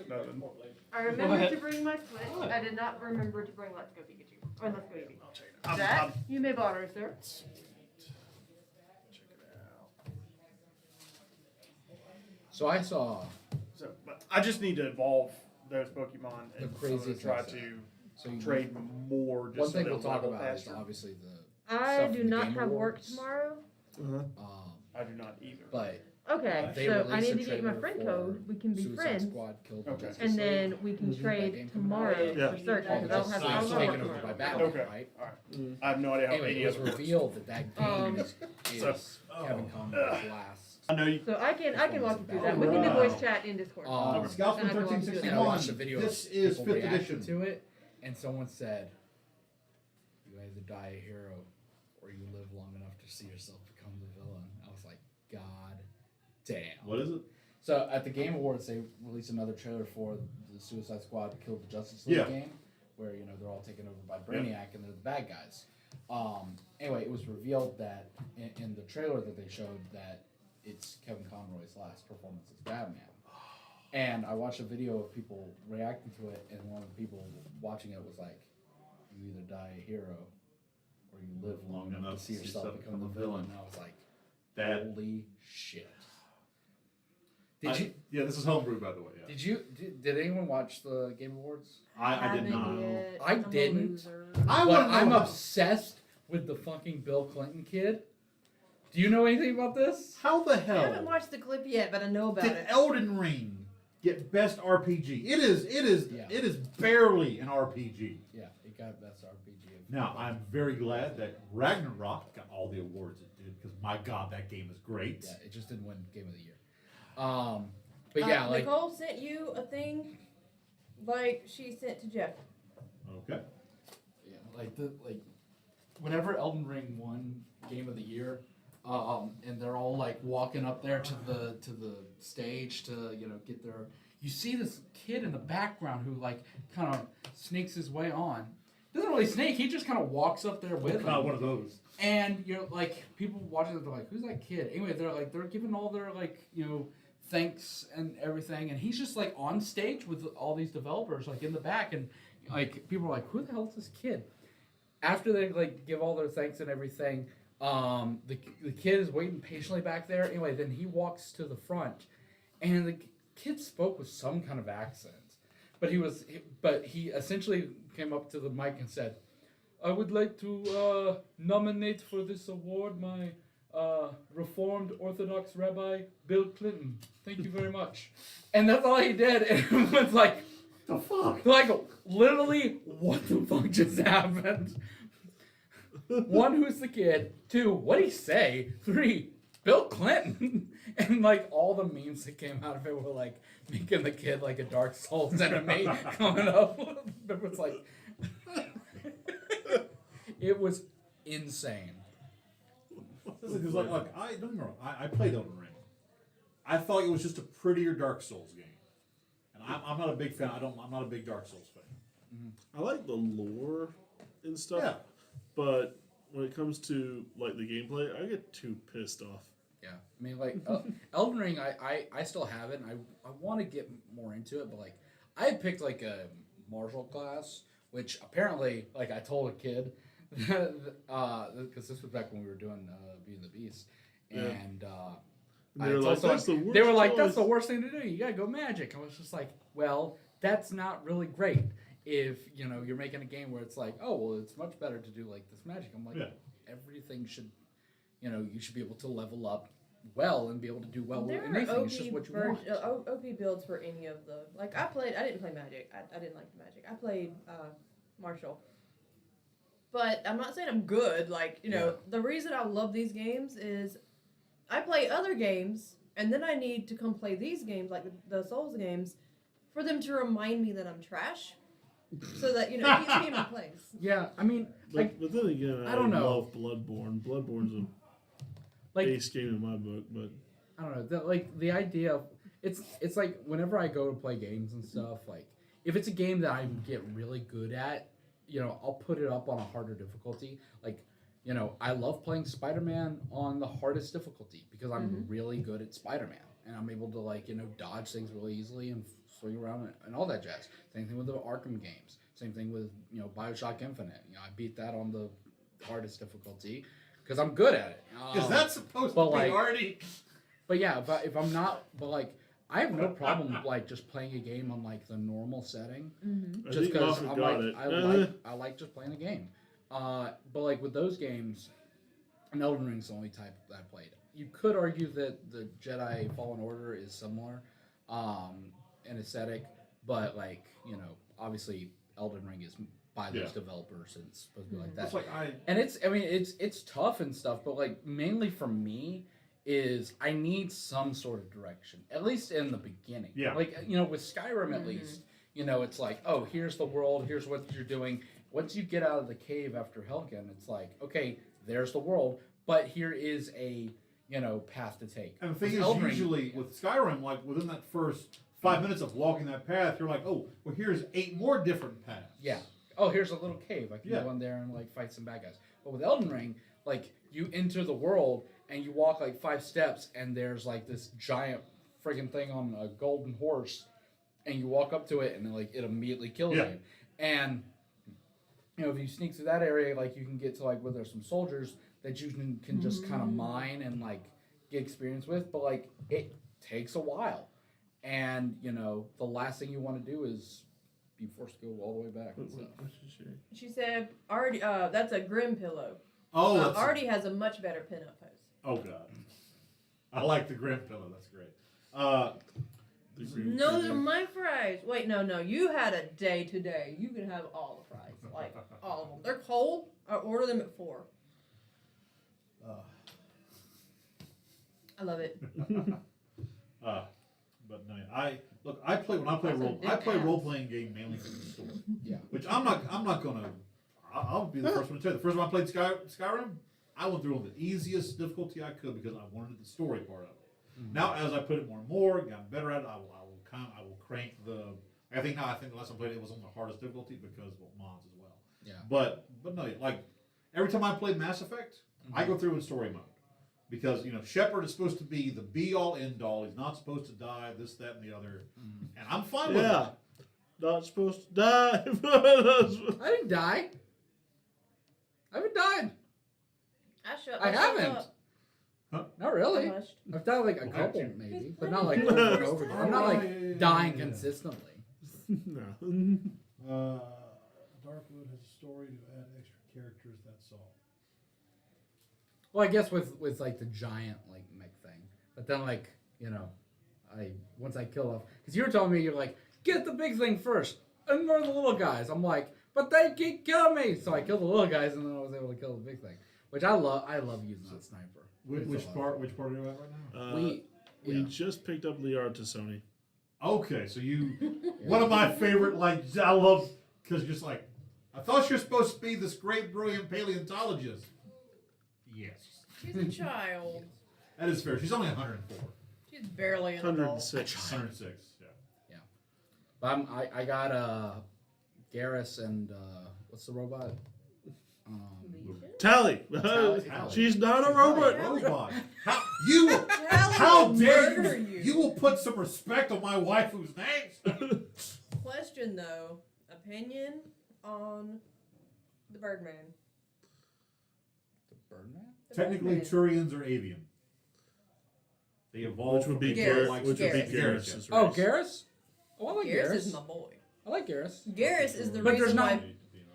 Nothing. I remembered ahead. to bring my Switch. I did not remember to bring Let's Go Pikachu. Or Let's Go Eevee. I'll check it out. Jack, you may borrow, sir. Check it out. So I saw. So, but I just need to evolve those Pokemon The and crazy try things to So you, trade more. Just one so thing they'll we'll talk level about is faster. obviously the. I Stuff do from the not Game have work Awards. tomorrow. I do not either. But Okay, they so I released need a to get you my trailer friend for code. We can be Suicide friends. Squad killed Okay. Justice And League. then we can That game trade coming out. tomorrow Yeah. for certain Oh, because I don't Justice have League's work taken over tomorrow. by Batman, Okay. right? All right. I have no idea how Anyway, any it was of them. revealed that that game is So- Kevin Conroy's last. I know you. So I can walk you through that. We can do voice chat in Discord. Um, Scoutsman And I can walk you through and I watched a 1361. video This of is people 5th reacting edition. to it, and someone said, "You either die a hero, or you live long enough to see yourself become the villain." I was like, "God damn!" What is it? So at the Game Awards, they released another trailer for the Suicide Squad Killed the Justice League Yeah. game, where they're all taken over by Brainiac and they're the bad guys. Anyway, it was revealed that in the trailer that they showed that it's Kevin Conroy's last performance as Batman. And I watched a video of people reacting to it, and one of the people watching it was like, "You either die a hero, or you live long enough to see yourself become the villain." And I was like, That. "Holy shit!" Yeah, this is homebrew, by the way. Yeah. Did anyone watch the Game Awards? I did not. Yet. I I'm a didn't. loser. I But want to know. I'm how- obsessed with the fucking Bill Clinton kid. Do you know anything about this? How the I haven't hell watched the clip yet, but I know about did it. Elden Ring get best RPG? It is barely an RPG. Yeah, it got best RPG. Now I'm very glad that Ragnarok got all the awards it did because my God, that game is great. Yeah, it just didn't win Game of the Year. But yeah, like Nicole sent you a thing, like she sent to Jeff. Okay. yeah, like whenever Elden Ring won Game of the Year, and they're all like walking up there to the stage to get their. You see this kid in the background who like kind of sneaks his way on. Doesn't really snake. He just kind of walks up there with Not him. one of those. And like people watching it, they're like, "Who's that kid?" Anyway, they're giving all their thanks and everything, and he's just like on stage with all these developers like in the back, and like people are like, "Who the hell is this kid?" After they like give all their thanks and everything, the kid is waiting patiently back there. Anyway, then he walks to the front, and the kid spoke with some kind of accent, but he essentially came up to the mic and said, "I would like to nominate for this award my Reformed Orthodox Rabbi Bill Clinton. Thank you very much. And that's all he did. And everyone's like, The fuck? like, literally, what the fuck just happened? 1, who's the kid? 2, what'd he say? 3, Bill Clinton. And like all the memes that came out of it were like making the kid like a Dark Souls enemy coming up. It was like, it was insane. Because like I don't remember. I played Elden Ring. I thought it was just a prettier Dark Souls game, and I'm not a big fan. I'm not a big Dark Souls fan. I like the lore and stuff, Yeah. but when it comes to like the gameplay, I get too pissed off. Yeah, I mean, like Elden Ring, I still have it, and I want to get more into it, but like I had picked like a martial class, which apparently, like I told a kid, because this was back when we were doing Being the Beast, and They were like, that's the worst they were like, that's choice. the worst thing to do. You gotta go magic. I was just like, well, that's not really great. If you're making a game where it's like, oh well, it's much better to do like this magic. I'm like, everything should, you should be able to level up well and be able to do well with There anything. are It's just what you OP, want. OP builds for any of the I didn't play magic. I didn't like the magic. I played martial. But I'm not saying I'm good. Like, the reason I love these games is I play other games and then I need to come play these games, like the Souls games, for them to remind me that I'm trash. So that, it keeps me in my place. Yeah, I mean, But then again, I don't know. love Bloodborne. Bloodborne's a like, base game in my book, but I don't know. The idea of it's like whenever I go to play games and stuff, like if it's a game that I get really good at, I'll put it up on a harder difficulty. Like, I love playing Spider-Man on the hardest difficulty because I'm really good at Spider-Man and I'm able to dodge things really easily and swing around and all that jazz. Same thing with the Arkham games. Same thing with BioShock Infinite. I beat that on the hardest difficulty because I'm good at it. Because that's supposed to be already. But yeah, if I'm not, I have no problem just playing a game on the normal setting, just because I like just playing the game. But with those games, and Elden Ring's the only type that I played. You could argue that the Jedi Fallen Order is similar, in aesthetic, but obviously Elden Ring is by those developers and it's supposed to be like that. And it's tough and stuff, but mainly for me is I need some sort of direction, at least in the beginning. Yeah. With Skyrim at least, it's like, oh, here's the world, here's what you're doing. Once you get out of the cave after Helgen, it's like, okay, there's the world, but here is a path to take. And the thing is, usually with Skyrim, within that first 5 minutes of walking that path, you're like, oh, well, here's 8 more different paths. Yeah. Oh, here's a little cave. I can go in there and fight some bad guys. But with Elden Ring, you enter the world and you walk 5 steps and there's this giant friggin' thing on a golden horse, and you walk up to it and it immediately kills you. And if you sneak through that area, you can get to where there's some soldiers that you can just kind of mine and get experience with, but it takes a while. And the last thing you want to do is be forced to go all the way back. She said, "Artie, that's a Grim pillow. Oh, Artie has a much better pinup pose." Oh God, I like the Grim pillow. That's great. No, they're my fries. Wait, no. You had a day today. You can have all the fries, all of them. They're cold. I order them at 4. I love it. But no, I play role playing game mainly for the story. Yeah. Which I'm not gonna. I'll be the first one to tell you. The first time I played Skyrim, I went through on the easiest difficulty I could because I wanted the story part of it. Now, as I put it more and more, got better at it, I will crank the. I think the last time I played it was on the hardest difficulty because mods as well. Yeah. But no, every time I play Mass Effect, I go through in story mode. Because, Shepard is supposed to be the be-all, end-all. He's not supposed to die, this, that, and the other. And I'm fine with that. Not supposed to die. I didn't die. I haven't died. I haven't. Huh? Not really. I've died a couple maybe, but not over and over again. I'm not dying consistently. No. Darkwood has a story to add extra characters, that's all. Well, I guess with like the giant like mech thing, but then like once I kill off, because you were telling me you're like get the big thing first, ignore the little guys. I'm like, but they keep killing me, so I killed the little guys and then I was able to kill the big thing, which I love. I love using that sniper. Which part are you at right now? We just picked up Liard to Sony. Okay, so one of my favorite, I love, because just like, I thought you're supposed to be this great, brilliant paleontologist. Yes. She's a child. That is fair. She's only 104. She's barely an adult. 106. 106, yeah. But I got Garrus and what's the robot? Tally. Tally. She's not a robot. Robot. How Tally dare murder you? you. You will put some respect on my waifu's name. Question though, opinion on the Birdman. The Birdman? The Technically, Birdman. Turians are avian. They evolved. Which would be Garrus. Which would be Garrus. Garrus. Oh, Garrus? Oh, I like Garrus Garrus. is my boy. I like Garrus. Garrus is the But there's reason not- why.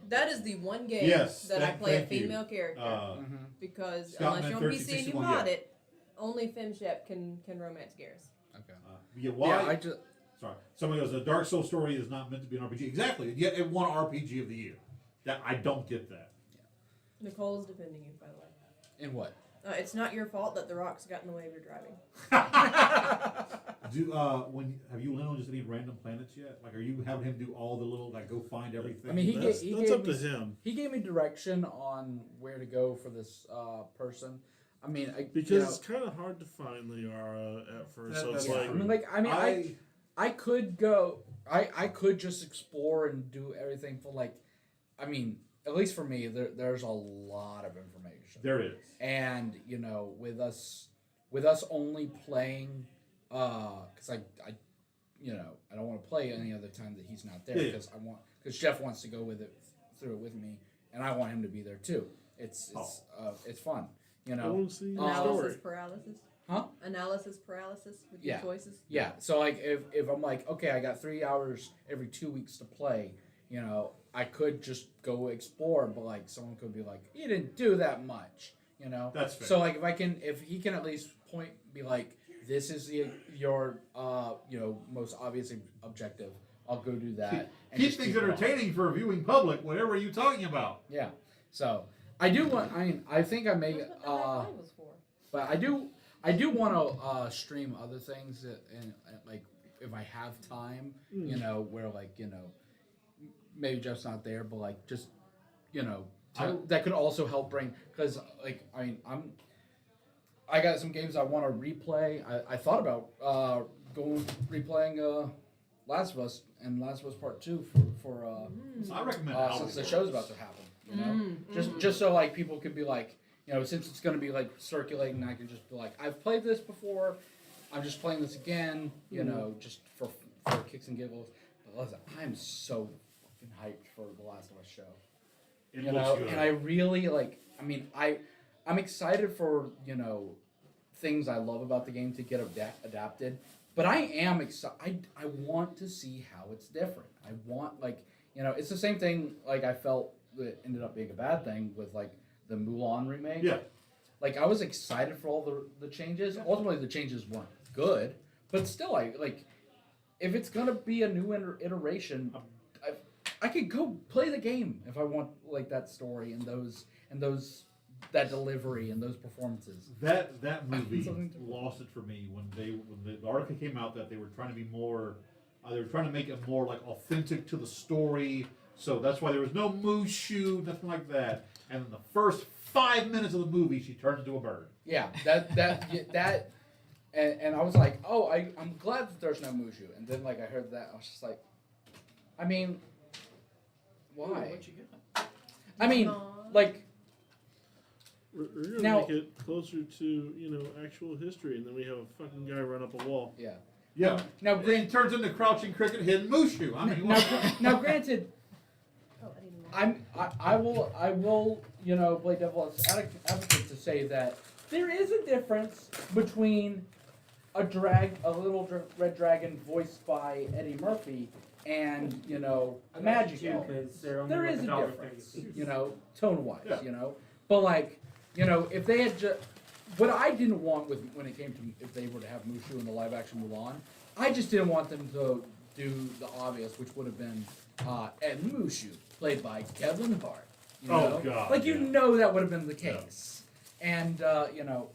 That is the one game Yes, that I play a thank you. female character because Scott unless you're on Man PC and you 1361, mod yeah. it, only FemShep can romance Garrus. Okay. Yeah, why? Yeah, I just. Sorry. Somebody goes, a Dark Souls story is not meant to be an RPG. Exactly. Yet it won RPG of the year. That I don't get that. Nicole is defending you, by the way. In what? It's not your fault that the rocks got in the way of your driving. Have you landed on just any random planets yet? Like, are you having him do all the little go find everything? I mean, That's he up gave to me, him. He gave me direction on where to go for this person. I mean, Because it's kind of hard to find Liara at first. So it's That's like, true. I could go. I could just explore and do everything for I mean, at least for me, there's a lot of information. There is. And with us only playing, because I don't want to play any other time that he's not there Yeah. because Jeff wants to go through it with me, and I want him to be there too. It's fun, I want to see your Analysis story. paralysis. Huh? Analysis paralysis with Yeah. your choices. Yeah. So if I'm like, okay, I got 3 hours every 2 weeks to play, I could just go explore, but someone could be like, you didn't do that much, That's fair. So if he can at least be like, this is your most obvious objective, I'll go do that. And Keep just things it on. entertaining for a viewing public. Whatever are you talking about? Yeah. So I do want. I think I may. That's what the high five was for. But I do want to stream other things and if I have time, where maybe Jeff's not there, but just that could also help bring, because I got some games I want to replay. I thought about replaying Last of Us and Last of Us Part 2 for I recommend since the show's about to happen. Just so people could be since it's going to be circulating, I can just be I've played this before, I'm just playing this again, just for kicks and giggles. But listen, I'm so fucking hyped for the Last of Us show. It looks good. And I really I'm excited for things I love about the game to get adapted. But I am excited. I want to see how it's different. I want it's the same thing I felt that ended up being a bad thing with the Mulan remake. Yeah. I was excited for all the changes. Ultimately, the changes weren't good, but still, if it's gonna be a new iteration, I could go play the game if I want that story and that delivery and those performances. That movie lost it for me when the article came out that they were trying to be more, they were trying to make it more authentic to the story. So that's why there was no Mushu, nothing like that. And in the first 5 minutes of the movie, she turns into a bird. Yeah, that, and I was like, oh, I'm glad that there's no Mushu. And then I heard that, I was just like, I mean, why? What you got? I mean, We're gonna Now- make it closer to actual history, and then we have a fucking guy run up a wall. yeah. Yeah. Now, It turns into Crouching Cricket, Hidden Mushu. I mean, now, granted, Oh, I didn't know. I will play devil's advocate to say that there is a difference between a little red dragon voiced by Eddie Murphy and Magic Elf. because they're only There like is a $1.30 difference, a piece. tone wise, Yeah. but you know, if they had just, what I didn't want with when it came to if they were to have Mushu in the live action Mulan, I just didn't want them to do the obvious, which would have been Ed Mushu, played by Kevin Hart. You know? God! Like you yeah. know that would have been the case, and you know,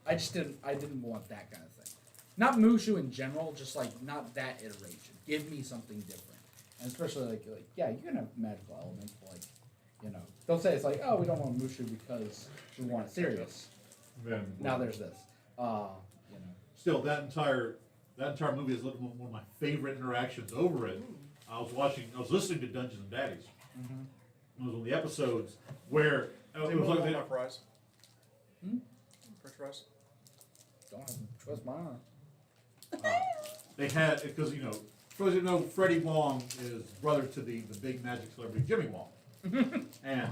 I didn't want that kind of thing. Not Mushu in general, just like not that iteration. Give me something different, and especially like yeah, you can have magical elements, but like you know, don't say it's like oh we don't want Mushu because we want it serious. Then, Now there's this, you know. Still, that entire movie is one of my favorite interactions over it. I was listening to Dungeons and Daddies. It was one of the episodes where it was like my fries. French fries. Don't have to trust my arm. they had because you know, for those who know, Freddie Wong is brother to the big magic celebrity Jimmy Wong, and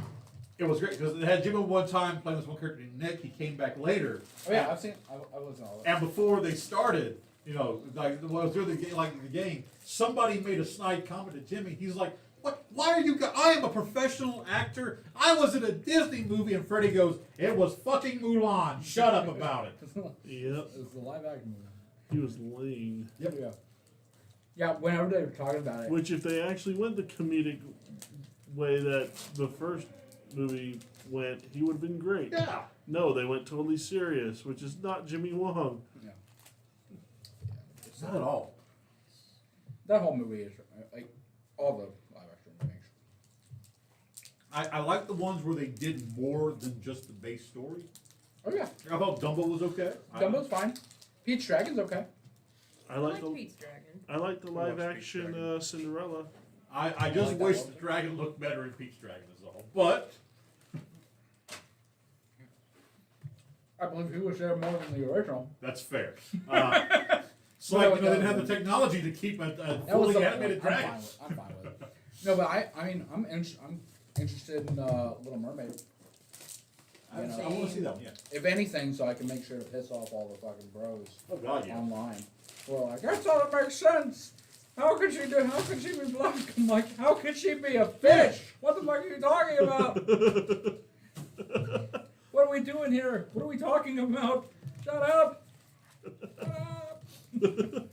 it was great because they had Jimmy one time playing this one character named Nick. He came back later. Oh yeah, I've seen. I wasn't all that. And before they started, you know, like during the game, somebody made a snide comment to Jimmy. He's like, "What? Why are you? I am a professional actor. I was in a Disney movie." And Freddie goes, "It was fucking Mulan. Shut up about it." Yep. It's the live action movie. He was lame. Yep. Yeah. Yeah. Whenever they were talking about it, Which, if they actually went the comedic way that the first movie went, he would have been great. Yeah. No, they went totally serious, which is not Jimmy Wong. yeah. Not at all. That whole movie is like all the live action remakes. I like the ones where they did more than just the base story. Oh yeah, I thought Dumbo was okay. Dumbo's fine. Pete's Dragon's okay. I like Pete's Dragon. I like the live watched Pete's action Dragon. Cinderella. I just like that wish one. the dragon looked better in Pete's Dragon is all. But I believe he was there more than the original. that's fair. It's like you know, they didn't have the technology to keep a That was fully the animated I'm dragon. fine with it. No, but I mean, I'm interested in Little Mermaid. I You know, want to see that one. Yeah. If anything, so I can make sure to piss off all the fucking bros Oh God, yeah. online. Well, like that's all that makes sense. How could she be black? I'm like, how could she be a fish? What the fuck are you talking about? What are we doing here? What are we talking about? Shut up! Shut up! One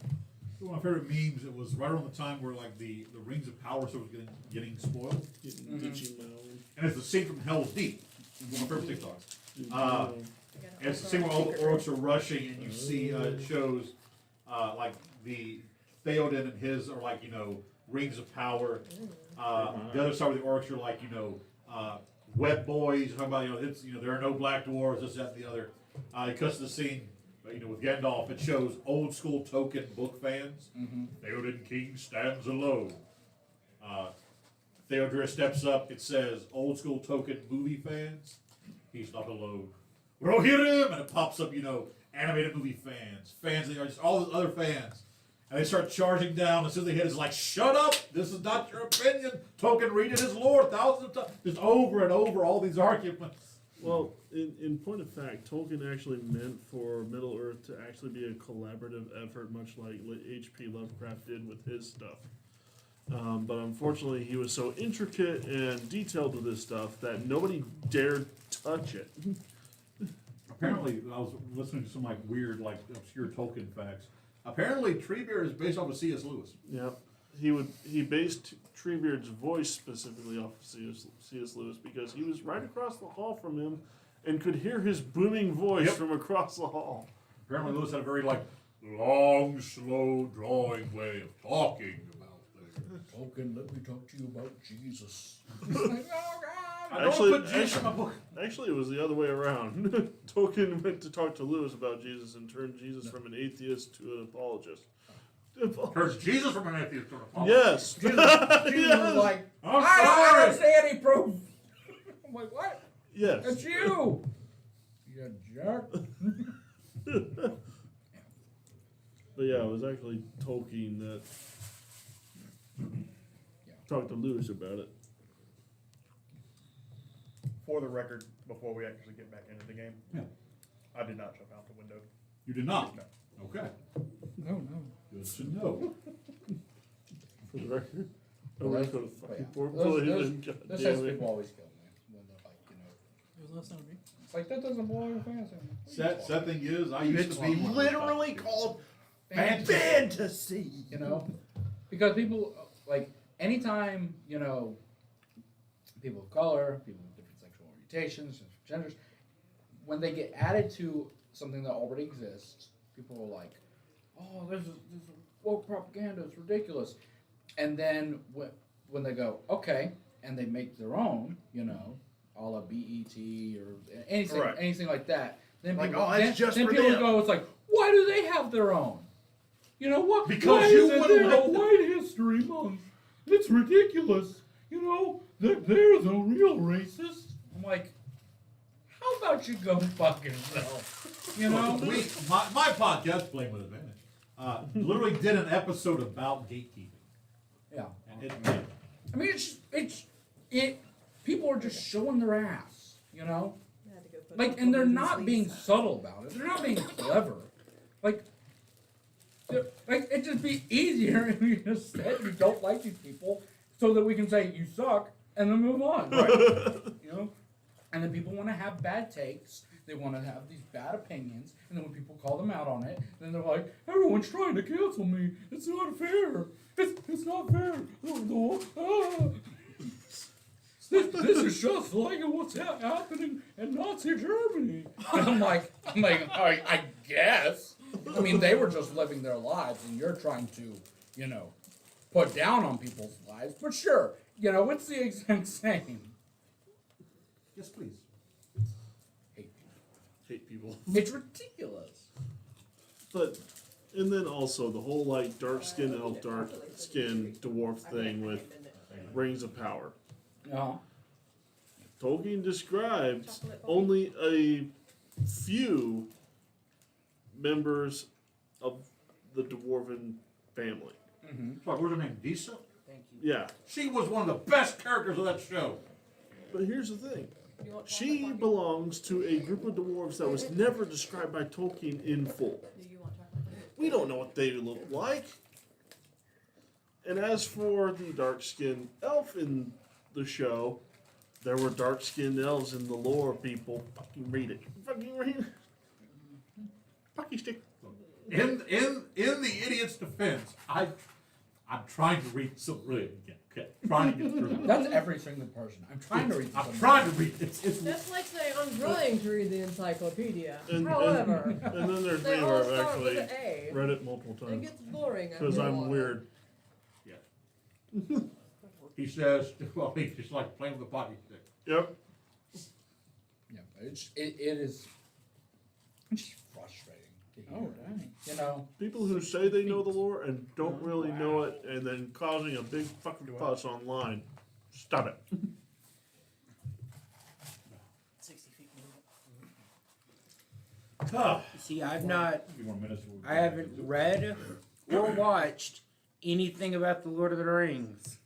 of my favorite memes. It was right around the time where like the Rings of Power sort of getting spoiled, and it's the scene from Hell's Deep. One of my favorite TikToks. And it's the scene where all the orcs are rushing, and you see it shows like the Theoden and his are like Rings of Power. The other side of the orcs are like wet boys. Talking about it's there are no black dwarves. This, that, and the other. It cuts to the scene. With Gandalf, it shows old school Tolkien book fans. Theoden King stands alone. Theodore steps up. It says old school Tolkien movie fans. He's not alone. We'll hear him, and it pops up. Animated movie fans of just all the other fans, and they start charging down. As soon as they hit, it's like, shut up! This is not your opinion. Tolkien read it his lore thousands of times, just over and over all these arguments. Well, in point of fact, Tolkien actually meant for Middle Earth to actually be a collaborative effort, much like H.P. Lovecraft did with his stuff. But unfortunately, he was so intricate and detailed with this stuff that nobody dared touch it. Apparently, I was listening to some weird, obscure Tolkien facts. Apparently, Treebeard is based off of C.S. Lewis. Yeah, he based Treebeard's voice specifically off of C.S. Lewis because he was right across the hall from him and could hear his booming voice from across the hall. Apparently, Lewis had a very long, slow, drawing way of talking about things. Tolkien, let me talk to you about Jesus. Actually, it was the other way around. Tolkien went to talk to Lewis about Jesus and turned Jesus from an atheist to an apologist. Turns Jesus from an atheist to an apologist. Yes. Jesus was like, I'm I sorry. don't see any proof. I'm like, what? Yes. It's you. You jerk. But yeah, it was actually Tolkien that talked to Lewis about it. For the record, before we actually get back into the game, Yeah. I did not jump out the window. You did not? No. Okay. No. Good to know. For the record. Well, I'm that's- going to but fucking yeah. poor Those boy. This has people always kill me when they're like, It was last time, Like, that doesn't belong to fantasy. Sad thing is, I used It's to be one. literally called Fantasy. fantasy. You know? Because people, like, anytime, you know, people of color, people with different sexual orientations, different genders, when they get added to something that already exists, people are like, oh, this is woke propaganda, it's ridiculous. And then when they go, okay, and they make their own, you know, a la BET or anything, Right. anything like that, then Like, people, oh, it's just then for people them. go, it's like, why do they have their own? You know what? Because why you isn't wouldn't there let a them. White History Month? It's ridiculous. You know, they're the real racists. I'm like, how about you go fuck yourself? You know? My podcast, Playing with Advantage, literally did an episode about gatekeeping. Yeah. And I mean, it. People are just showing their ass. You know? I had to go put Like, my and they're fingers in not sleeves. being subtle about it. They're not being clever. Like, it'd just be easier if you just said you don't like these people, so that we can say you suck and then move on. Right? You know. And then people want to have bad takes. They want to have these bad opinions. And then when people call them out on it, then they're like, everyone's trying to cancel me. It's not fair. It's not fair. This is just like what's happening in Nazi Germany. And I'm like, I guess. I mean, they were just living their lives, and you're trying to, you know, put down on people's lives. But sure, you know, it's the exact same. yes, please. Hate people. It's ridiculous. But, and then also the whole like dark skin elf, dark skin dwarf thing with rings of power. Uh-huh. Tolkien described only a few members of the dwarven family. Mm-hmm. Sorry, what's her name? Disa? Thank you. Yeah, She was one of the best characters of that show. but here's the thing. You want She chocolate, belongs to a group of dwarves that was never described by Tolkien in full. Do you want chocolate? We don't know what they look like. And as for the dark-skinned elf in the show, there were dark-skinned elves in the lore, people. Fucking read it. Fucking read it. Fucking stick. In the idiot's defense, I'm trying to read some really okay, trying to get through. That's every single person. I'm trying to read this. I'm trying to read. It's That's like saying I'm trying to read the encyclopedia. And- However, And then there's they me all where I've start actually with an A. read it multiple It times. gets boring Because after a I'm while. weird. he says, well, he's just like playing with a potty stick. Yep. Yeah, it is. It's just frustrating. To hear. Oh, dang. You know. People who say they know the lore and don't really know it, and then causing a big fucking fuss online. Stop it. 60 feet. See, I've not, A few more minutes. I haven't read or watched anything about the Lord of the Rings.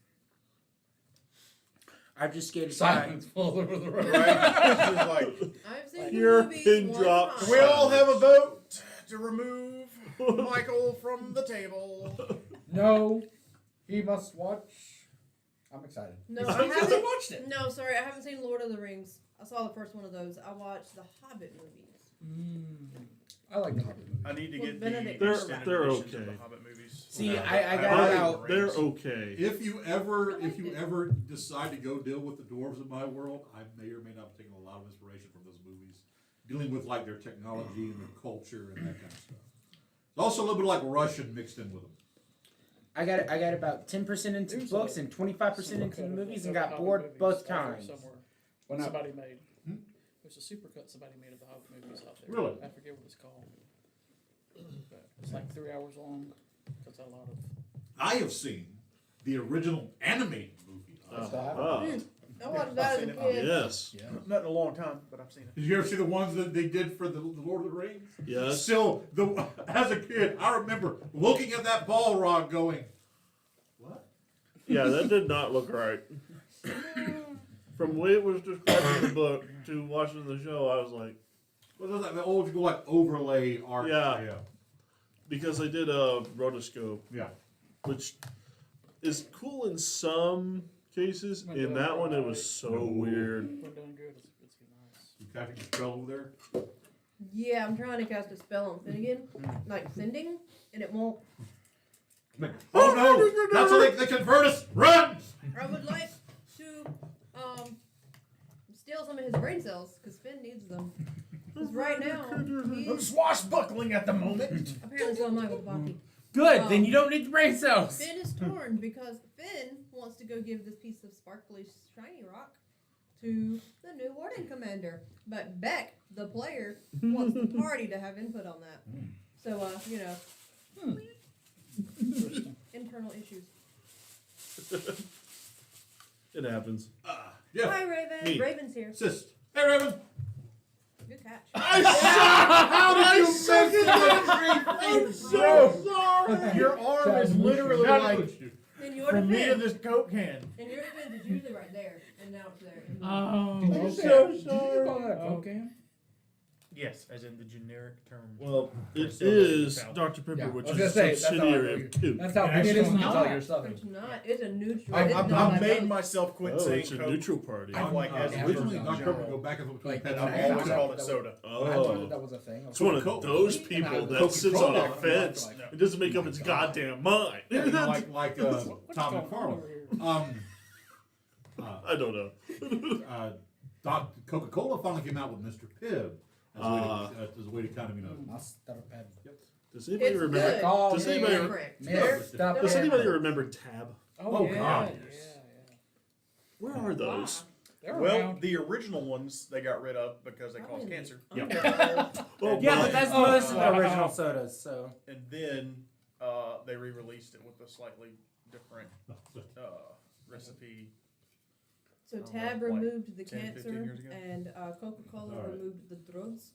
I've just skated by. Silence all over the road. Right? It's like, I've seen Pure the movies pin one drop. time. we all have a vote to remove Michael from the table. No, he must watch. I'm excited. No, He I hasn't haven't. watched it. No, sorry, I haven't seen Lord of the Rings. I saw the first one of those. I watched the Hobbit movies. I like the Hobbit movies. I need to Well, get Benedict the They're- extended they're editions of okay. the Hobbit movies. See, Okay. I got They're- about. They're okay. If you ever decide to go deal with the dwarves in my world, I may or may not have taken a lot of inspiration from those movies, dealing with like their technology and their culture and that kind of stuff. It's also a little bit like Russian mixed in with them. I got about 10% into the books and 25% into the movies and got bored both times. Somewhere. When I- Somebody made. Hmm? There's a supercut somebody made of the Hobbit movies out there. Really? I forget what it's called. But it's like 3 hours long. That's a lot of. I have seen the original animated movie. I watched that as a kid. Yes. Yeah. Not in a long time, but I've seen it. Did you ever see the ones that they did for the Lord of the Rings? Yes. Still, as a kid, I remember looking at that Balrog going, "What?" Yeah, that did not look right. From the way it was described in the book to watching the show, I was like, What was that? The old school like overlay art. Yeah. because they did a rotoscope, Yeah. which is cool in some cases. In that one, it was so weird. We're doing good. It's nice. You casting a spell over there? Yeah, I'm trying to cast a spell on Finnegan, like sending, and it won't. Oh no! That's how they convert us! Run! I would like to steal some of his brain cells because Finn needs them. Because right now I'm he's swashbuckling at the moment. apparently so am I with Baki. Good, then you don't need the brain cells. Finn is torn because Finn wants to go give this piece of sparkly shiny rock to the new warden commander, but Beck, the player, wants the party to have input on that. So you know, internal issues. It happens. Yeah. Hi, Raven. Me. Raven's here. Assist. Hey, Raven. Good catch. How did you miss I'm so sorry. Your arm is literally like In your from me to defense, this Coke can. in your defense, it's usually right there, and now it's there. Oh, Did you okay. call that a Oh. cocaine? Yes, as in the generic term. Well, it Still doesn't is count. Dr. Pepper, Yeah, I which was is gonna a say, that's how I subsidiary know of you. Coop. That's how It actually Canadians is can tell not. you're Southern. It's not. It's a neutral. I've, It's I've, not I've made both. myself quit Oh, saying it's a Coke. neutral party. I'm like, as Originally, Amber Dr. John. Pepper go back and forth between Like, Pepsi I've and always Coke. called it soda. I thought that Oh. was a thing. It's one of Coca-Cola. those And I people was that like, sits on Coca-Cola. a fence Like, and doesn't make up his goddamn mind. Yeah, you know, like What's Tom going on McFarlane. over here? I don't know. Coca-Cola finally came out with Mr. Pibb as a way to kind of, you know. Master Pep. Does anybody It's remember? good. Oh, Does yeah, anybody? yeah. Different. Stop Does it. anybody remember Tab? Oh, yeah, God, yeah, yes. yeah. Where are those? They're Well, around. the original ones they got rid of because they caused cancer. Oh, Yeah, my. but that's most of the original sodas, so. And then they re-released it with a slightly different recipe. So Oh, Tab like removed the 10, 15 cancer, years ago? and Coca-Cola Alright. removed the drugs.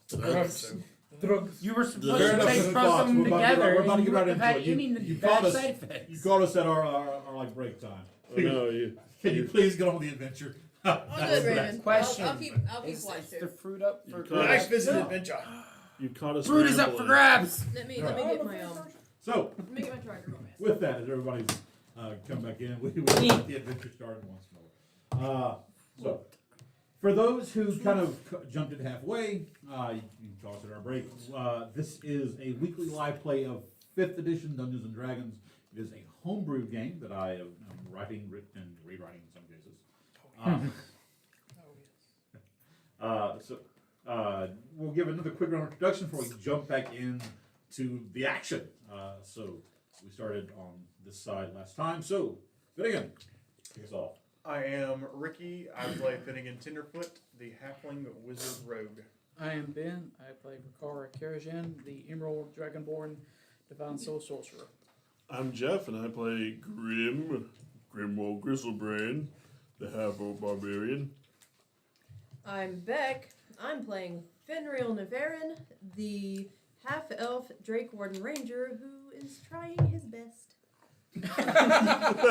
Drugs. Drugs. You were supposed Fair to enough, take Mr. both Fox. of them We're about to get together, right- we're about to and get you right wouldn't have had into it. any You bad caught us- side effects. You caught us at our like break time. Oh, no, you. Can you please get on with the adventure? All good, Raven. Question. I'll keep Is watch the too. fruit up for You caught Nice grabs? visit adventure. You caught us. Fruit is up for rambling. grabs! Let me get my So, let me get my tracker real fast. with that, as everybody's come back in, we will get the adventure started once more. So, for those who kind of jumped in halfway, you call us at our break. This is a weekly live play of 5th edition Dungeons and Dragons. It is a homebrew game that I am writing, written, and rewriting in some cases. We'll give another quick round of introduction before we jump back into the action. So we started on this side last time. So, Finnegan, kick us off. I am Ricky. I play Finnegan Tenderfoot, the halfling wizard rogue. I am Ben. I play Rakara Karajan, the Emerald Dragonborn Divine Soul Sorcerer. I'm Jeff, and I play Grimwald Gristlebrain, the half-orc barbarian. I'm Beck. I'm playing Fenrir Neverin, the half-elf Drake Warden Ranger who is trying his best.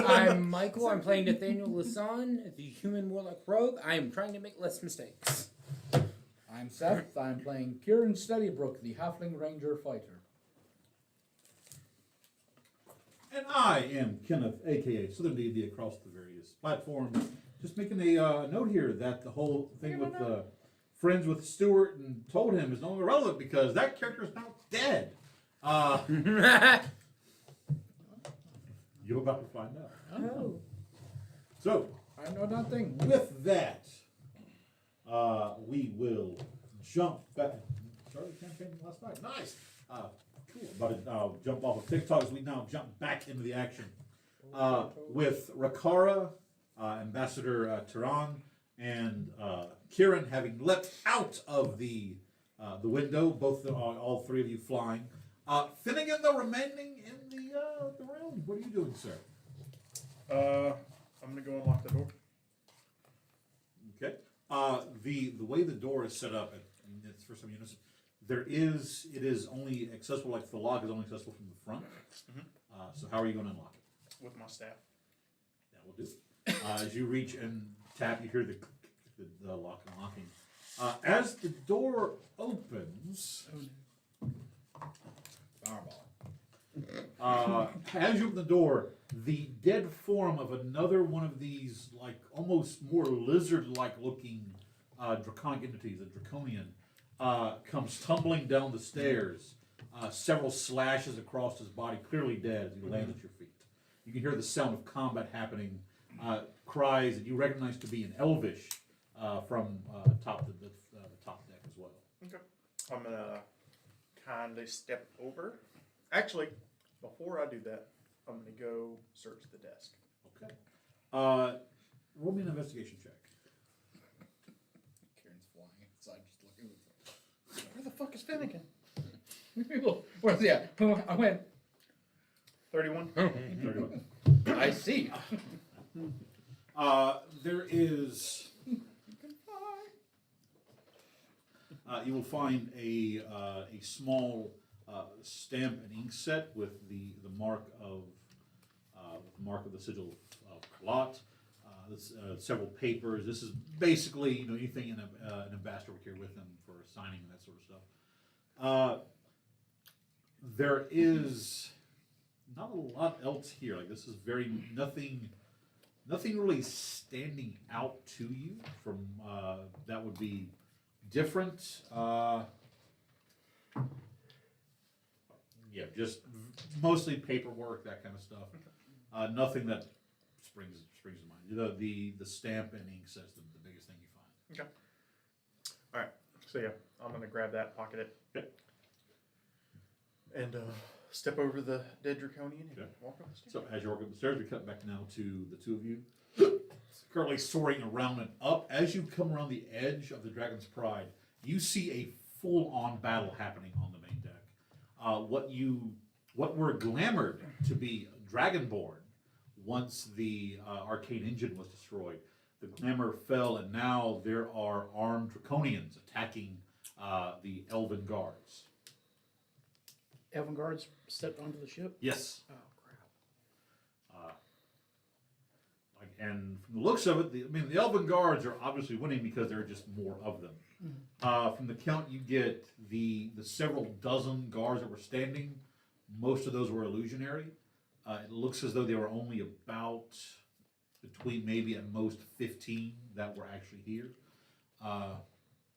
I'm Michael. I'm playing Nathaniel Lasan, the human warlock rogue. I am trying to make less mistakes. I'm Seth. I'm playing Kieran Steadybrook, the Halfling Ranger Fighter. And I am Kenneth, aka Southern D&D across the various platforms. Just making a note here that the whole thing with friends with Stuart and told him is no longer relevant because that character is now dead. You're about to find out. Oh. So, I know nothing. with that, we will jump back. Started the campaign last night. Nice. Cool. About to jump off of TikTok as we now jump back into the action with Rakara, Ambassador Tehran, and Kieran having leapt out of the window. Both all three of you flying. Finnegan, though, remaining in the room. What are you doing, sir? I'm gonna go unlock the door. Okay. The way the door is set up, and it's for some units, it is only accessible, like the lock is only accessible from the front. So how are you going to unlock it? With my staff. That will do. As you reach and tap, you hear the lock unlocking. As the door opens, as you open the door, the dead form of another one of these, like almost more lizard-like looking draconic entities, a draconian, comes tumbling down the stairs. Several slashes across his body, clearly dead as he lands at your feet. You can hear the sound of combat happening, cries that you recognize to be in Elvish from top the top deck as well. Okay. I'm gonna kindly step over. Actually, before I do that, I'm gonna go search the desk. Okay. Roll me an investigation check. Karen's flying inside, just looking. Where the fuck is Finnegan? Where's he at? I went. 31. 31. I see. There is. You will find a small stamp and ink set with the mark of the sigil of Kalat. Several papers. This is basically anything an ambassador would carry with them for signing and that sort of stuff. There is not a lot else here. Like this is nothing really standing out to you from that would be different. Yeah, just mostly paperwork, that kind of stuff. Nothing that springs to mind. The stamp and ink says the biggest thing you find. Okay. All right. So yeah, I'm gonna grab that, pocket it, Okay. and step over the dead draconian and Okay. walk up the stairs. So as you walk up the stairs, we cut back now to the two of you. Currently soaring around and up. As you come around the edge of the Dragon's Pride, you see a full-on battle happening on the main deck. What were glamored to be Dragonborn once the arcane engine was destroyed, the glamour fell, and now there are armed draconians attacking the elven guards. Elven guards stepped onto the ship. Yes. Oh crap! And from the looks of it, the elven guards are obviously winning because there are just more of them. From the count you get, the several dozen guards that were standing, most of those were illusionary. It looks as though there were only about between maybe at most 15 that were actually here.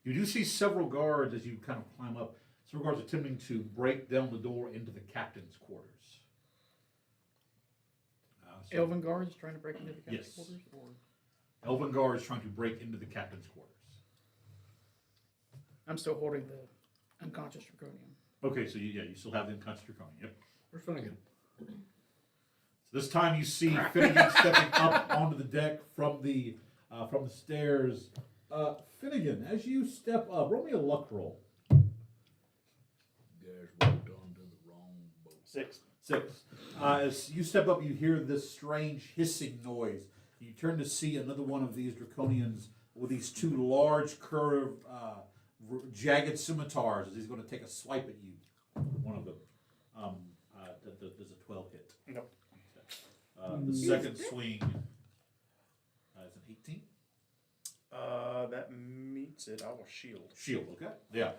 You do see several guards as you kind of climb up. Several guards attempting to break down the door into the captain's quarters. Elven guards trying to break into the captain's Yes. quarters, or Elven guards trying to break into the captain's quarters. I'm still holding the unconscious draconian. Okay, so you still have the unconscious draconian. Yep. Where's Finnegan? So this time you see Finnegan stepping up onto the deck from the stairs. Finnegan, as you step up, roll me a luck roll. Guys walked onto the wrong boat. 6. 6. As you step up, you hear this strange hissing noise. You turn to see another one of these draconians with these two large, curved, jagged scimitars as he's going to take a swipe at you. One of them. Does a 12 hit? Nope. The second swing is an 18. That meets it. I will shield. Shield, okay? Yeah.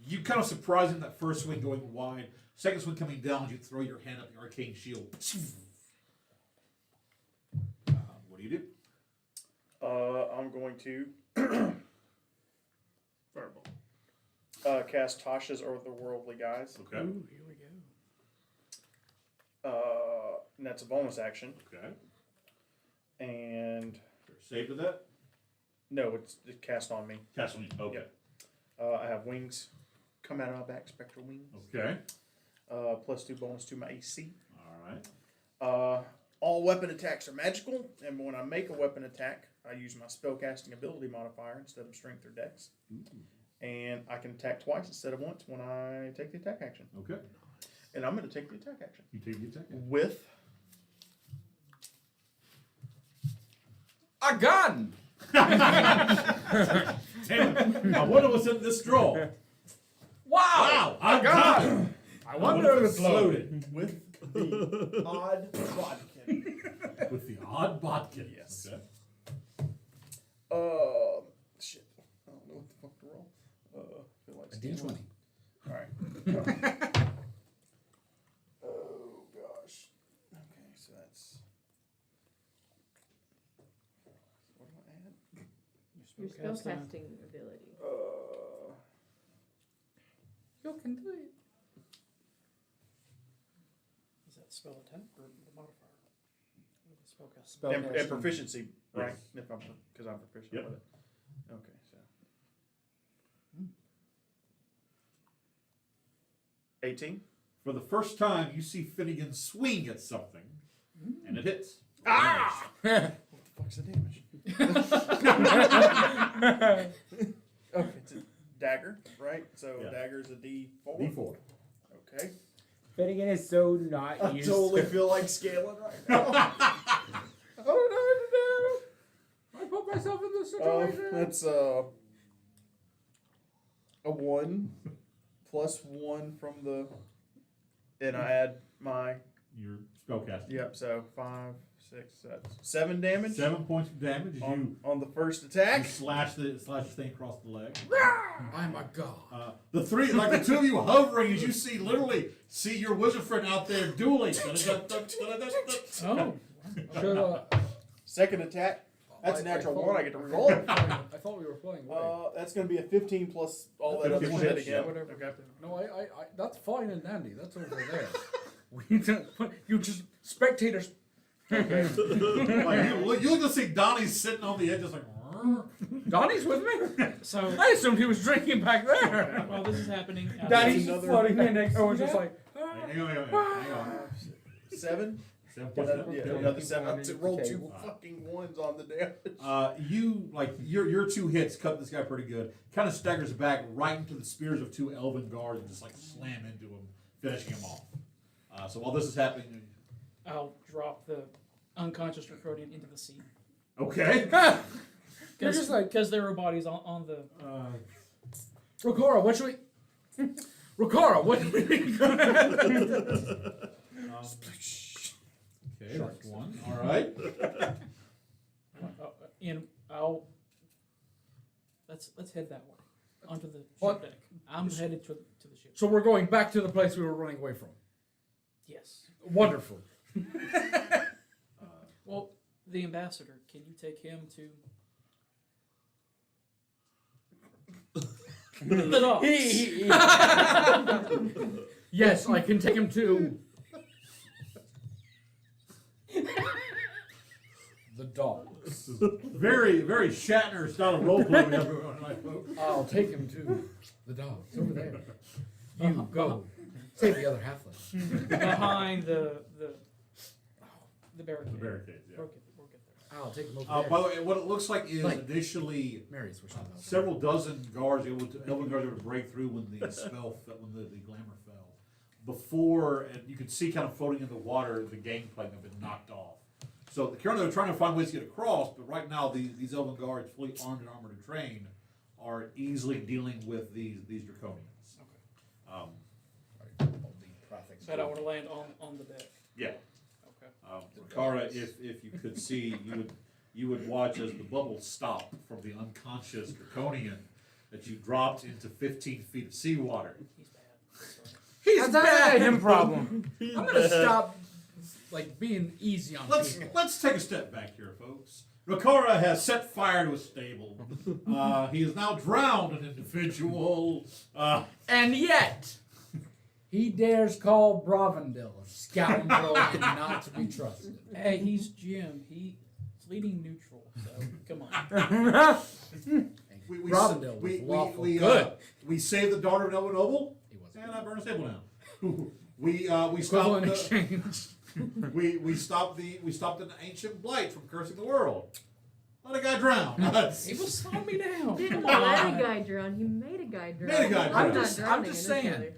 You kind of surprised him that first swing going wide. Second swing coming down, you throw your hand up the arcane shield. What do you do? I'm going to Fireball. cast Tasha's Otherworldly Guise. Okay. Ooh, here we go. And that's a bonus action. Okay. And Is there a save to that? no, it's cast on me. Cast on you. Okay. I have wings come out of my back, spectral wings. Okay. +2 bonus to my AC. All right. All weapon attacks are magical, and when I make a weapon attack, I use my spellcasting ability modifier instead of strength or dex. And I can attack twice instead of once when I take the attack action. Okay. And I'm going to take the attack action. You take the attack. With A gun! Damn. I wonder what's in this draw. Wow! A gun. I wonder if it's loaded. with the odd bodkin. With the odd bodkin. Yes. Okay. Shit. I don't know what the fuck to roll. Feel like A D20. All right. Oh gosh. Okay, so that's. What do I add? Your spellcasting ability. You can do it. Is that spell attack or the modifier? Spellcast. And proficiency, right? If I'm because I'm proficient Yep. with it. Okay, so 18. For the first time, you see Finnegan swing at something, and it hits. Ah! What the fuck's the damage? Okay, it's a dagger, right? So Yeah. dagger's a D4. D4. Okay. Finnegan is so not I used totally to. feel like scaling right now. I don't know what to I put myself in this do. situation. That's a 1 plus 1 from the, and I add my, Your spellcaster. yep, so 5, 6, 7 damage 7 points of damage as on the first you attack. slash the thing across the leg. I'm a god. The two of you hovering as you see your wizard friend out there dueling. Oh. Should, Second attack. That's a natural 1. I get to reroll. I thought we were playing. That's going to be a 15 plus all that other 15 shit hits, again. yeah. Whatever. Okay. No, I, that's fine and dandy. That's over there. We don't, you just spectators. Like, you look to see Donnie sitting on the edge, just like. Donnie's with me. So, I assumed he was drinking back there. while this is happening, Donnie's another- floating in next to us, just like. Hang on. 7? 7 Yeah, points. yeah, Okay. another 7. I Underneath rolled the 2 table. fucking 1s on the damage. Your 2 hits cut this guy pretty good. Kind of staggers back right into the spears of 2 elven guards and just like slam into him, finishing him off. So while this is happening, I'll drop the unconscious Draconian into the sea. okay. You're just like- Because there were bodies on the. Rokora, what should we? Rokora, what should we? Okay, that's 1. All right. Let's head that way onto the What? ship deck. I'm headed to the ship. So we're going back to the place we were running away from. Yes. Wonderful. Well, the ambassador. Can you take him to the dogs? Yes, I can take him to the dogs. Very, very Shatner style of role playing everyone, right, folks? I'll take him to the dogs over there. You go. Save the other halfling. Behind the barricade. The barricades, yeah. We'll get there. I'll take him over there. By the way, what it looks like is Like- initially Mary's wishing those. several dozen guards elven guards able to break through when the when the glamour fell. Before, and you could see kind of floating in the water, the gangplank had been knocked off. So currently they're trying to find ways to get across, but right now these elven guards, fully armed and armored and trained, are easily dealing with these draconians. Okay. So But I want to land on the deck. Yeah. Okay. Kara, if you could see, you would watch as the bubbles stop from the unconscious draconian that you dropped into 15 feet of seawater. He's bad. Sorry. He's That's a him problem. I'm gonna stop, like, being easy on people. Let's take a step back here, folks. Rakora has set fire to a stable. He is now drowned an individual. And yet, he dares call Bravendale a scoundrel and not to be trusted. Hey, he's Jim. He's leading neutral. So come on. Bravendale was lawful good. We saved the daughter of Elvin Noble, He wasn't. and I burned a stable down. we Equivalent stopped the, exchange. we stopped an ancient blight from cursing the world. Let a guy drown. He was slowing me down. He didn't Come let on. a guy drown. He made a guy drown. Made a guy He drown. was not I'm drowning just initially. saying.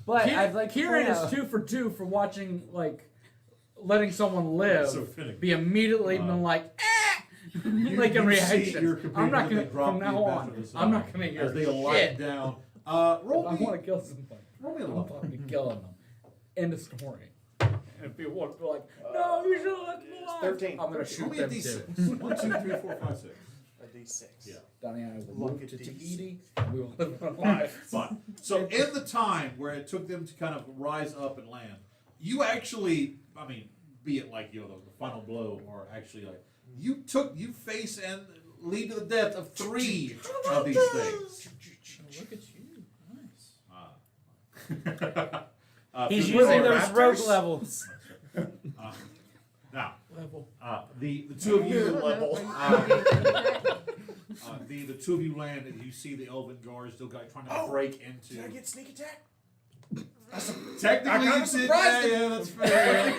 But Kieran, I'd like to Kieran point is out- 2 for 2 for watching, like, letting someone live, So finicky. be immediately been like, like a you see reaction. your I'm not compatriots gonna, that drop from the now on, ambassador to the I'm side not gonna hear as they alight shit. down. I Roll want me to kill something. a I'm little. fucking killing them. End of story. And people want to be like, no, you should have let them alive. 13. I'm gonna shoot Roll me a them D6. too. 1, 2, 3, 4, 5, 6. A D6. Yeah. Donnie and I will Look move at to these. Tahiti, and we will live our lives. Fine. So in the time where it took them to kind of rise up and land, you actually, be it like the final blow, or actually like you face and lead to the death of 3 of these things. Look at you. Nice. He's through using the- those rogue raptors? levels. Now, Level. the 2 of you Level. the 2 of you land, and you see the elven guards still trying to Oh, break into. Did I get sneak attack? Technically, I kinda you did. surprised him. Yeah, that's fair.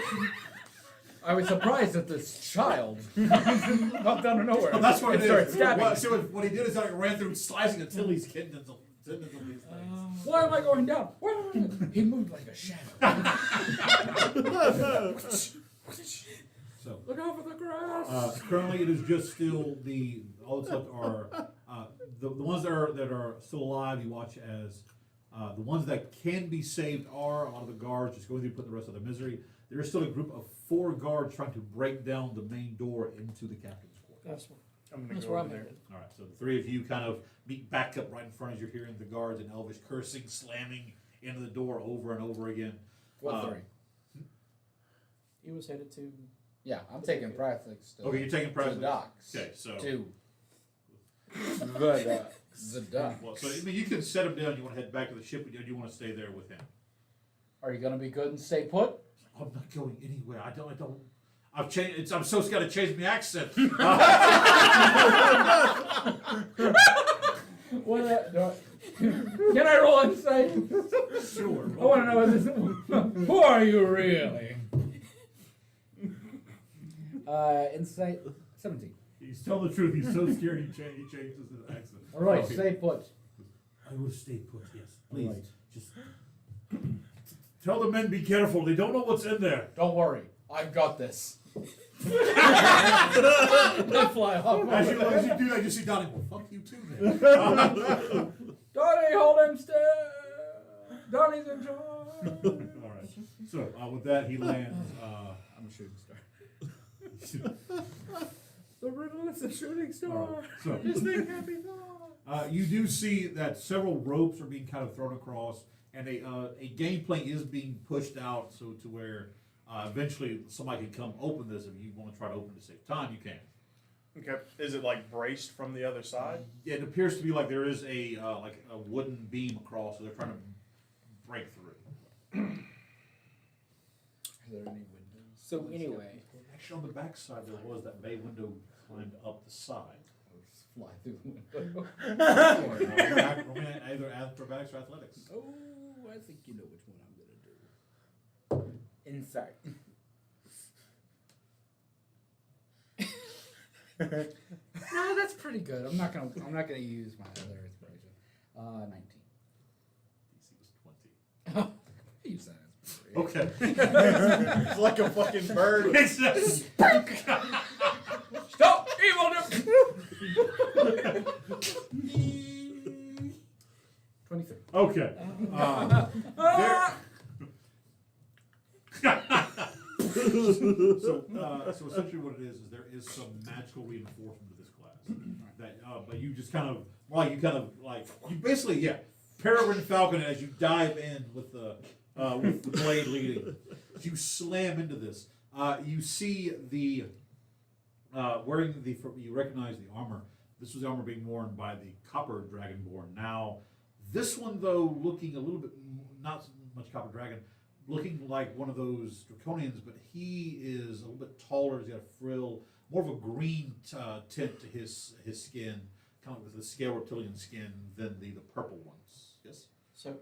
I was surprised at this child. Popped out of nowhere. Well, that's what and it started is. stabbing. What, so what he did is like ran through slicing Achilles' tendons of these things. Why am I going down? Why am I? He moved like a shadow. So Look out for the grass. currently, it is just still all that's left are the ones that are still alive. You watch as the ones that can be saved are a lot of the guards just going through putting the rest of their misery. There is still a group of 4 guards trying to break down the main door into the captain's quarters. That's where I'm headed. All right, so the 3 of you kind of meet back up right in front as you're hearing the guards and Elvish cursing, slamming into the door over and over again. What 3? He was headed to. Yeah, I'm taking Prathic still. Okay, you're taking to precedence. the docks. Okay, so To the docks. well, so I mean, you can set him down. You want to head back to the ship, or do you want to stay there with him? Are you gonna be good and stay put? I'm not going anywhere. I don't. I've changed. I'm so scared to change my accent. Can I roll insight? Sure. I want to know who are you really? Insight 17. He's telling the truth. He's so scared he changes his accent. All right, Okay. stay put. I will stay put. Yes, All please. right. Just tell the men be careful. They don't know what's in there. Don't worry, I've got this. I fly off. As you do that, you see Donnie. Well, fuck you too, then. Donnie, hold him still. Donnie's in charge. All right. So with that, he lands. I'm a shooting star. The riddle is a shooting star. All right, so Just make happy thoughts. you do see that several ropes are being kind of thrown across, and a gangplank is being pushed out, so to where eventually somebody can come open this. If you want to try to open it to save time, you can. Okay. Is it like braced from the other side? It appears to be like there is a wooden beam across, so they're trying to break through. Are there any windows? So anyway, Actually, on the back side there was that bay window climbed up the side. I'll just fly through the window. Either acrobatics or athletics. Oh, I think you know which one I'm gonna do. insight. No, that's pretty good. I'm not gonna use my other inspiration. 19. DC was 20. Use that as Okay. It's like a fucking bird. It's just Stop! Evil! 23. okay. So essentially, what it is there is some magical reinforcement to this class. That, but you just kind of, you basically, Peregrine Falcon as you dive in with the blade leading, you slam into this. You see the you recognize the armor. This was the armor being worn by the Copper Dragonborn. Now, this one though, looking a little bit not so much Copper Dragon, looking like one of those Draconians, but he is a little bit taller. He's got a frill, more of a green tint to his skin, kind of with the scale reptilian skin than the purple ones. Yes. So,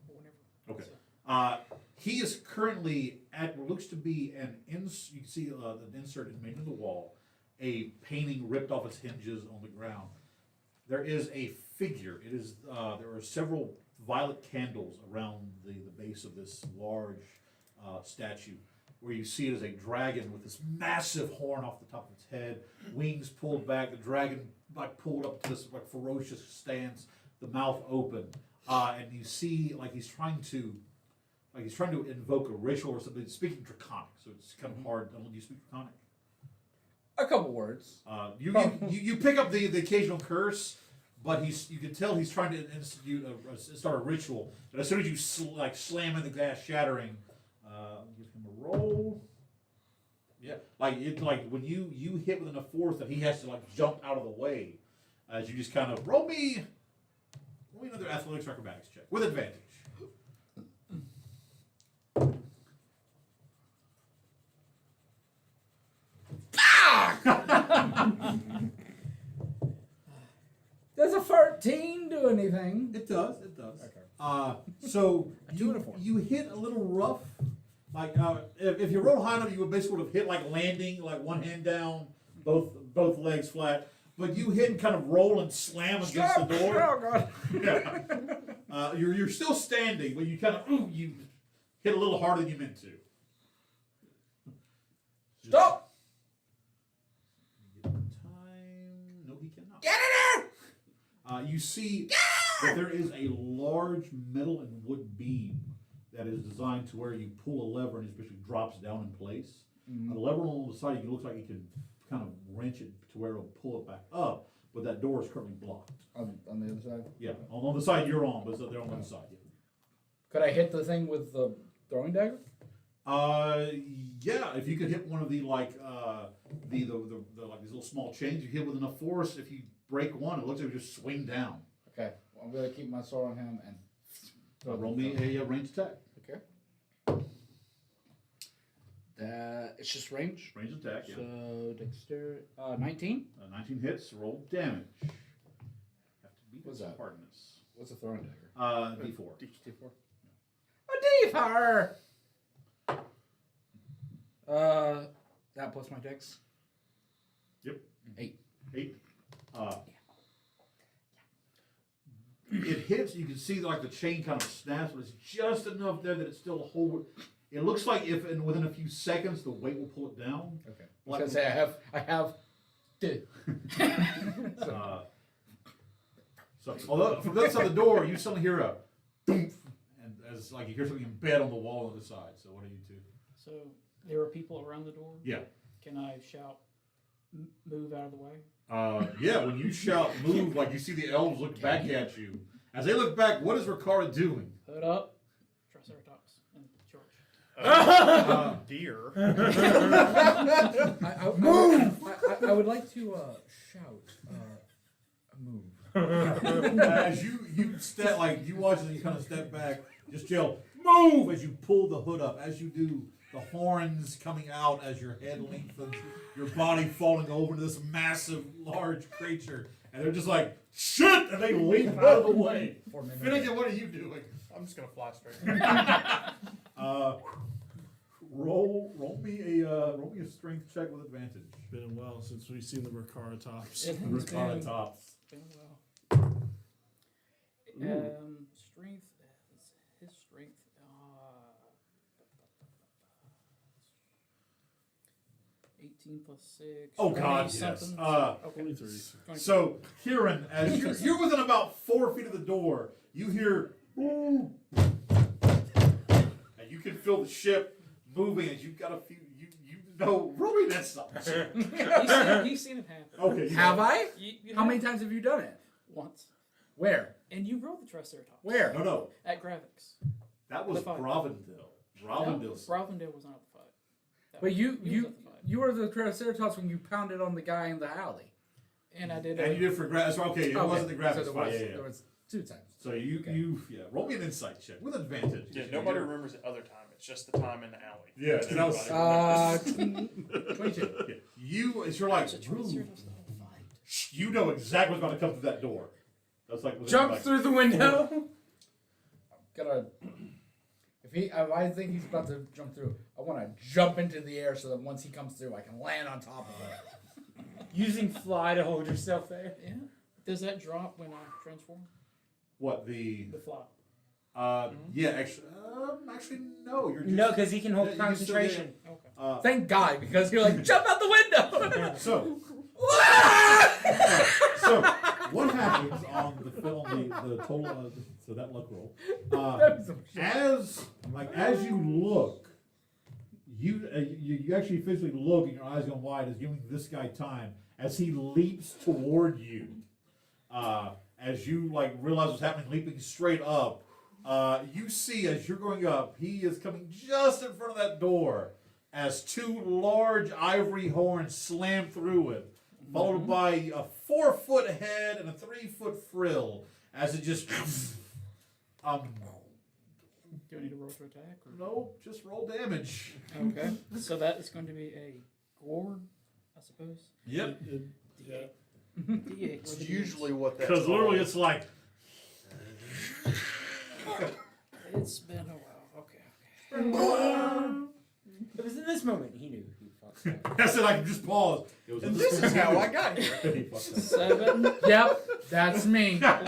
whenever. Okay. So, He is currently at what looks to be an you can see the insert is made into the wall, a painting ripped off its hinges on the ground. There is a figure. It is there are several violet candles around the base of this large statue, where you see it as a dragon with this massive horn off the top of its head, wings pulled back, the dragon pulled up to this ferocious stance, the mouth open, and you see he's trying to invoke a ritual or something. It's speaking Draconic, so it's kind of hard. Do you speak Draconic? A couple words. You pick up the occasional curse, but you can tell he's trying to start a ritual. But as soon as you slam in the glass shattering, give him a roll. Yeah, like when you hit within a force that he has to like jump out of the way, as you just kind of roll me another athletics or acrobatics check with advantage. Does a 13 do anything? It does. It does. Okay. So two and a four. you hit a little rough. Like if you roll high enough, you would basically would have hit like landing, like one hand down, both legs flat. But you hit and kind of roll and slam against the door. Oh God. Yeah. You're still standing, but you kind of you hit a little harder than you meant to. Stop! Time. No, he cannot. Get in there! You see that there is a large metal and wood beam that is designed to where you pull a lever and it basically drops down in place. The lever on the side, it looks like you can kind of wrench it to where it'll pull it back up, but that door is currently blocked. On the other side? Yeah, on the side you're on, but they're on the other side. Yeah. Could I hit the thing with the throwing dagger? Yeah. If you could hit one of the like the like these little small chains, you hit with enough force. If you break one, it looks like you just swing down. Okay, well, I'm gonna keep my sword on him and Roll me a ranged attack. Okay. It's just range. Ranged attack. Yeah. So dexterity. 19. 19 hits. Roll damage. Have to beat What's its that? hardness. What's a throwing dagger? D4. D4. A D4. That plus my dex. Yep. 8. 8. It hits. You can see like the chain kind of snaps, but it's just enough there that it's still hold. It looks like if within a few seconds the weight will pull it down. Okay. I was Like, gonna say I have. So although from that side of the door, you suddenly hear a thump, and as like you hear something embed on the wall on the side. So what do you do? So there are people around the door. Yeah. Can I shout, move out of the way? Yeah. When you shout "move," like you see the elves look back at you. As they look back, what is Ricard doing? Hood up, Triceratops, and charge. Deer. I would like to shout. Move. As you step, like you watch as you kind of step back, just yell "move" as you pull the hood up. As you do, the horns coming out as your head lengthens, your body falling over to this massive, large creature, and they're just like shit, and they leap out of the way. Finnegan, what are you doing? I'm just gonna fly straight. Roll me a strength check with advantage. Been a while since we've seen the Ricard tops. Ricard tops. Been a while. Strength. His strength. 18 plus 6. Oh God, 20 something. yes. 23. So, Kieran, as you're within about 4 feet of the door, you hear, ooh, and you can feel the ship moving as you've got a few, you know, really that's something. He's seen it happen. Okay. Have I? You How many times have you done it? Once. Where? And you rode the Triceratops. Where? No. At Gravix. That was The fight. Bravendale. No, Bravendale was not at the fight. But He was at the fight. you were the Triceratops when you pounded on the guy in the alley. And I did. And you did for grass. Okay, it wasn't the graphics so fight. there was 2 times. So you roll me an insight check with advantage. Yeah, nobody remembers the other time. It's just the time in the alley. Yeah, That's and I was- everybody remembers. 22. Yeah. You're like, It's a Triceratops the whole fight. you know exactly what's about to come through that door. That's like Jump like, through the window. Gotta. If I think he's about to jump through, I want to jump into the air so that once he comes through, I can land on top of it. Using fly to hold yourself there. Yeah. Does that drop when I transform? What the? The fly. Yeah, actually no. You're just, No, because he can hold Yeah, you can still get concentration. Okay. Thank God, because you're like, jump out the window. So what happens on the film? The total. So that luck roll. As you look, you actually physically look, and your eyes go wide as giving this guy time as he leaps toward you. As you realize what's happening, leaping straight up. You see as you're going up, he is coming just in front of that door. as two large ivory horns slam through it, followed by a 4-foot head and a 3-foot frill as it just. Do I need to roll to attack? Or? Nope, just roll damage. Okay. So that is going to be a gourd, I suppose. Yep. Yeah. D8. It's usually what that's Because literally called. it's like. It's been a while. Okay. It was in this moment he knew he fucked up. I said I can just pause. It was And this is how I got here. He fucked up. 7. Yep, that's me. 5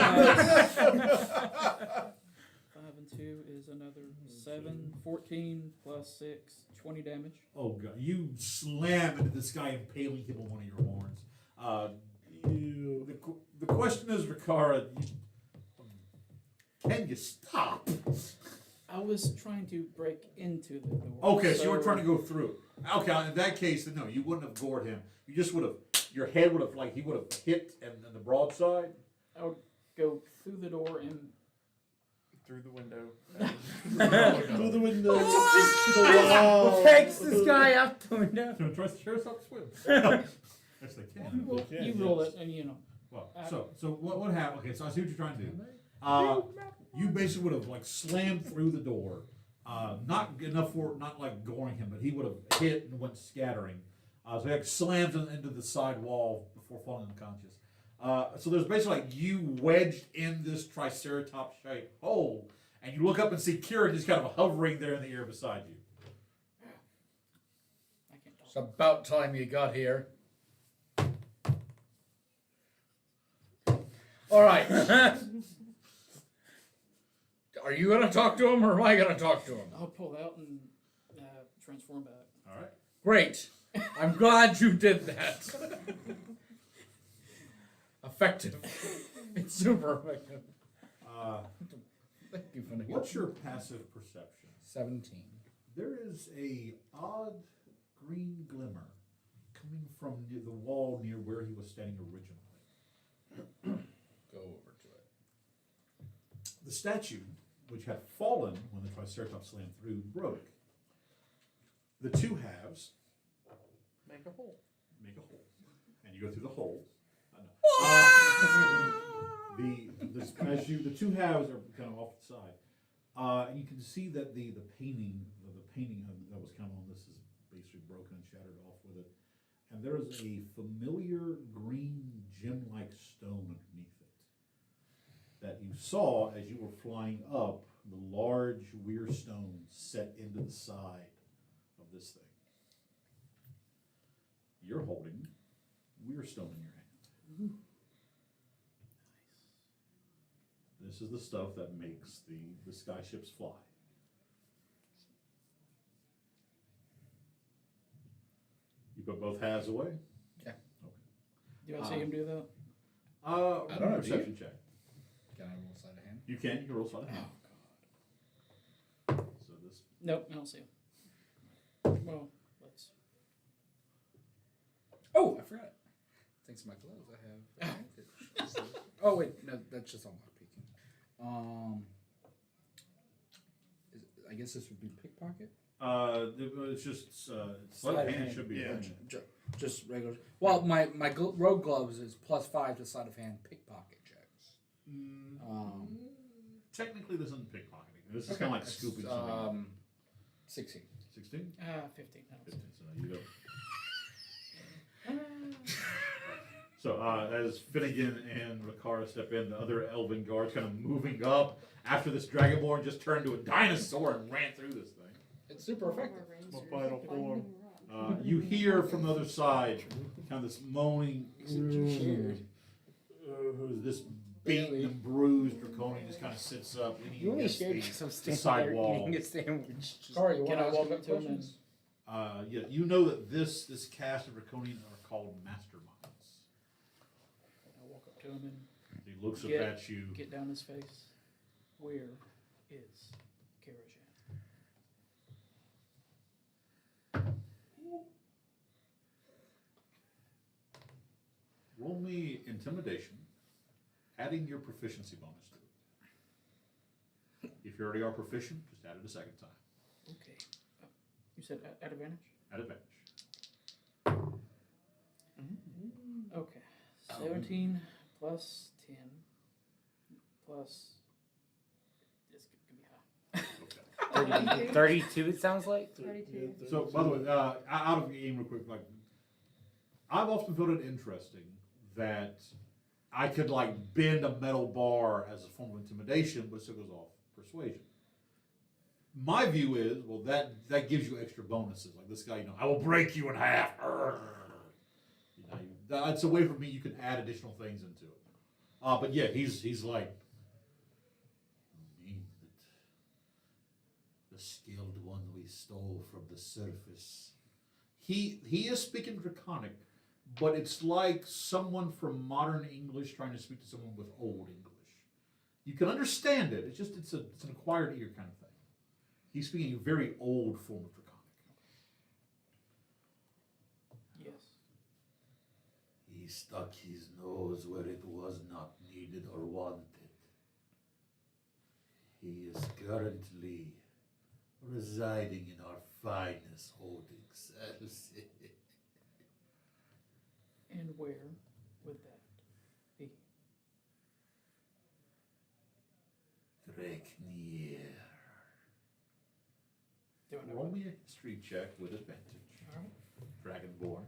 and 2 is another 7. 14 plus 6, 20 damage. Oh god, you slam into this guy, impaling him on one of your horns. The question is, Riccara, can you stop? I was trying to break into the door. Okay, so you were trying to go through. Okay, in that case, then no, you wouldn't have gored him. You just would have, your head would have, like, he would have hit and then the broadside. I would go through the door and Through the window. Through the window. What takes this guy out the window? So try to share us up swim. Yes, they can. well, can, you roll yes. it, and you know. Well, so what happened? Okay, so I see what you're trying to do. You basically would have like slammed through the door, not enough for not like goring him, but he would have hit and went scattering. So he like slams into the side wall before falling unconscious. So there's basically like you wedged in this triceratops shaped hole, and you look up and see Kieran just kind of hovering there in the air beside you. I can't talk. It's about time you got here. All right. Are you gonna talk to him, or am I gonna talk to him? I'll pull out and transform back. All right. Great. I'm glad you did that. Effective. It's super effective. Thank you for the What's your passive perception? 17. There is a odd green glimmer coming from near the wall near where he was standing originally. Go over to it. The statue, which had fallen when the Triceratops slammed through, broke. The two halves Make a hole. make a hole, and you go through the hole. The two halves are kind of off to the side, and you can see that the painting that was kind of on this is basically broken and shattered off with it, and there is a familiar green gem-like stone underneath it that you saw as you were flying up. The large weir stone set into the side of this thing. You're holding weir stone in your hand. This is the stuff that makes the skyships fly. You put both halves away? Yeah. Do I see him do that? I don't know, do you? Perception check. Can I roll sleight of hand? You can roll sleight of hand. So this Nope, I don't see him. Well, let's. Oh, I forgot. Thanks to my gloves, I have advantage. Oh wait, no, that's just unlock peeking. I guess this would be pickpocket. it's just sleight of hand should be. Yeah. Just regular. Well, my rogue gloves is +5 to sleight of hand pickpocket checks. Technically, this isn't pickpocketing. This is kind of like scooping something. 16. 16? 15. I don't see 15. So you go. So as Finnegan and Riccara step in, the other elven guards kind of moving up after this dragonborn just turned to a dinosaur and ran through this thing. It's super effective. My vital form. You hear from the other side kind of this moaning. This beaten and bruised draconian just kind of sits up, leaning You only against scared because I'm the standing side there wall. eating a sandwich. Sorry, you Can want I to walk ask up to him and? questions? Yeah, you know that this cast of draconian are called masterminds. I walk up to him and He looks up Get- at you. get down his face. Where is Karajan? Roll me intimidation, adding your proficiency bonus to it. If you already are proficient, just add it a second time. Okay. You said at advantage? At advantage. Okay. 17 plus 10 plus. This could be high. 32, it sounds like. 32. So, by the way, out of the game real quick, like, I've often found it interesting that I could, like, bend a metal bar as a form of intimidation, but it still goes off persuasion. My view is, well, that gives you extra bonuses. Like this guy, I will break you in half. That's a way for me. You can add additional things into it. But yeah, he's like the skilled one we stole from the surface. He is speaking Draconic, but it's like someone from modern English trying to speak to someone with old English. You can understand it. It's just it's an acquired ear kind of thing. He's speaking a very old form of Draconic. Yes. He stuck his nose where it was not needed or wanted. He is currently residing in our finest holding cells. And where would that be? Dreknir. Do I know Roll what? me a history check with advantage. Alright. Dragonborn.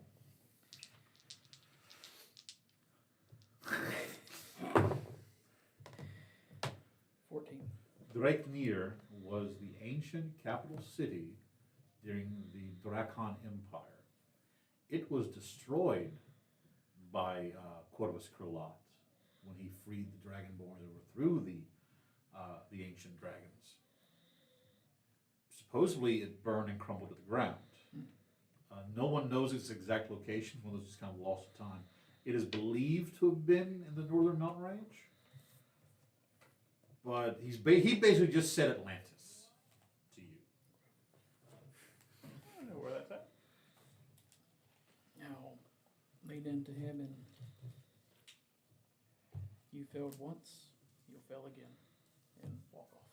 Dreknir was the ancient capital city during the Drakon Empire. It was destroyed by Corvus Krullat when he freed the Dragonborn that overthrew the ancient dragons. Supposedly, it burned and crumbled to the ground. No one knows its exact location. One of those just kind of lost to time. It is believed to have been in the northern mountain range, but he basically just said Atlantis to you. I don't know where that's at. Now, lead into him, and you failed once, you'll fail again, and walk off.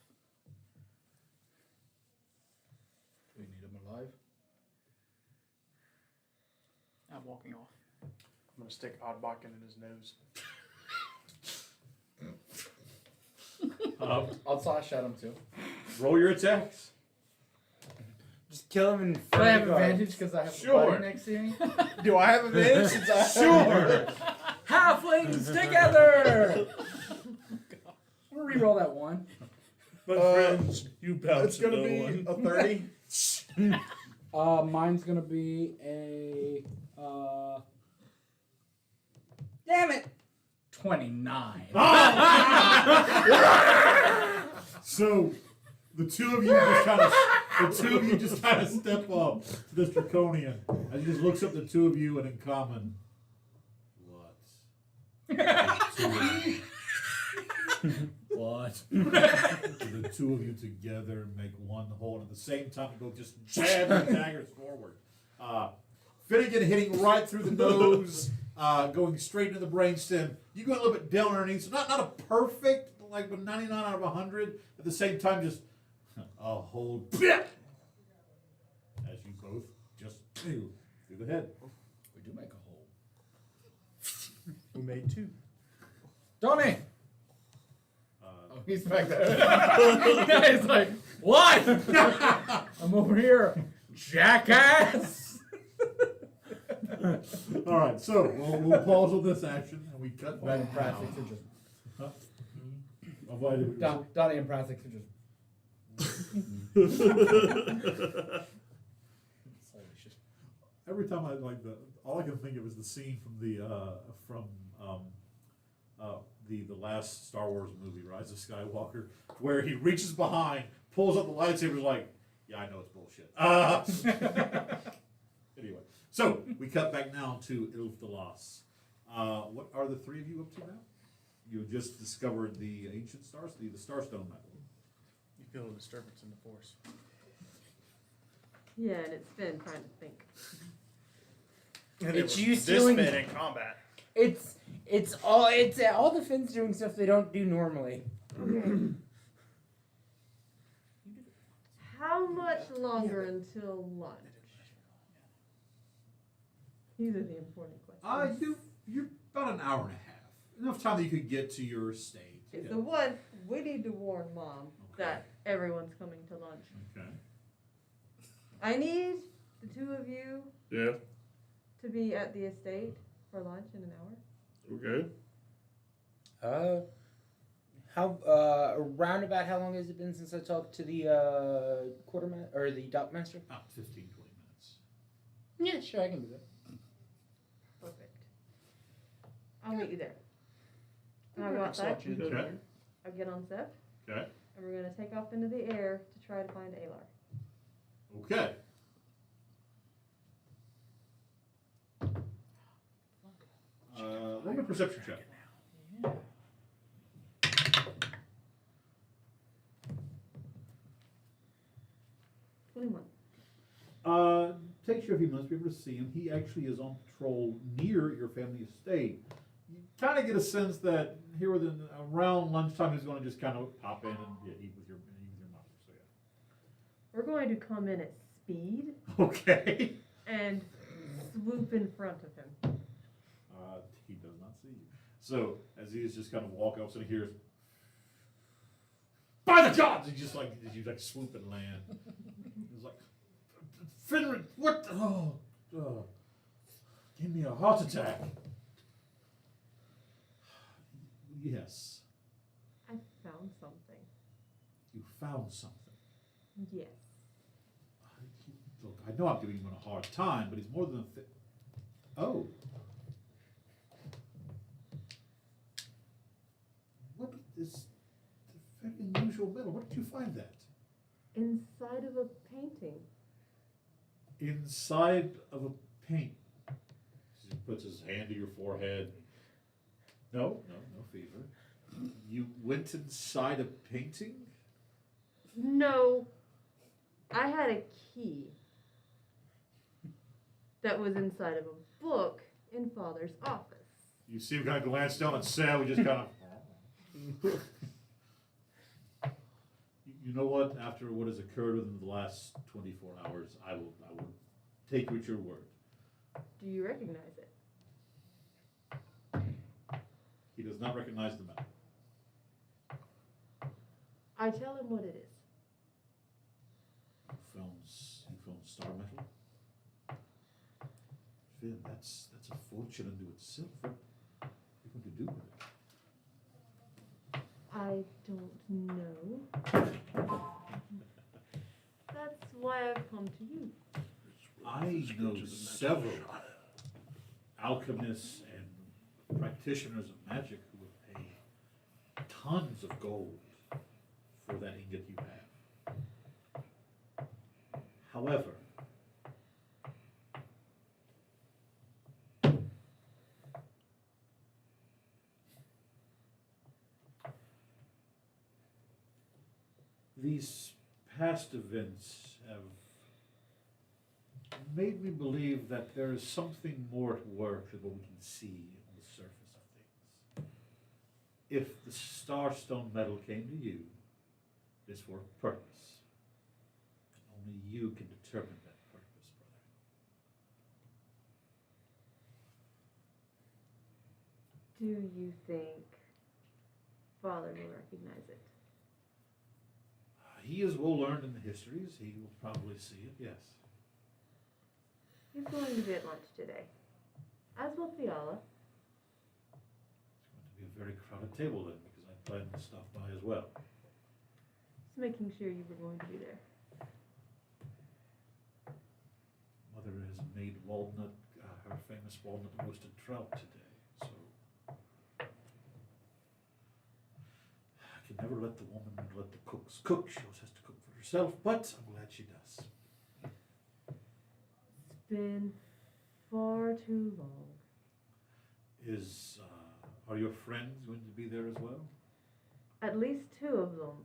Do we need him alive? I'm walking off. I'm gonna stick Oddbakken in his nose. I'll slash at him too. Roll your attacks. Just kill him in Do front I of have the guard. advantage because I have Sure. a buddy next to me? Do I have advantage since I Sure. Halflings together! I'm gonna re-roll that one. My friends, you bounce It's gonna no be one. a 30. Mine's gonna be a damn it, 29. So the two of you just kind of step up to this draconian, and he just looks up at the two of you, and in common, what? What? The two of you together make one whole, and at the same time, you both just jab your daggers forward. Finnegan hitting right through the nose, going straight into the brainstem. You go a little bit down underneath, so not a perfect, like, but 99 out of 100. At the same time, just a whole as you both just through the head. We do make a hole. We made two. Donnie! Oh, he's back there. He's like, what? I'm over here, jackass! All right, so we'll pause on this action, and we cut Donnie back and Prathix are just. Donnie and Prathix are just. Every time I all I can think of is the scene from the last Star Wars movie, Rise of Skywalker, where he reaches behind, pulls up the lightsaber, like, yeah, I know it's bullshit. Anyway, so we cut back now to Ilfdalas. What are the three of you up to now? You just discovered the ancient stars, the Starstone Metal. You feel a disturbance in the force. Yeah, and it's been trying to think. And It's it you was stealing- this bit in combat. It's all the fins doing stuff they don't do normally. Okay. How How much longer until lunch? These are the important questions. You're about an hour and a half. Enough time that you could get to your estate. Okay, so one, we need to warn Mom that everyone's coming to lunch. Okay. I need the two of you Yeah. to be at the estate for lunch in an hour. Okay. How around about how long has it been since I talked to the quartermaster or the dockmaster? About 15, 20 minutes. Yeah, sure, I can do that. Perfect. I'll meet you there. And I'll go outside. Okay. I'll get on Zep. Okay. And we're gonna take off into the air to try to find Alar. Okay. Roll me a perception check. 21. Takes you a few minutes to be able to see him. He actually is on patrol near your family estate. You kind of get a sense that here within around lunchtime he's going to just kind of pop in and eat with your mother. So We're going to come in at speed yeah. Okay. and swoop in front of him. He does not see you. So as he's just kind of walking up, so he hears, "By the gods!" He just like you like swoop and land. He's like, "Finrid, what? Gave me a heart attack." Yes, I found something. you found something. Yes. Look, I know I'm giving him a hard time, but he's more than oh. What is the very unusual metal? Where did you find that? Inside of a painting. Inside of a paint. He puts his hand to your forehead. No fever. You went inside a painting? No. I had a key that was inside of a book in Father's office. You see him kind of glance down at Sam. We just kind of. You know what? After what has occurred within the last 24 hours, I will take you at your word. Do you recognize it? He does not recognize the metal. I tell him what it is. You found star metal? Finn, that's a fortune unto itself. What are you going to do with it? I don't know. That's why I've come to you. I know several alchemists and practitioners of magic who would pay tons of gold for that ingot you have. However, these past events have made me believe that there is something more at work than what we can see on the surface of things. If the starstone metal came to you, it's for a purpose. Only you can determine that purpose, brother. Do you think Father will recognize it? He is well learned in the histories. He will probably see it, yes. He's going to be at lunch today. As will Fiala. It's going to be a very crowded table then, because I plan to stop by as well. Just making sure you were going to be there. Mother has made walnut, her famous walnut roasted trout today, so I can never let the woman let the cooks cook. She always has to cook for herself, but I'm glad she does. It's been far too long. Are your friends going to be there as well? At least two of them.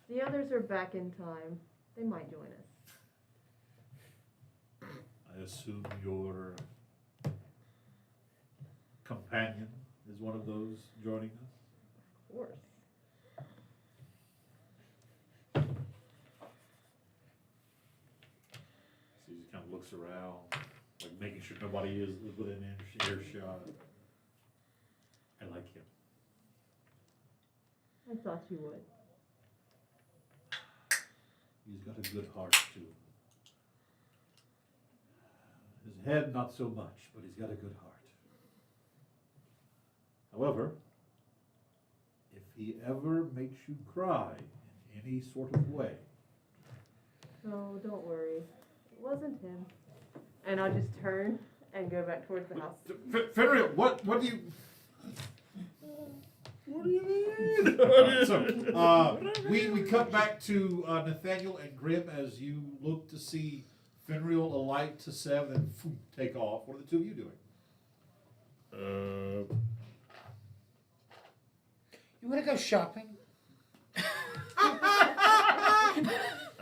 If the others are back in time, they might join us. I assume your companion is one of those joining us? Of course. kind of looks around, like making sure nobody is within earshot. I like him. I thought you would. He's got a good heart too. His head not so much, but he's got a good heart. However, if he ever makes you cry in any sort of way, Oh, don't worry. It wasn't him. And I'll just turn and go back towards the house. Fenrir, what do you? What do you mean? So, we cut back to Nathaniel and Grim as you look to see Fenrir alight to Sev and take off. What are the two of you doing? You want to go shopping?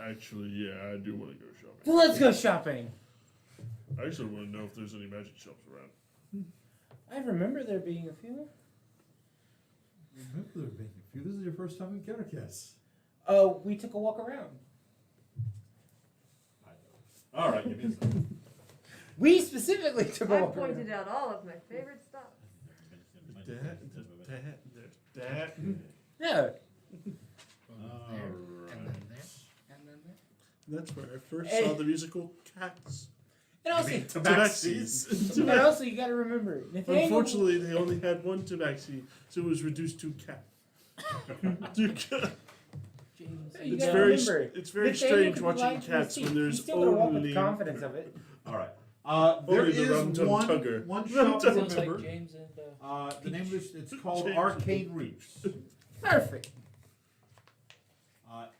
Actually, yeah, I do want to go shopping. Well, let's go shopping. I actually want to know if there's any magic shops around. I remember there being a few. Remember there being a few. This is your first time in Caracas. We took a walk around. All right, give me a second. We specifically took a I walk pointed around. out all of my favorite stuff. That. Yeah. All And right. then there. And then there. That's where I first Hey. saw the musical Cats. And also, Tabaxis. and also, you got to remember, Nathaniel. Unfortunately, they only had one tabaxi, so it was reduced to cat. To cat. James, It's gotta very, remember, it's very Nathaniel strange could be watching lying to his cats seat. when there's He's still gonna walk with only. confidence of it. All right. There Only the is rum-tum one tugger. shop to Sounds like remember. James and The name of this, it's called James. Arcane Roots. Perfect.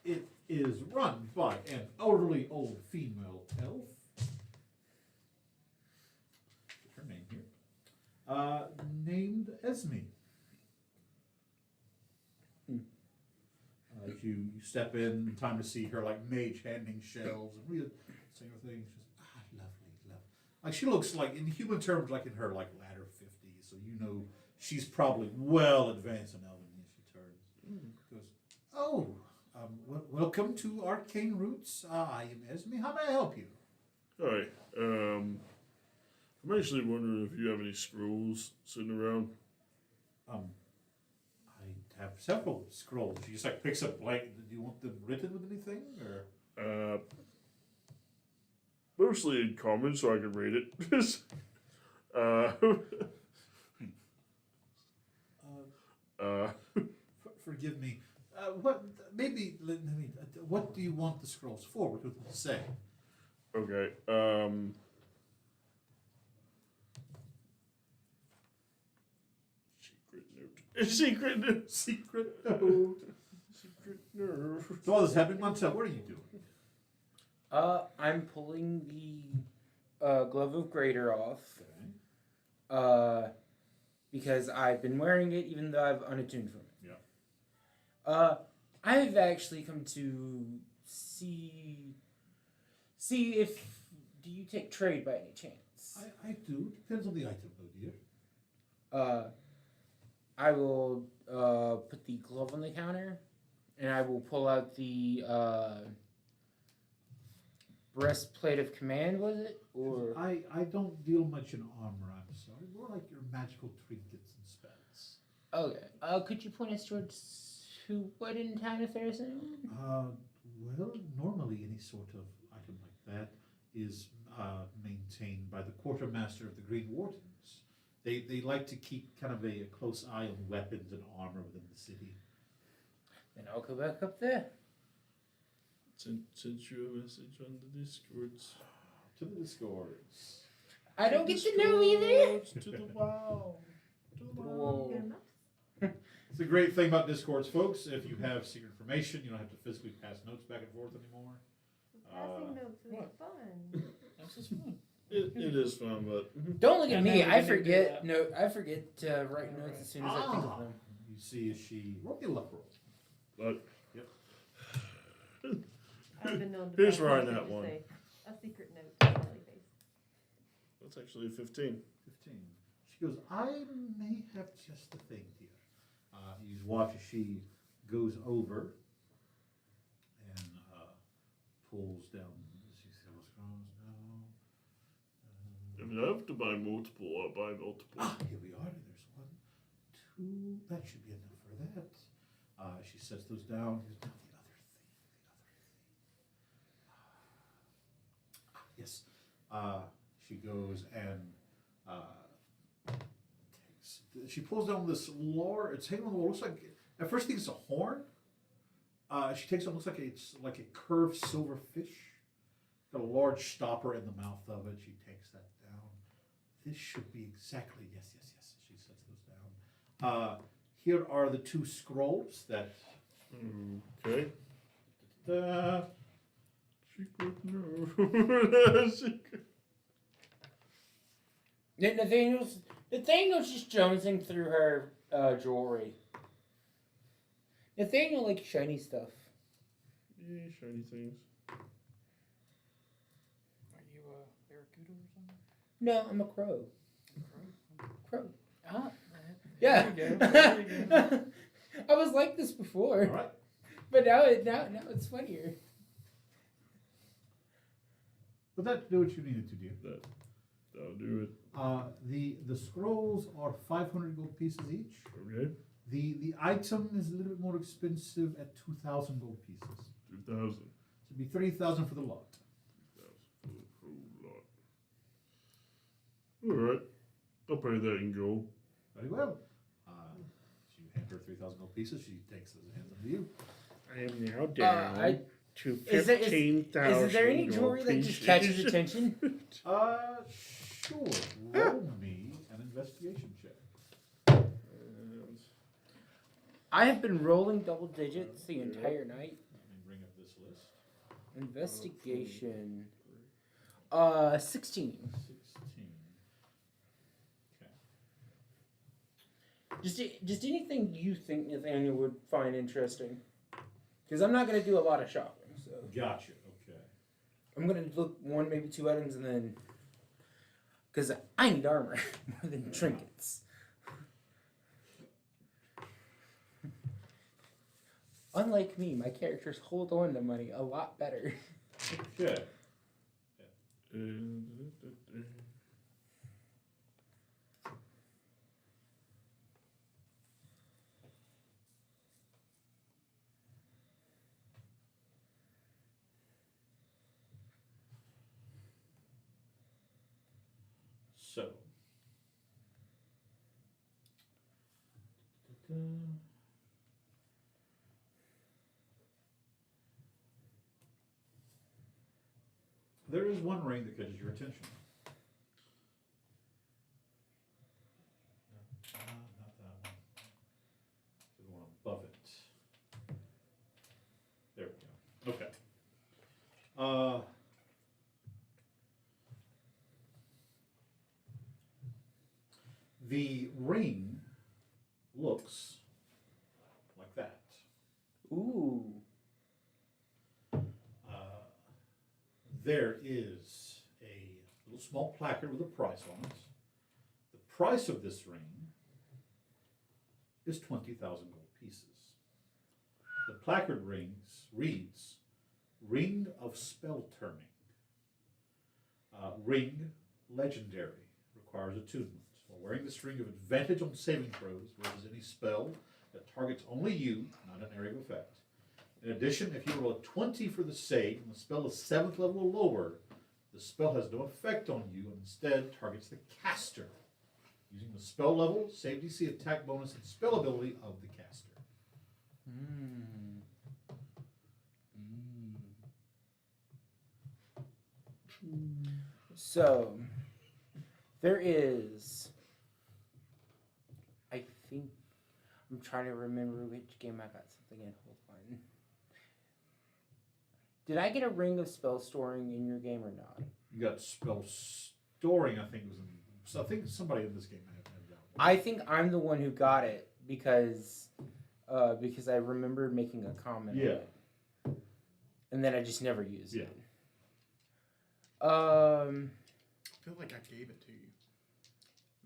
It is run by an elderly old female elf. What's her name here? Named Esme. As you step in time to see her like mage handing shells and real saying things. Just lovely. Like she looks like in human terms like in her like latter 50s, so you know she's probably well advanced in elven as she turns. Goes, oh, welcome to Arcane Roots. I am Esme. How may I help you? Hi. I'm actually wondering if you have any scrolls sitting around. I have several scrolls. She just like picks up blank. Do you want them written with anything or? Mostly in common, so I can read it. Forgive me. What? Maybe. Let me. What do you want the scrolls for? What would it say? Okay. Secret note. Secret note. Secret note. So all this happening, Montel, what are you doing? I'm pulling the glove of Greater off. Okay. Because I've been wearing it even though I've unattuned from it. Yeah. I've actually come to see if do you take trade by any chance? I do. Depends on the item, though, dear. I will put the glove on the counter, and I will pull out the breastplate of command. Was it or? I don't deal much in armor. I'm sorry. More like your magical trinkets and spells. Okay. Could you point us towards what in town if there is any? Well, normally any sort of item like that is maintained by the quartermaster of the Green Wardens. They like to keep kind of a close eye on weapons and armor within the city. Then I'll go back up there. Sent you a message on the Discords. To the Discords. I don't get to know either. To the wow. To the wow. Good enough. It's the great thing about Discords, folks. If you have secret information, you don't have to physically pass notes back and forth anymore. Passing notes is what? fun. That's just fun. It is fun, but Don't look at And me. then we I didn't do forget. that. No, I forget to write notes as soon as I think of them. You see, is she roll me a luck roll? but I've been known to Here's pass where I notes know and one. say, a secret note, smiley face. that's actually a 15. 15. She goes, I may have just the thing, dear. You watch as she goes over and pulls down. She says, what's going on? have to buy multiple. I'll buy multiple. Ah, here we are. There's 1, 2. That should be enough for that. She sets those down. Here's now the other thing. Yes. She goes and she pulls down this large. It's hanging on the wall. Looks like at first I think it's a horn. She takes it. Looks like it's like a curved silver fish. Got a large stopper in the mouth of it. She takes that down. This should be exactly yes. She sets those down. Here are the 2 scrolls that. Okay. Da, Secret, no. Secret. Nathaniel's just jonesing through her jewelry. Nathaniel likes shiny stuff. Yeah, shiny things. Are you a barracuda or something? No, I'm a crow. Crow. Ah, Yeah. There you go. There you go. I was like this before, all right. but now it's funnier. But that do what you needed to do. That'll do it. The scrolls are 500 gold pieces each. Okay. The item is a little bit more expensive at 2,000 gold pieces. 2,000. So it'd be 30,000 for the lot. 2,000 for the whole lot. All right. I'll pay that in gold. Very well. You hand her 3,000 gold pieces. She takes those and hands them to you. I am now down to Is there 15,000. is there any jewelry that just catches attention? Sure. Roll me an investigation check. I have been rolling double digits the entire night. Let me bring up this list. Investigation. 16. 16. Okay. Just anything you think Nathaniel would find interesting. Because I'm not going to do a lot of shopping. So Gotcha. Okay. I'm going to look 1, maybe 2 items and then... Because I need armor more than trinkets. Unlike me, my characters hold on to money a lot better. Okay. So. There is one ring that catches your attention. No, not that one. The one above it. There we go. Okay. The ring looks like that. Ooh. There is a little small placard with a price on it. The price of this ring is 20,000 gold pieces. The placard reads, Ring of Spell Turning. Ring legendary, requires attunement. While wearing this ring, you have advantage on saving throws versus any spell that targets only you, not an area of effect. In addition, if you roll a 20 for the save and the spell is 7th level or lower, the spell has no effect on you and instead targets the caster, using the spell level, save DC, attack bonus, and spell ability of the caster. So, there is... I think... I'm trying to remember which game I got something in. Hold on. Did I get a ring of spell storing in your game or not? You got spell storing, I think was in. So I think somebody in this game may have had that one. I think I'm the one who got it because I remembered making a comment on it. And then I just never used it. I feel like I gave it to you.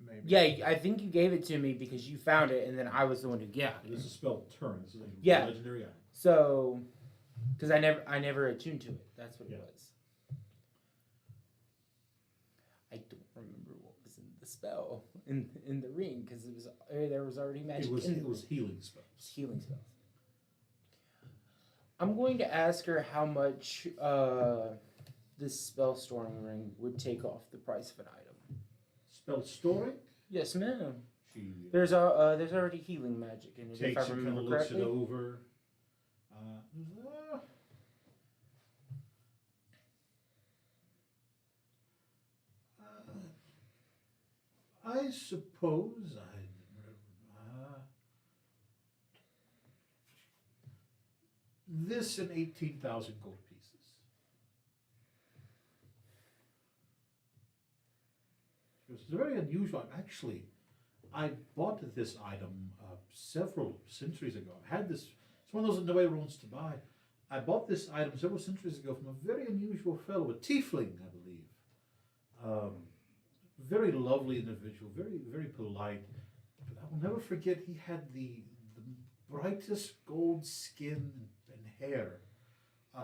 Maybe. Yeah, I think you gave it to me because you found it, and then I was the one who got it. This is spelled turn. This is a legendary item. So, because I never attuned to it. That's what it was. I don't remember the spell in the ring because there was already magic. It was healing spells. Healing spells. I'm going to ask her how much this spell storing ring would take off the price of an item. Spell storing? Yes, ma'am. She There's already healing magic in it. takes If I it, kind remember of looks correctly. it over. I suppose this and 18,000 gold pieces. It's very unusual. Actually, I bought this item several centuries ago. I had this. It's one of those that nobody wants to buy. I bought this item several centuries ago from a very unusual fellow, a tiefling, I believe. Very lovely individual, very, very polite. But I will never forget he had the brightest gold skin and hair.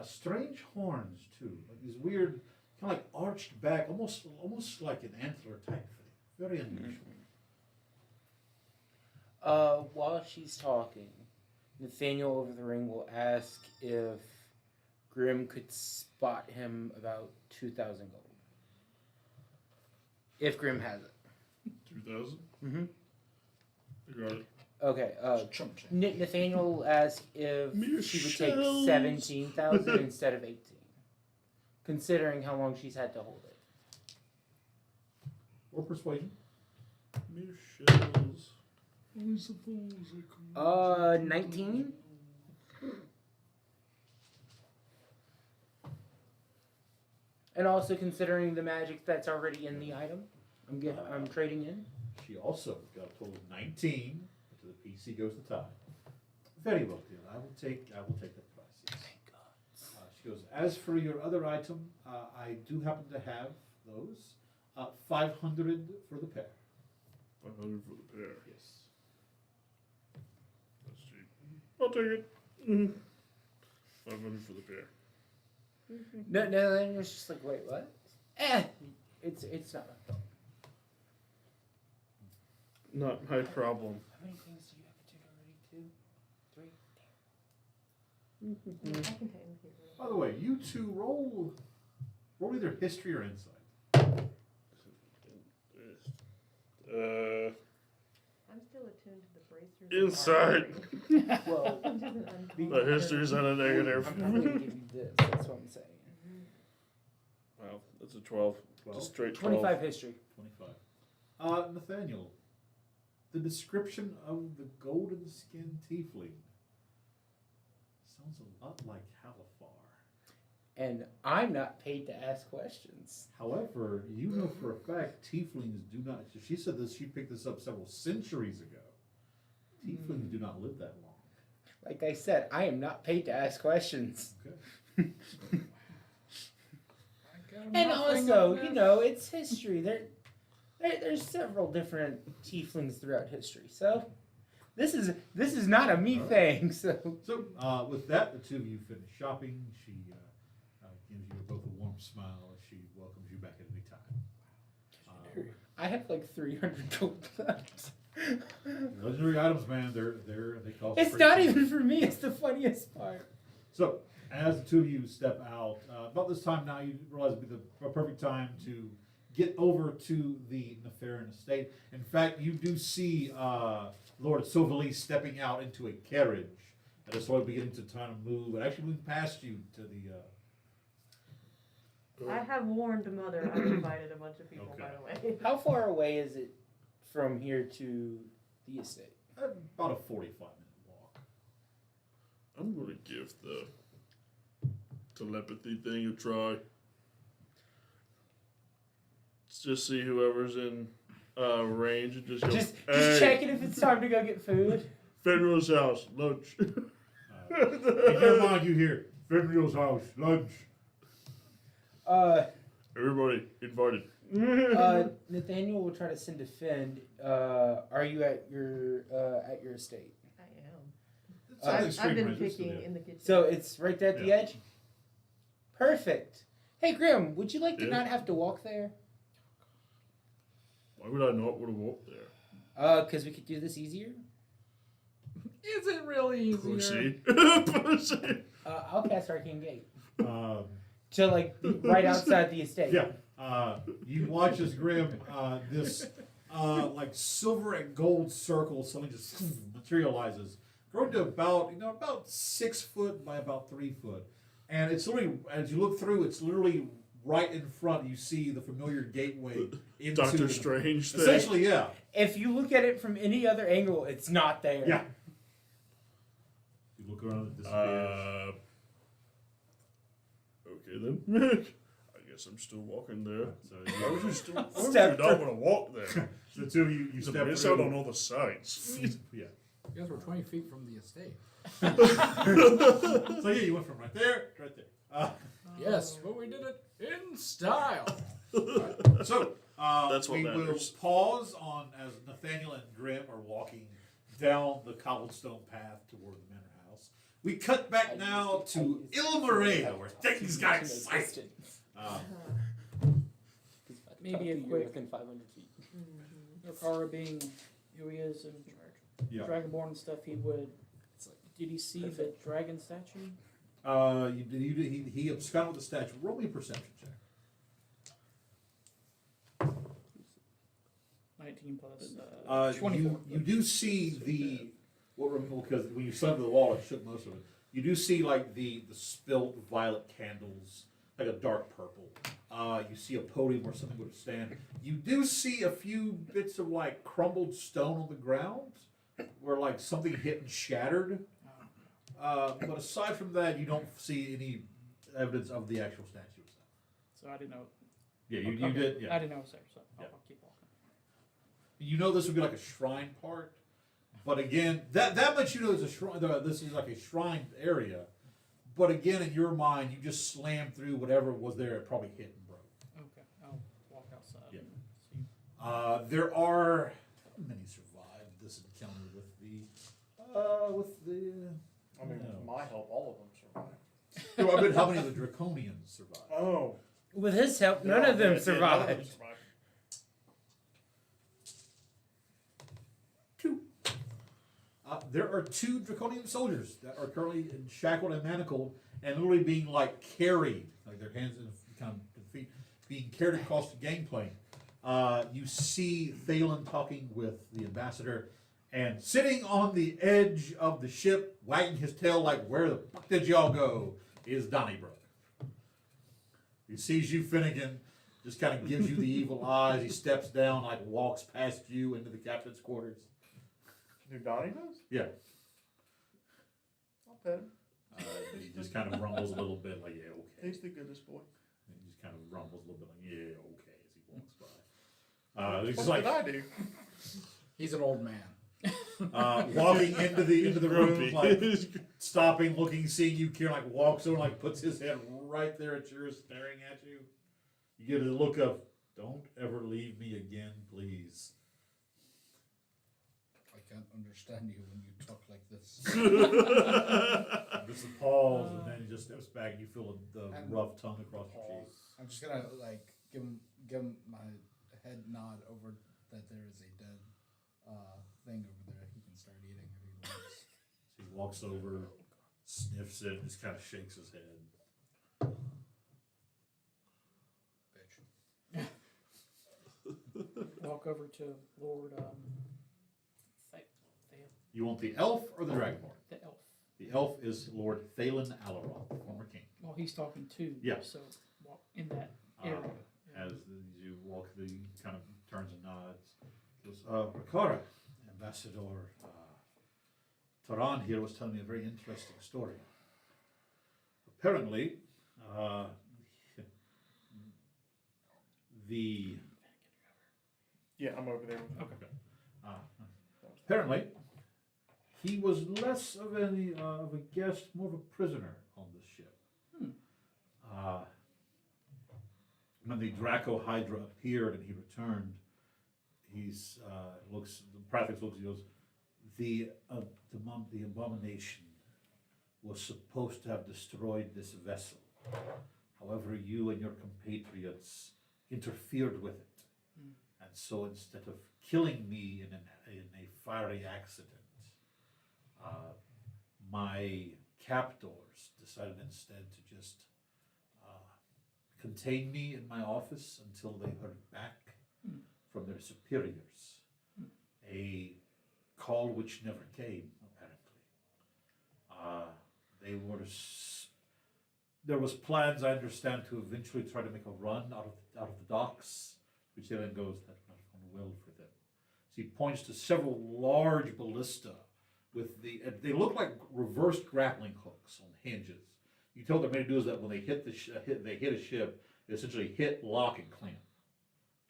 Strange horns, too. Like these weird, kind of like arched back, almost like an antler type thing. Very unusual. While she's talking, Nathaniel over the ring will ask if Grim could spot him about 2,000 gold. If Grim has it. 2,000? Mm-hmm. I got it. Okay, Nathaniel will ask if she would take Michelle. 17,000 instead of 18. Considering how long she's had to hold it. Or persuasion. Mere shells. I suppose I could. 19? And also considering the magic that's already in the item, I'm trading in. She also got a total of 19. To the PC goes the tie. Very well, dear. I will take the price. Yes. Thank God. She goes, as for your other item, I do happen to have those. 500 for the pair. 500 for the pair. Yes. That's cheap. I'll take it. 500 for the pair. No, then it's just like, wait, what? It's not my problem. Not my problem. How many things do you have to take already? 2? 3? I can take them. By the way, you two roll either history or insight. I'm still attuned to the bracers. Insight. Well, My history's on a negative. I'm not going to give you this. That's what I'm saying. Wow, that's a 12. 12? Just straight 12. 25 history. 25. Nathaniel, the description of the golden skinned tiefling sounds a lot like Halifar. And I'm not paid to ask questions. However, you know for a fact tieflings do not. She said this. She picked this up several centuries ago. Tieflings do not live that long. Like I said, I am not paid to ask questions. Okay. And also, you know, it's history. There's several different tieflings throughout history. So this is not a me thing. So with that, the two of you finish shopping. She gives you both a warm smile. She welcomes you back at any time. I have like 300 gold left. Legendary items, man. They cost. It's pretty not cheap. even for me. It's the funniest part. So, as the two of you step out, about this time now, you realize it'd be the perfect time to get over to the Nefarin estate. In fact, you do see Lord Sovalis stepping out into a carriage that is slowly beginning to try to move, and actually moving past you to the. I have warned Mother. I've invited a bunch of people, by the way. How far away is it from here to the estate? About a 45-minute walk. I'm going to give the telepathy thing a try. Let's just see whoever's in range and just go, Just hey, checking if it's time to go get food. Fenrir's house, lunch. Hey, never mind, you here. Fenrir's house, lunch. Everybody invited. Nathaniel will try to send a Finn. Are you at your estate? I am. It's on the extreme I've been range, it's picking still in the kitchen. So it's right there at the Yeah. edge? Perfect. Hey, Grim, would you like to Yeah? not have to walk there? Why would I not want to walk there? Because we could do this easier. Is it really easier? Pussy. Pussy. I'll cast Arcane Gate. Um, To like right outside the estate. Yeah. You watch as Grim, this like silver and gold circle suddenly just materializes, growing to about 6 foot by about 3 foot, and it's literally, as you look through, it's literally right in front. You see the familiar gateway into Doctor Strange thing. Essentially, yeah. If you look at it from any other angle, it's not there. Yeah. You look around, it disappears. Okay then. I guess I'm still walking there. So Why would you still? Why would you Step not want to walk there? the two of you You step miss through. out on all the sights. Yeah. You guys were 20 feet from the estate. So yeah, you went from right there to right there. Yes, but we did it in style. So That's what we will matters. pause on as Nathaniel and Grim are walking down the cobblestone path toward the manor house. We cut back now to Ilmaria, where things got exciting. Maybe a You're quick within 500 feet. Rikara being who he is and Yeah. Dragonborn and stuff, he would. Did he see the dragon statue? He absconded with the statue. Roll me a perception check. 19 plus 24. You do see because when you slammed to the wall, it shook most of it. You do see like the spilt violet candles, like a dark purple. You see a podium where something would stand. You do see a few bits of like crumbled stone on the ground, where like something hit and shattered. But aside from that, you don't see any evidence of the actual statue itself. So I didn't know. Yeah, you Okay. did. Yeah. I didn't know it was there, so Yeah. I'll keep walking. You know this would be like a shrine part, but again, that much you know is a shrine. This is like a shrine area, but again, in your mind, you just slammed through whatever was there. It probably hit and broke. Okay, I'll walk outside Yeah. and see. There are how many survived this encounter with the. I mean, No. with my help, all of them survived. No, I mean, how many of the draconians survived? Oh. With his help, none of them survived. Two. There are 2 draconian soldiers that are currently shackled and manacled and literally being like carried, like their hands and kind of feet, being carried across the gangplank. You see Thalen talking with the ambassador, and sitting on the edge of the ship, wagging his tail like, "Where the fuck did y'all go?" is Donnybrook. He sees you, Finnegan, just kind of gives you the evil eyes. He steps down, like walks past you into the captain's quarters. Who Donnie knows? Yeah. I'll pet him. He just kind of rumbles a little bit, like, "Yeah, okay." He's the goodest boy. He just kind of rumbles a little bit, like, "Yeah, okay," as he walks by. He's What just like did I do? He's an old man. walking into the room, Grumpy. like stopping, looking, seeing you, Kieran, like walks over, like puts his head right there at yours, staring at you. You get a look of, "Don't ever leave me again, please." I can't understand you when you talk like this. Just a pause, and then he just steps back. You feel the And rough tongue across your cheek. I'm just gonna like give him my head nod over that there is a dead thing over there. He can start eating if he wants. So he walks over, sniffs it, and just kind of shakes his head. Bitch. Walk over to Lord You want the elf or the dragonborn? the elf. The elf is Lord Thalen Alaroth, former king. Well, he's talking to. Yeah. So walk in that area. As you walk, he kind of turns and nods. Goes, Rikara, Ambassador Taran here was telling me a very interesting story. Apparently, the Yeah, I'm over there. apparently he was less of of a guest, more of a prisoner on this ship. When the Draco Hydra appeared and he returned, he's Prathix looks. He goes, the abomination was supposed to have destroyed this vessel. However, you and your compatriots interfered with it, and so instead of killing me in a fiery accident, my captors decided instead to just contain me in my office until they heard back from their superiors. A call which never came, apparently. There was plans, I understand, to eventually try to make a run out of the docks, which then goes, that's not going well for them. So he points to several large ballista with they look like reversed grappling hooks on hinges. You tell what they're made to do is that when they hit they hit a ship, they essentially hit, lock, and clamp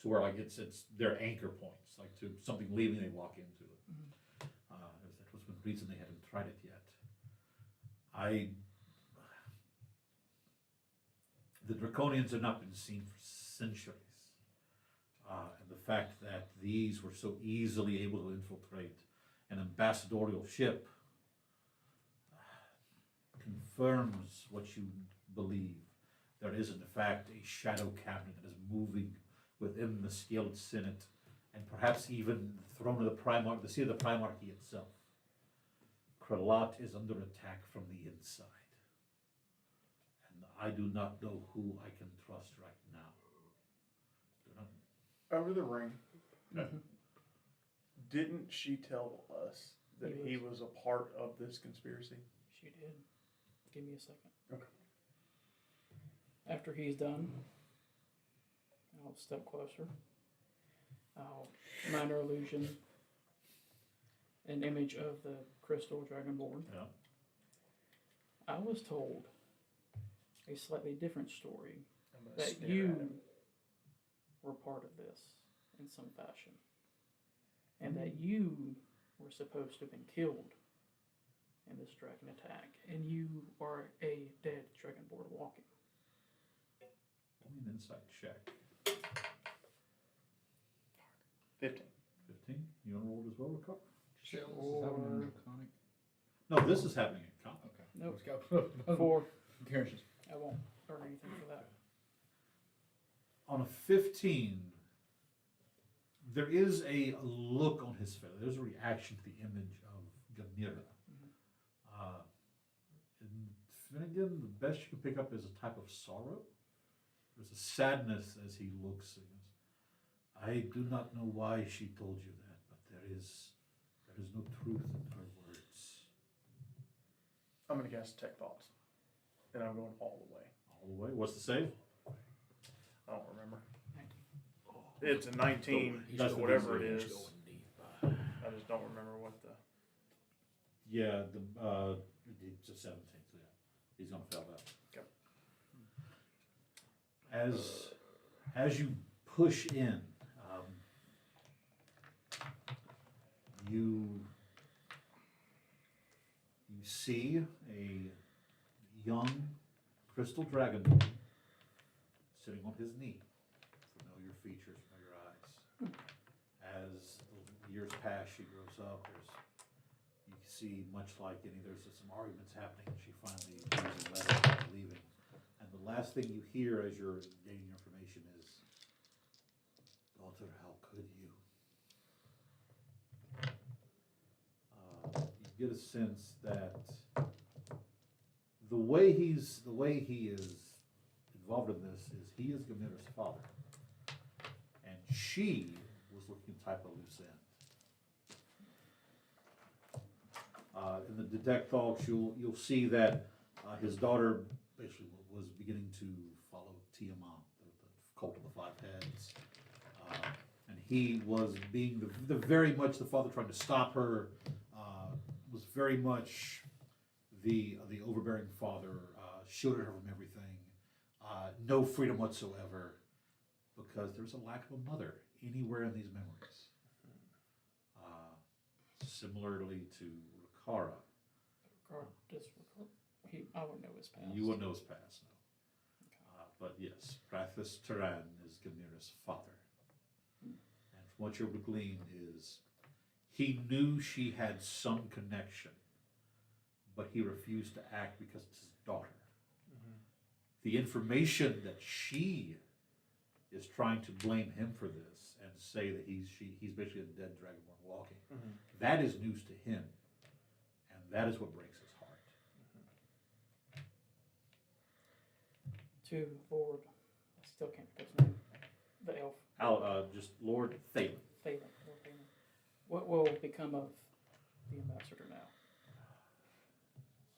to where like it's their anchor points, like to something leaving, they lock into it. That was one reason they hadn't tried it yet. The Draconians have not been seen for centuries. And the fact that these were so easily able to infiltrate an ambassadorial ship confirms what you believe. There is, in fact, a shadow cabinet that is moving within the Scaled Senate, and perhaps even the throne of the Primarch, the seat of the Primarchy itself. Kralat is under attack from the inside. And I do not know who I can trust right now. Over the ring. Didn't she tell us that he was a part of this conspiracy? She did. Give me a second. Okay. After he's done, I'll step closer. I'll minor illusion an image of the crystal dragonborn. Yeah. I was told a slightly different story, I'm gonna that stare you at him. were part of this in some fashion, and that you were supposed to have been killed in this dragon attack, and you are a dead dragonborn walking. Give me an insight check. 15. 15? You want to roll as well, Ricardo? No, No, this is happening in Con. okay. Nope. Let's go. 4. Carriages. I won't earn anything for that. On a 15, there is a look on his face. There's a reaction to the image of Gamira. And Finnegan, the best you can pick up is a type of sorrow. There's a sadness as he looks. And goes, I do not know why she told you that, but there is no truth in her words. I'm going to cast Detect Thoughts. And I'm going all the way. All the way. What's the save? I don't remember. 19. It's a 19, That's the whatever it DC. is. I just don't remember what the... Yeah, it's a 17. So yeah, he's gonna fail that. Okay. As you push in, you see a young crystal dragon sitting on his knee. Familiar features, familiar eyes. As the years pass, she grows up. You see, much like there's some arguments happening, and she finally leaves a letter leaving. And the last thing you hear as you're gaining information is, "Daughter, how could you?" You get a sense that the way he is involved in this is he is Gamira's father, and she was looking to type a loose end. In the detect thoughts, you'll see that his daughter basically was beginning to follow Tiamat, the cult of the five heads, and he was being the very much the father trying to stop her. Was very much the overbearing father, shielded her from everything, no freedom whatsoever, because there's a lack of a mother anywhere in these memories. Similarly to Rikara. I wouldn't know his past. You wouldn't know his past, no. But yes, Prathis Taran is Gamira's father. And from what you're able to glean is, he knew she had some connection, but he refused to act because it's his daughter. The information that she is trying to blame him for this and say that he's basically a dead dragonborn walking. Mhm. That is news to him, and that is what breaks his heart. To Lord, I still can't think of his name. The elf. Just Lord Thalen. Phelan. Lord Phelan. What will become of the ambassador now?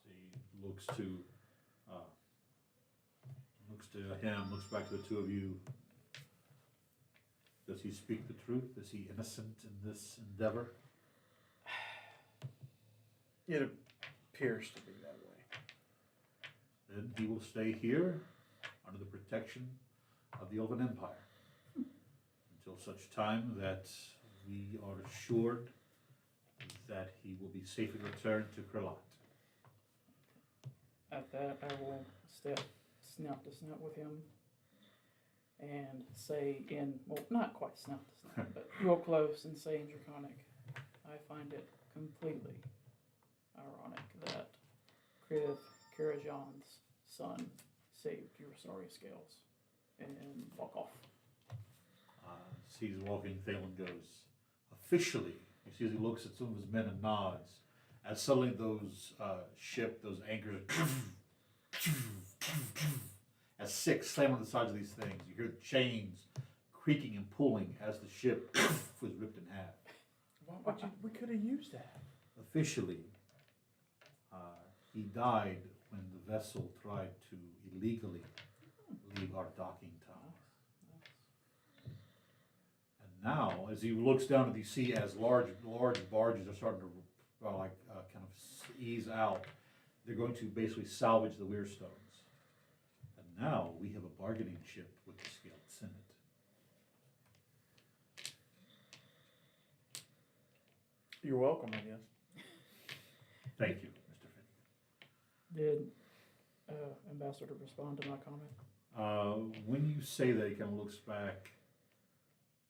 He looks to him, looks back to the two of you. Does he speak the truth? Is he innocent in this endeavor? It appears to be that way. Then he will stay here under the protection of the Elven Empire until such time that we are assured that he will be safely returned to Kralot. At that, I will step snout to snout with him and say not quite snout to snout, but real close and say in Draconic, I find it completely ironic that Kriv Karajan's son saved your sorry scales and walk off. Sees walking, Thalen goes, officially, you see as he looks at some of his men and nods, as suddenly those those anchors, as six slam on the sides of these things. You hear the chains creaking and pulling as the ship was ripped in half. We could have used that. Officially, he died when the vessel tried to illegally leave our docking tower. And now, as he looks down at the sea, as large barges are starting to kind of ease out, they're going to basically salvage the Weirstones. And now we have a bargaining chip with the Scaled Senate. You're welcome, I guess. Thank you, Mr. Finnegan. Did Ambassador respond to my comment? When you say that, he kind of looks back.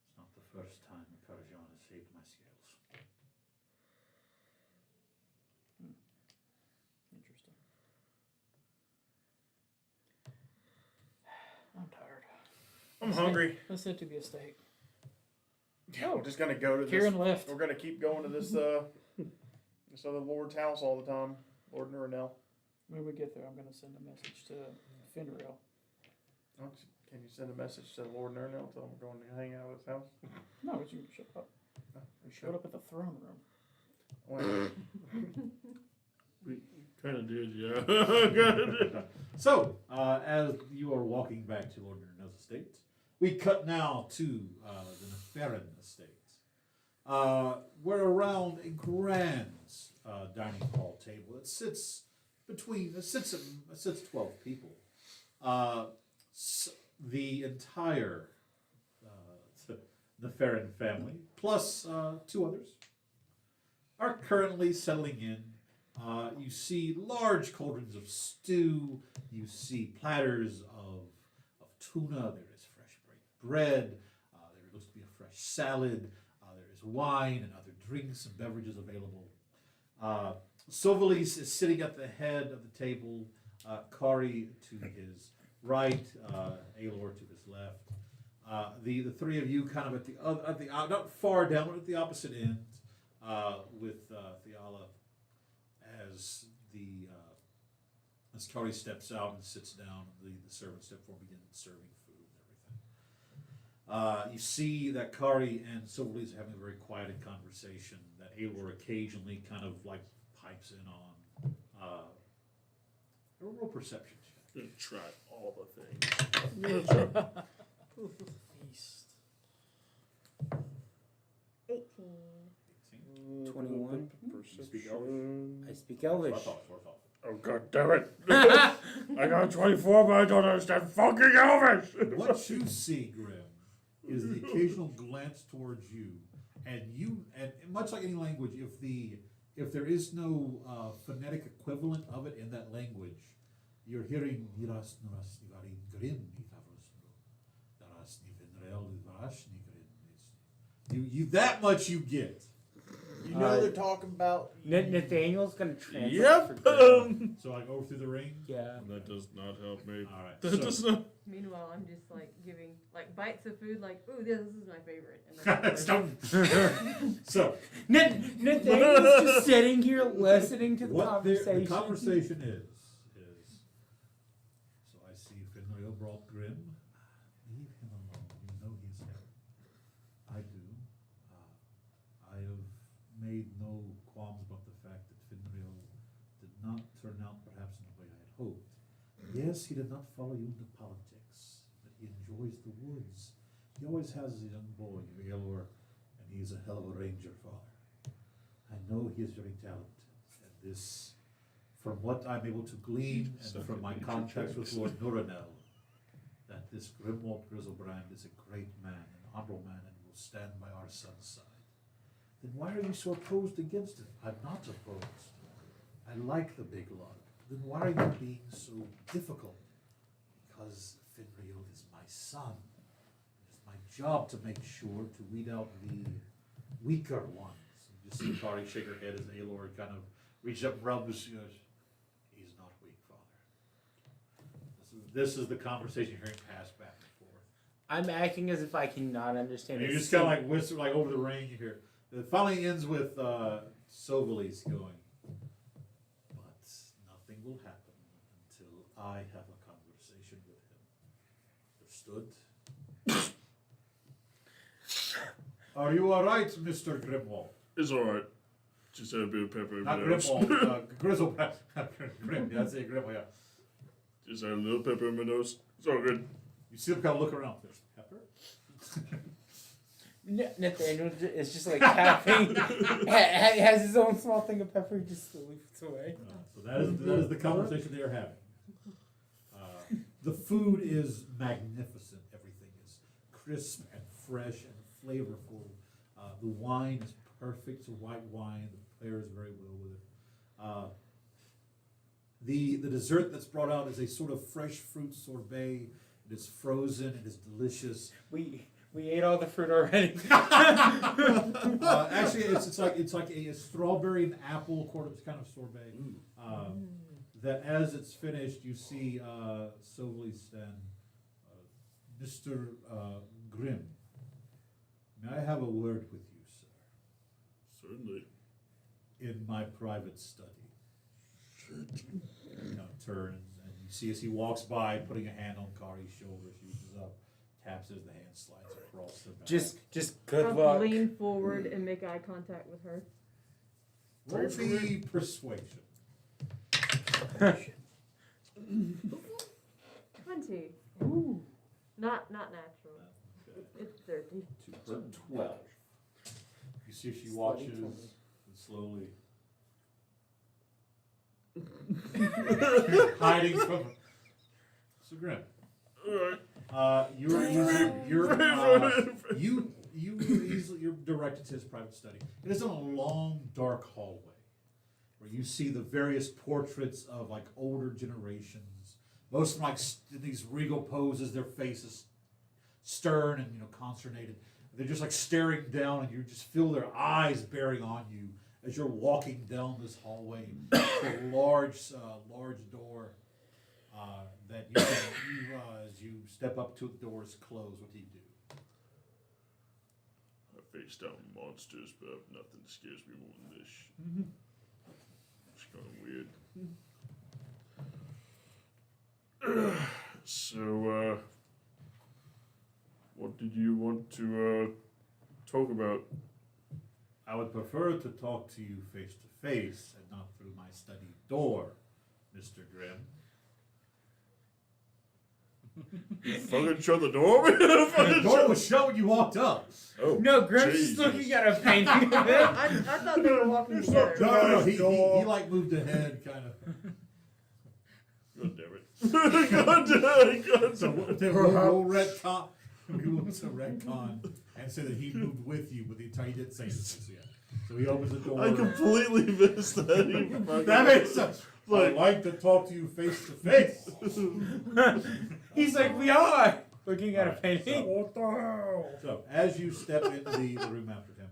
It's not the first time Karajan has saved my scales. Interesting. I'm tired. I'm hungry. Let's head to the estate. Yeah, we're just gonna go to Kieran this. left. We're gonna keep going to this this other Lord's house all the time. Lord Nurinel. When we get there, I'm going to send a message to Finderel. Can you send a message to Lord Nurinel? Tell him we're going to hang out at his house. No, you shut up. Oh, we Showed up at the throne room. Well, We kind of did, yeah. So, as you are walking back to Lord Nernell's estate, we cut now to the Neferin estate. We're around a grand dining hall table. It sits 12 people. The entire Neferin family, plus 2 others, are currently settling in. You see large cauldrons of stew. You see platters of tuna. There is fresh baked bread. There looks to be a fresh salad. There is wine and other drinks and beverages available. Sovalis is sitting at the head of the table. Kari to his right. Aelor to his left. The three of you kind of at the not far down, but at the opposite end, with Theala as Kari steps out and sits down. The servants step forward, begin serving food and everything. You see that Kari and Sovalis are having a very quieted conversation that Aelor occasionally kind of like pipes in on. A real perception check. Gonna try all the things. Feast. 18. 21. You speak Elvish? I speak Elvish. Oh, god damn it. I got 24, but I don't understand fucking Elvish. What you see, Grim, is the occasional glance towards you, and much like any language, if there is no phonetic equivalent of it in that language, you're hearing Niras Nuras Nivarin Grim Daras Nivenrel Varash Nigrin. You that much you get. You know they're talking about. Nathaniel's gonna translate. Yep. So I go through the ring. Yeah. That does not help me. All right. That so- does not. Meanwhile, I'm just like giving like bites of food, like, ooh, this is my favorite. And then Stop. So Nathaniel's just sitting here listening to the what conversation. the conversation is. So I see Finrio brought Grim. Leave him alone. You know he's here. I do. I have made no qualms about the fact that Finrio did not turn out perhaps in the way I had hoped. Yes, he did not follow you into politics, but he enjoys the woods. He always has a young boy, Ealor, and he's a hell of a ranger, Father. I know he is very talented, and this, from what I'm able to glean, and from my contacts with Lord Nuranel, that this Grimwald Grizzlebrand is a great man, an honorable man, and will stand by our son's side. Then why are you so opposed against it? I'm not opposed. I like the big log. Then why are you being so difficult? Because Finrio is my son. It's my job to make sure to weed out the weaker ones. You just see Kari shake her head as Ealor kind of reaches up and rubs. She goes, he's not weak, Father. This is the conversation you're hearing pass back and forth. I'm acting as if I cannot understand. And a you just kind of single- like whisper like over the ring. You hear. It finally ends with Sovalis going, but nothing will happen until I have a conversation with him. Understood? Are you all right, Mr. Grimwald? It's alright. Just had a bit of pepper in my Not nose. Grimwald, Grizzlebrand. Grim, yeah, I'd say Grimwald, yeah. Just had a little pepper in my nose. It's all good. You see him kind of look around. There's pepper? Nathaniel is just like tapping. Has his own small thing of pepper. He just slowly puts away. So that is the conversation they are having. The food is magnificent. Everything is crisp and fresh and flavorful. The wine is perfect. It's a white wine. The pairs very well with it. The dessert that's brought out is a sort of fresh fruit sorbet. It is frozen. It is delicious. We ate all the fruit already. Actually, it's like a strawberry and apple kind of sorbet. That as it's finished, you see Sovalis and Mr. Grimm. May I have a word with you, sir? Certainly. In my private study. Turns and you see as he walks by, putting a hand on Kari's shoulder, she reaches up, taps as the hand slides across the back. Just good I'll luck. lean forward and make eye contact with her. Roll the persuasion. 20. Ooh. Not natural. It's 30. 12. You see she watches and slowly hiding from him. So Grim. You're directed to his private study. It is in a long, dark hallway where you see the various portraits of like older generations. Most of them like in these regal poses, their faces stern and consternated. They're just like staring down, and you just feel their eyes bearing on you as you're walking down this hallway to a large door that as you step up to the doors close. What do you do? I face down monsters, but nothing scares me more than this. It's kind of weird. So, what did you want to talk about? I would prefer to talk to you face to face and not through my study door, Mr. Grimm. Fucking shut the door. The door was shut when you walked up. Oh, No, Grimm's Jesus. just looking at a painting of it. I thought they were walking together. No, he like moved ahead, kind of. God damn it. God damn it. So we'll retcon. We will retcon and say that he moved with you, but he didn't say this yet. So he opens the door. I completely missed that. That makes sense. I'd like to talk to you face to face. He's like, we are looking at a painting. What the hell? So as you step into the room after him,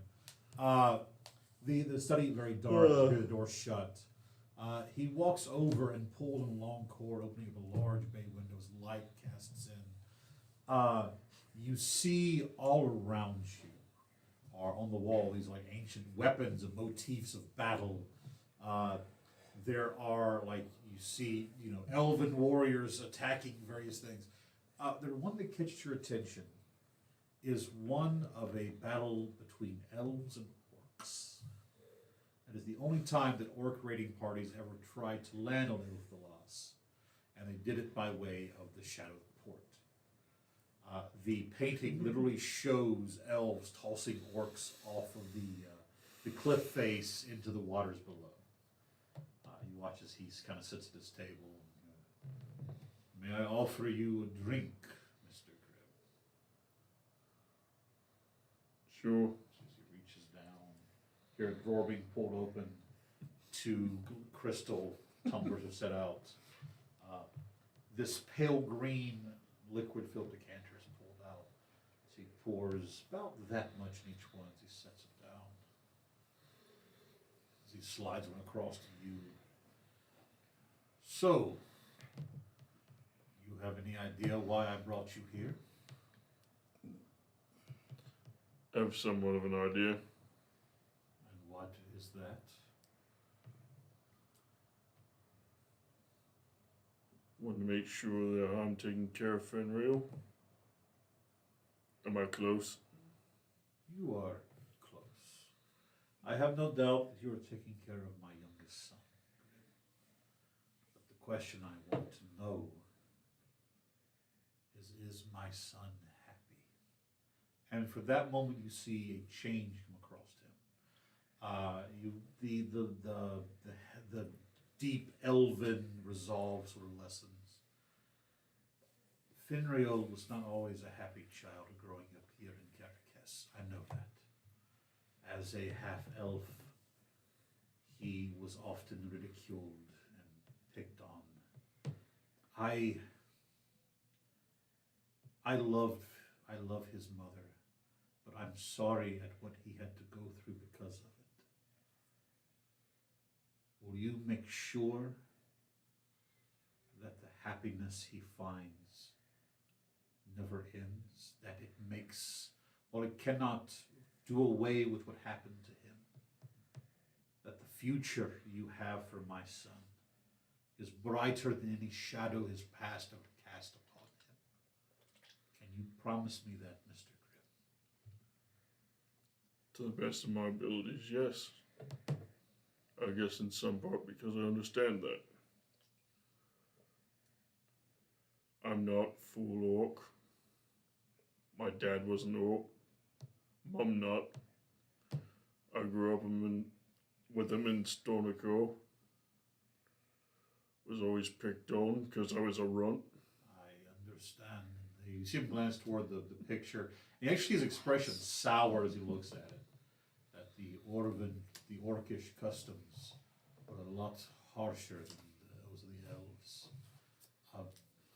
The study very dark. You hear the door shut. He walks over and pulls on a long cord, opening up a large bay window as light casts in. You see all around you are on the wall these like ancient weapons and motifs of battle. There are like you see, elven warriors attacking various things. The one that catches your attention is one of a battle between elves and orcs. It is the only time that orc raiding parties ever tried to land on Ilthalas, and they did it by way of the Shadowed Port. The painting literally shows elves tossing orcs off of the cliff face into the waters below. You watch as he kind of sits at his table. May I offer you a drink, Mr. Grimm? Sure. As he reaches down, hear a drawer being pulled open, 2 crystal tumblers are set out. This pale green liquid-filled decanter is pulled out. So he pours about that much in each one as he sets it down. As he slides one across to you. So, you have any idea why I brought you here? I have somewhat of an idea. And what is that? Want to make sure that I'm taking care of Fenrir. Am I close? You are close. I have no doubt that you are taking care of my youngest son. But the question I want to know is my son happy? And for that moment, you see a change come across him. The deep elven resolve sort of lessens. Finrio was not always a happy child growing up here in Caracas. I know that. As a half-elf, he was often ridiculed and picked on. I love his mother, but I'm sorry at what he had to go through because of it. Will you make sure that the happiness he finds never ends, that it makes, well, it cannot do away with what happened to him, that the future you have for my son is brighter than any shadow his past ever cast upon him? Can you promise me that, Mr. Grimm? To the best of my abilities, yes. I guess in some part because I understand that. I'm not full orc. My dad was an orc. Mom not. I grew up with him in Stornico. Was always picked on because I was a runt. I understand. You see him glance toward the picture. And actually his expression sour as he looks at it. That the orcish customs were a lot harsher than those of the elves.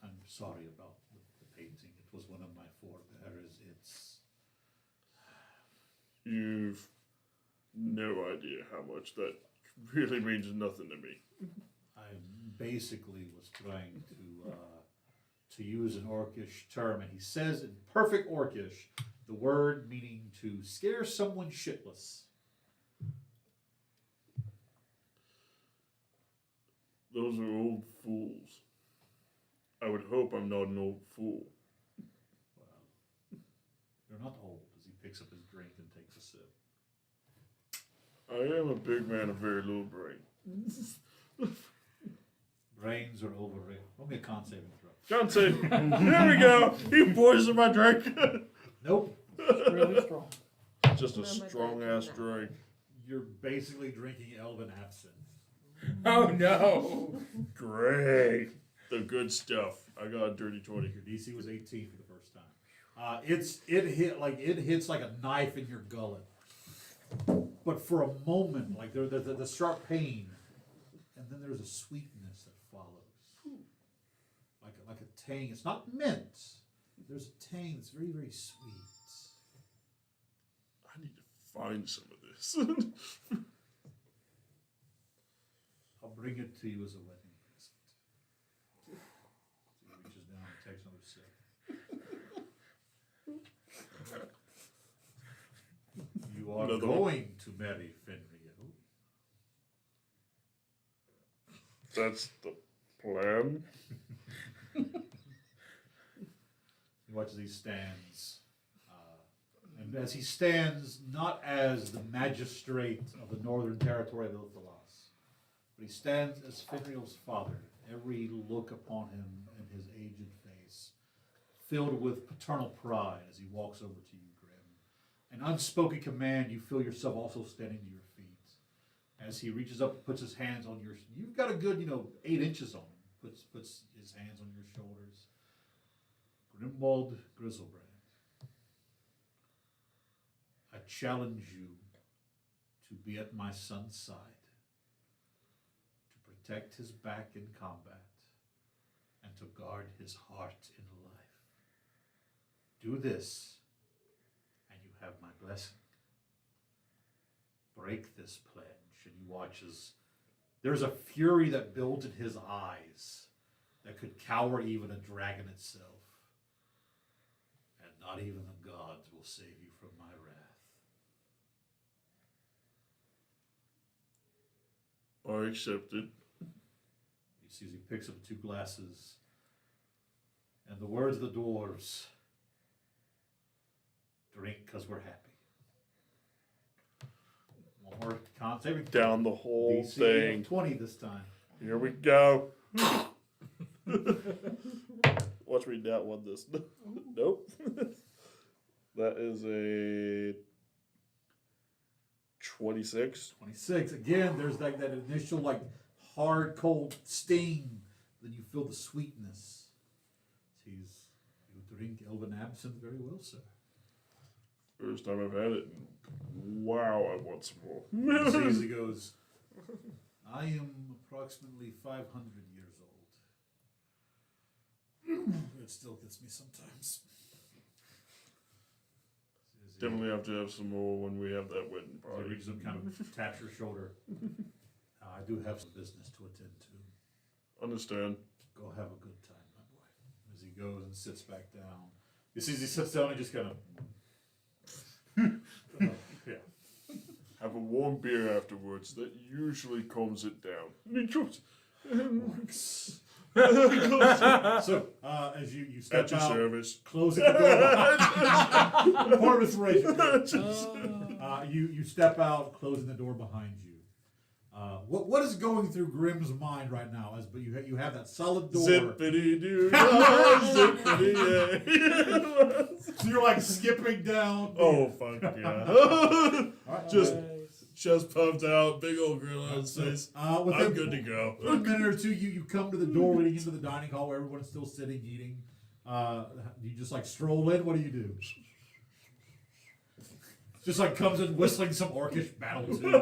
I'm sorry about the painting. It was one of my forebears. You've no idea how much that really means nothing to me. I basically was trying to use an orcish term, and he says in perfect orcish the word meaning to scare someone shitless. Those are old fools. I would hope I'm not an old fool. Well, you're not old, as he picks up his drink and takes a sip. I am a big man of very little brain. Brains are overrated. Roll me a con saving throw. Can't say. Here we go. You poisoned my drink. Nope. It's really strong. Just a strong ass drink. You're basically drinking elven absinthe. Oh no! Great. The good stuff. I got a dirty 20. Your DC was 18 for the first time. It hits like a knife in your gullet. But for a moment, like the sharp pain, and then there's a sweetness that follows. Like a tang. It's not mint. There's a tang that's very, very sweet. I need to find some of this. I'll bring it to you as a wedding present. So he reaches down and takes another sip. You are Another going to marry Fenrio. That's the plan. He watches as he stands. And as he stands, not as the magistrate of the Northern Territory of Ilthalas, but he stands as Fenriel's father, every look upon him and his aged face, filled with paternal pride as he walks over to you, Grim. An unspoken command, you feel yourself also standing to your feet. As he reaches up and puts his hands on your, you've got a good, 8 inches on him, puts his hands on your shoulders. Grimwald Grizzlebrand, I challenge you to be at my son's side, to protect his back in combat, and to guard his heart in life. Do this, and you have my blessing. Break this pledge, and you watch as there's a fury that builds in his eyes that could cower even a dragon itself. And not even the gods will save you from my wrath. I accept it. You see as he picks up 2 glasses, and the words of the dwarves, drink because we're happy. One more con saving throw. Down the whole DC thing. 20 this time. Here we go. Watch me not one this. Nope. That is a 26. 26. Again, there's like that initial hard, cold sting. Then you feel the sweetness. You drink Elven Absinthe very well, sir. First time I've had it. Wow, I want some more. You see as he goes, I am approximately 500 years old. It still gets me sometimes. Definitely have to have some more when we have that wedding He party. reaches up, kind of taps your shoulder. I do have some business to attend to. Understand. Go have a good time, my boy. As he goes and sits back down. You see as he sits down, he just kind of... yeah. Have a warm beer afterwards. That usually calms it down. So, as you step At your out, service. closing the door. Poor inspiration. You step out, closing the door behind you. What is going through Grimm's mind right now? But you have that solid door. Zippity doo zippity yay. So you're skipping down. Oh fuck yeah! Right. Just chest puffed out, big old grill on his face. I'm good to go. In a minute or two, you come to the door leading into the dining hall where everyone's still sitting eating. You just stroll in. What do you do? Just comes in whistling some orcish battle tune.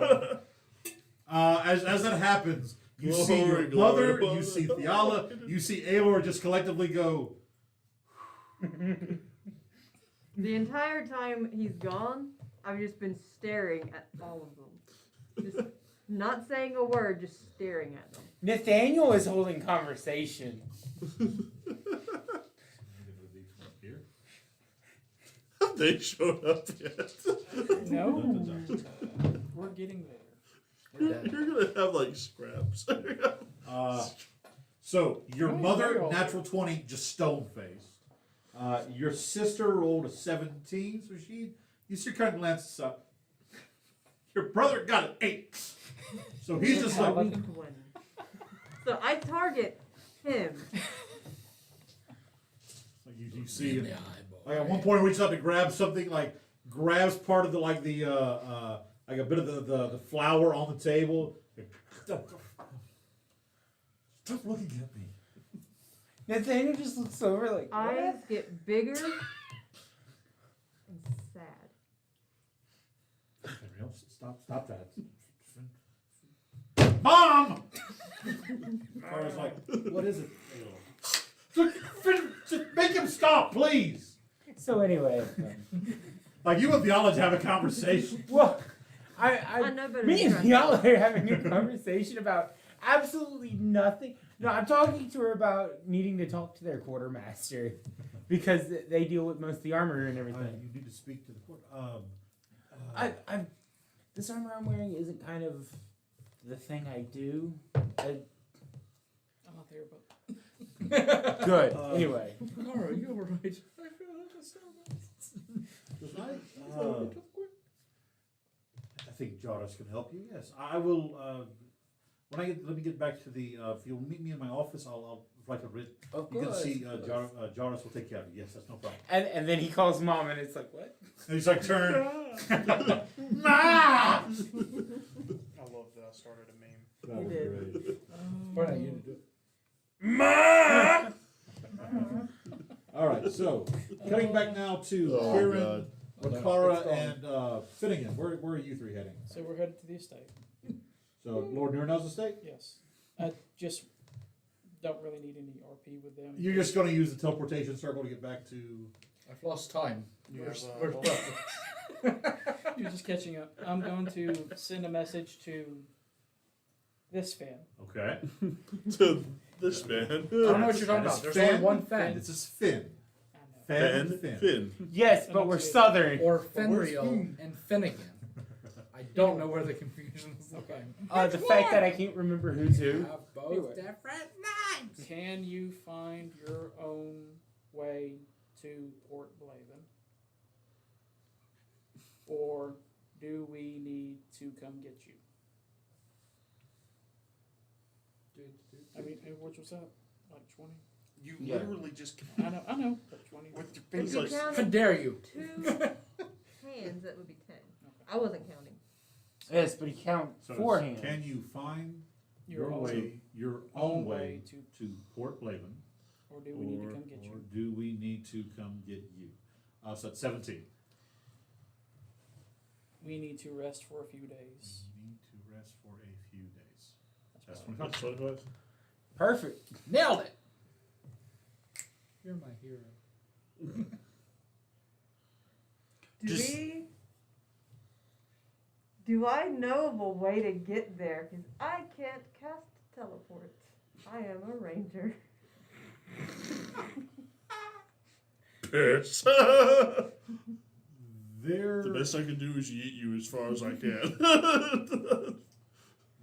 As that happens, you see your mother, you see Theala, you see Aelor just collectively go. The entire time he's gone, I've just been staring at all of them. Just not saying a word, just staring at them. Nathaniel is holding conversation. Have they showed up yet? No. We're getting there. You're gonna have scraps. So your Oh, mother, very old. natural 20, just stone faced. Your sister rolled a 17, so you see her kind of glances up. Your brother got an 8. So he's just A weak one. So I target him. You see him. At one point, he reaches out to grab something, grabs part of the a bit of the flour on the table. Stop looking at me. Nathaniel just looks over Eyes get bigger and sad. Stop that. Mom! Cara's what is it? Just make him stop, please. So anyway, Like you and Theology have a conversation. Well, I know better me than and to y'all are having a conversation about absolutely nothing. No, I'm talking to her about needing to talk to their quartermaster because they deal with most of the armor and everything. You need to speak to the court. This armor I'm wearing isn't kind of the thing I do. I'm not there, but Good. Anyway. Kara, you were right. I think Jarvis can help you. Yes, I will. Let me get back to the. If you'll meet me in my office, I'll write a writ. Of You can course. see Jarvis will take care of you. Yes, that's no problem. And then he calls mom, and it's like, what? And he's like, turn. Ma! I love that I started a meme. That was did. great. Why not you to do it? Ma! All right, so cutting back now to Oh, Kieran, God. Makara, and Finnegan. Where are you three heading? so we're headed to the estate. So Lord Nurnell's estate. Yes. I just don't really need any RP with them. You're just going to use the teleportation circle to get back to. I've lost time. You Where's, have, where's Buck? You're just catching up. I'm going to send a message to this fan. Okay. To this man. I don't know what you're talking about. There's only one Fen. This is Finn. I know. Finn. Yes, but we're southern. Or Fenriel and Finnegan. I don't know where the confusion is. Okay. The fact that I can't remember who's who. Have both Anyway. different names. Can you find your own way to Port Blaven? Or do we need to come get you? I mean, which was that? Like 20? You Yeah. literally just I know. Like 20. with your If fingers. you like- How counted dare you? 2 hands, that would be 10. I wasn't counting. Yes, but he counts So 4 hands. can you find your own- own way way to Port Blaven, Or do we need to come get or you? do we need to come get you? So that's 17. We need to rest for a few days. We need to rest for a few days. That's fine. 25. That's 25. Perfect. Nailed it. You're my hero. Do I know of a way to get there? Because I can't cast teleport. I am a ranger. Piss. There, The best I can do is yeet you as far as I can.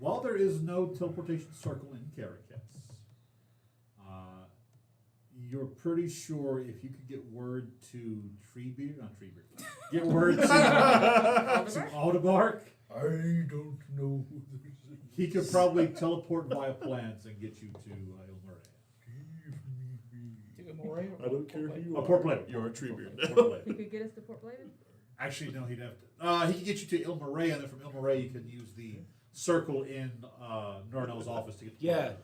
while there is no teleportation circle in Caracas, you're pretty sure if you could get word to get word to Aldebark, I don't know who this is. he could probably teleport via plans and get you to Il To Amore or I don't care who you are. Port Blaven. You're a tree beard. He could get us to Port Blaven? Actually, no, he'd have to. He could get you to Il Marais, and then from Il Marais you could use the circle in Nurnell's office to get to Port Yeah. Blaven.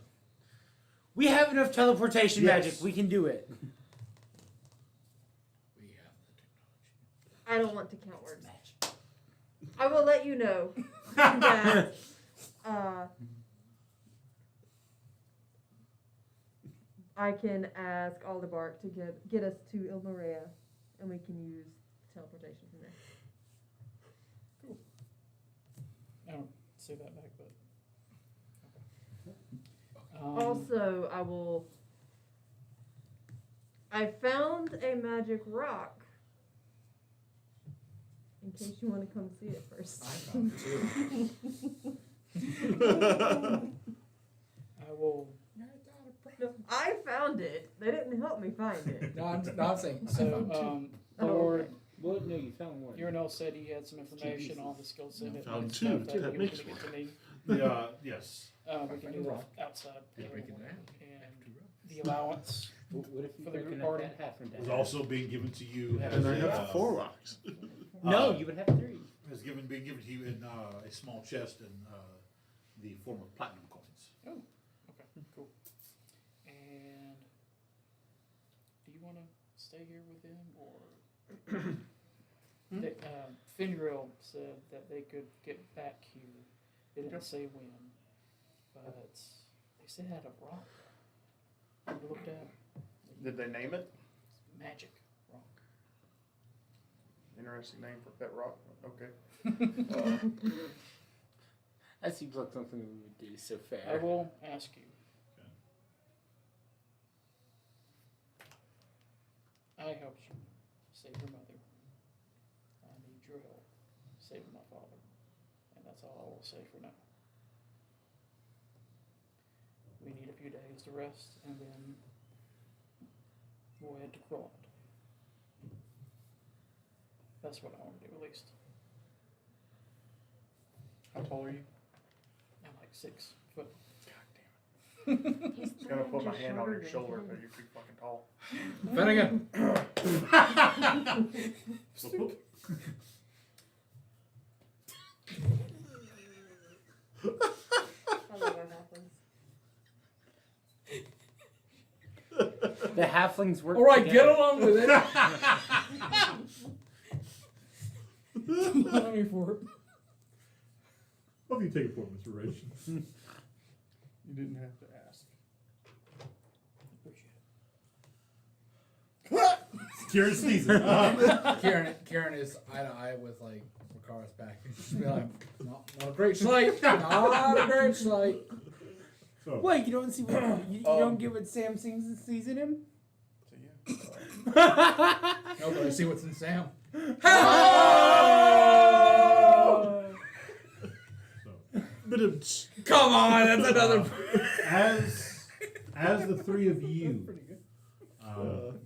We have enough teleportation Yes. magic. We can do it. We have the technology. I don't want to count words. I will let you know that I can ask Aldebark to get us to Il Maria, and we can use teleportation from there. I don't say that back, but. Okay. Also, I found a magic rock. In case you want to come see it first. I found it too. I will. No, I found it. They didn't help me find it. No, I'm saying. I So, found two. Oh, Lord, okay. Well, no, you found one. Urinel said he had some information on the skill set. I and found stuff two. that That he was makes gonna get to me. Yes. We can do that outside. Yeah, break it down. And the allowance. What if you For the broken group up party. that half and It was half? also being given to you as And I a, have 4 rocks. No, you would have 3. Is being given to you in a small chest in the form of platinum coins. Okay, cool. And do you want to stay here with them, or Finril said that they could get back here. They didn't say when, but they said it had a rock. We looked at Did they name it? magic rock. interesting name for pet rock. Okay. That seems like something we would do. So fair. I will ask you. I helped you save your mother. I need your help saving my father. And that's all I will say for now. We need a few days to rest, and then we'll head to Croat. That's what I want to do, at least. How tall are you? I'm like 6 foot. He's Just gonna put my just hand on shorter your than shoulder, him. but you're too fucking tall. Finnegan. I love our halflings. The halflings work. All right, together. get along with it. I'm here for it. What do you take it for, Mr. Rage? You didn't have to ask. Appreciate Kieran sneezes. Karen is eye to eye with like Makara's back. She'll be like, not a great sight. Not a great sight. So, Wait, you don't see what you don't get what Sam sees in him? So yeah. No, but I see what's in Sam. so Come on, that's another. as the three of you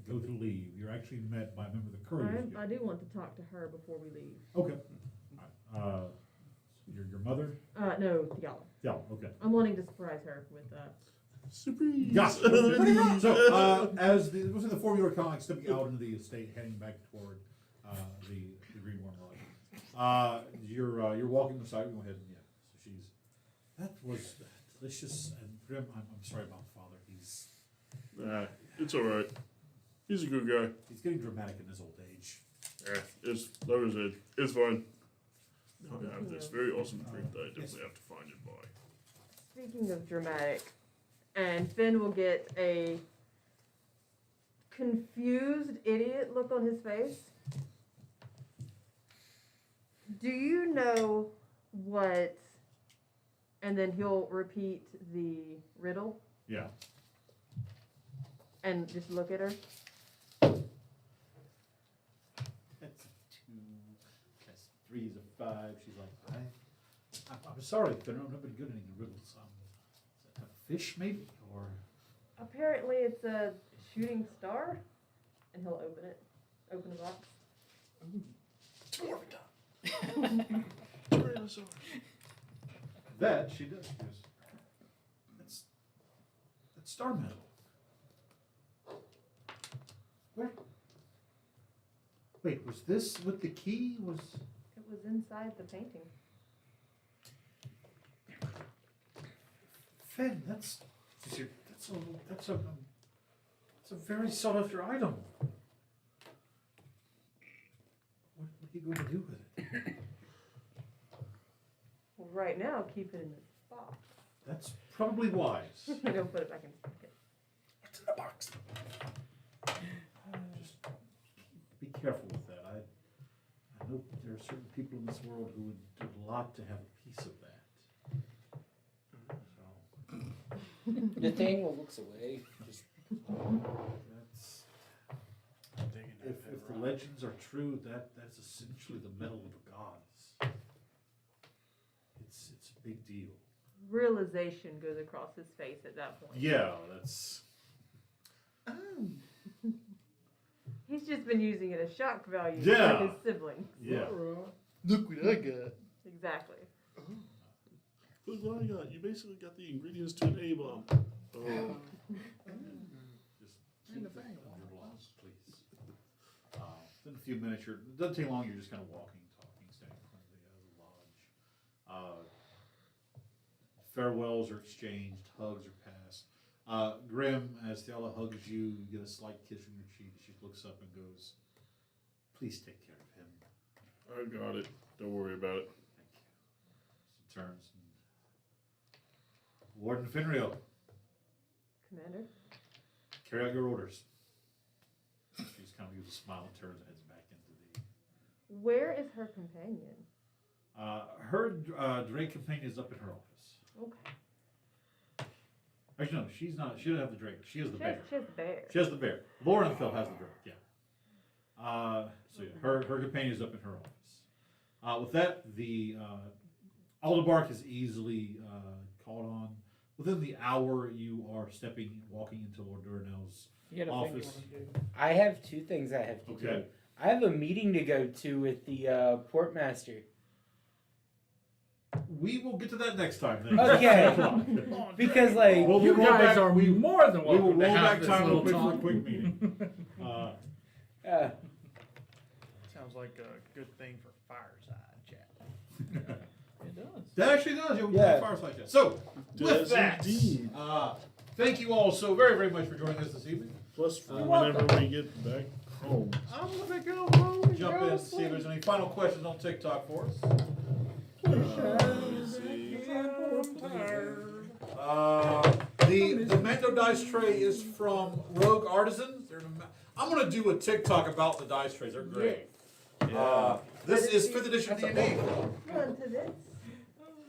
go to leave, you're actually met by a member of the couriers. I do want to talk to her before we leave. Okay. Your mother? No, Tiala. Yeah. Okay. I'm wanting to surprise her with Surprise! Gotcha. So, as the four of you are kind of like stepping out into the estate, heading back toward the Greenworm Lodge, you're walking beside. Go ahead and So that was delicious and Grim. I'm sorry about Father. He's It's alright. He's a good guy. he's getting dramatic in his old age. Yeah, it's like I said, it's fine. Now I have this very awesome drink that I definitely have to find and buy. Speaking of dramatic, and Finn will get a confused idiot look on his face. Do you know what? And then he'll repeat the riddle Yeah. and just look at her. That's 2. That's 3 is a 5. She's like, I'm sorry, but I'm not very good at any riddles. Is that a fish, maybe, or? Apparently, it's a shooting star, and he'll open it. Open the box. That she does. That's star metal. Where? Wait, was this with the key? Was It was inside the painting. Finn? That's a very sought after item. What are you going to do with it? Well, right now, keep it in this box. That's probably wise. Don't put it back in his pocket. What's in the box? Just be careful with that. I know there are certain people in this world who would do a lot to have a piece of that. So Nathaniel looks away. Just that's if the legends are true, that's essentially the metal of the gods. It's a big deal. Realization goes across his face at that point. Yeah, that's. He's just been using it as shock value Yeah. for his siblings. Yeah. Look what I got. Exactly. Look what I got. You basically got the ingredients to an A-bomb. Oh. Just keep it on your blouse, please. In a few minutes, it doesn't take long. You're just kind of walking, talking, standing in front of the lodge. Farewells are exchanged, hugs are passed. Grim, as Stella hugs you, you get a slight kiss on your cheek. She looks up and goes, "Please take care of him." I got it. Don't worry about it. Thank you. She turns and Warden Finrio, Commander? carry out your orders. She just kind of gives a smile and turns and heads back into the Where is her companion? Her Drake companion is up in her office. Okay. Actually, no, she's not. She doesn't have the Drake. She has the bear. She has the bear. She has the bear. Laurenfeld has the Drake. Yeah. So yeah, her companion is up in her office. With that, the Aldebark is easily called on. Within the hour, you are walking into Lord Durinel's You got a thing you office. want to do. I have two things I have to do. Okay. I have a meeting to go to with the portmaster. We will get to that next time. Then. Okay. 10 o'clock. Because like We'll You roll guys back- are we- more than We welcome will to roll have back this time real little quick for a talk. quick meeting. Sounds like a good thing for fireside chat. It does. That actually does. Yeah. Fireside chat. So, with Does that, indeed. thank you all so very, very much for joining us this evening. Plus, for whenever we get back home. I'm gonna go home and jump in and see if there's any final questions on TikTok for us. The Mando dice tray is from Rogue Artisans. I'm gonna do a TikTok about the dice trays. They're great. This is 5th edition D&D. Run to this.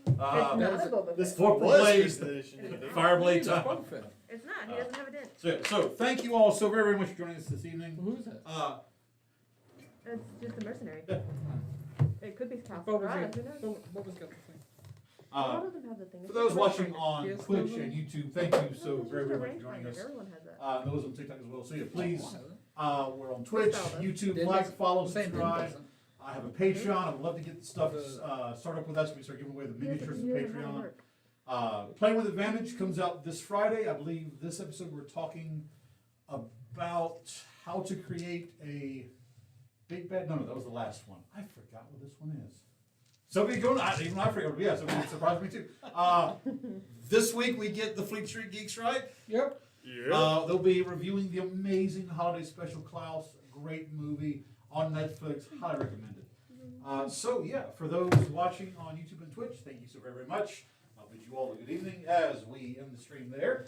It's not a Boba This Fett. for Blizzard's Blade, edition. Fireblade time. It's not. He doesn't have a dent. So thank you all so very, very much for joining us this evening. Who's that? It's just a mercenary. It could be Castle What was Dorada, it? who knows? What was got the thing? A lot of them have the thing. For It's those just a watching rangefinder. on Yes, Twitch those and are- YouTube, thank you No, so it's very, just a very much for joining rangefinder. us. Everyone has that. Those on TikTok as well. So yeah, please, we're on Twitch, Spell them. YouTube, Didn't like, it? follow, Same thing subscribe. doesn't. I have a Patreon. I would love to get the stuff started up with us. We start giving away the He doesn't- miniatures he of doesn't have to Patreon. work. Playing with Advantage comes out this Friday. I believe this episode we're talking about how to create a big bad. No, that was the last one. I forgot what this one is. Somebody going, even I forgot. Yeah, somebody surprised me too. This week we get the Fleet Street Geeks, right? Yep. Yeah. They'll be reviewing the amazing holiday special Klaus, great movie on Netflix. Highly recommend it. So yeah, for those watching on YouTube and Twitch, thank you so very, very much. I'll bid you all a good evening as we end the stream there.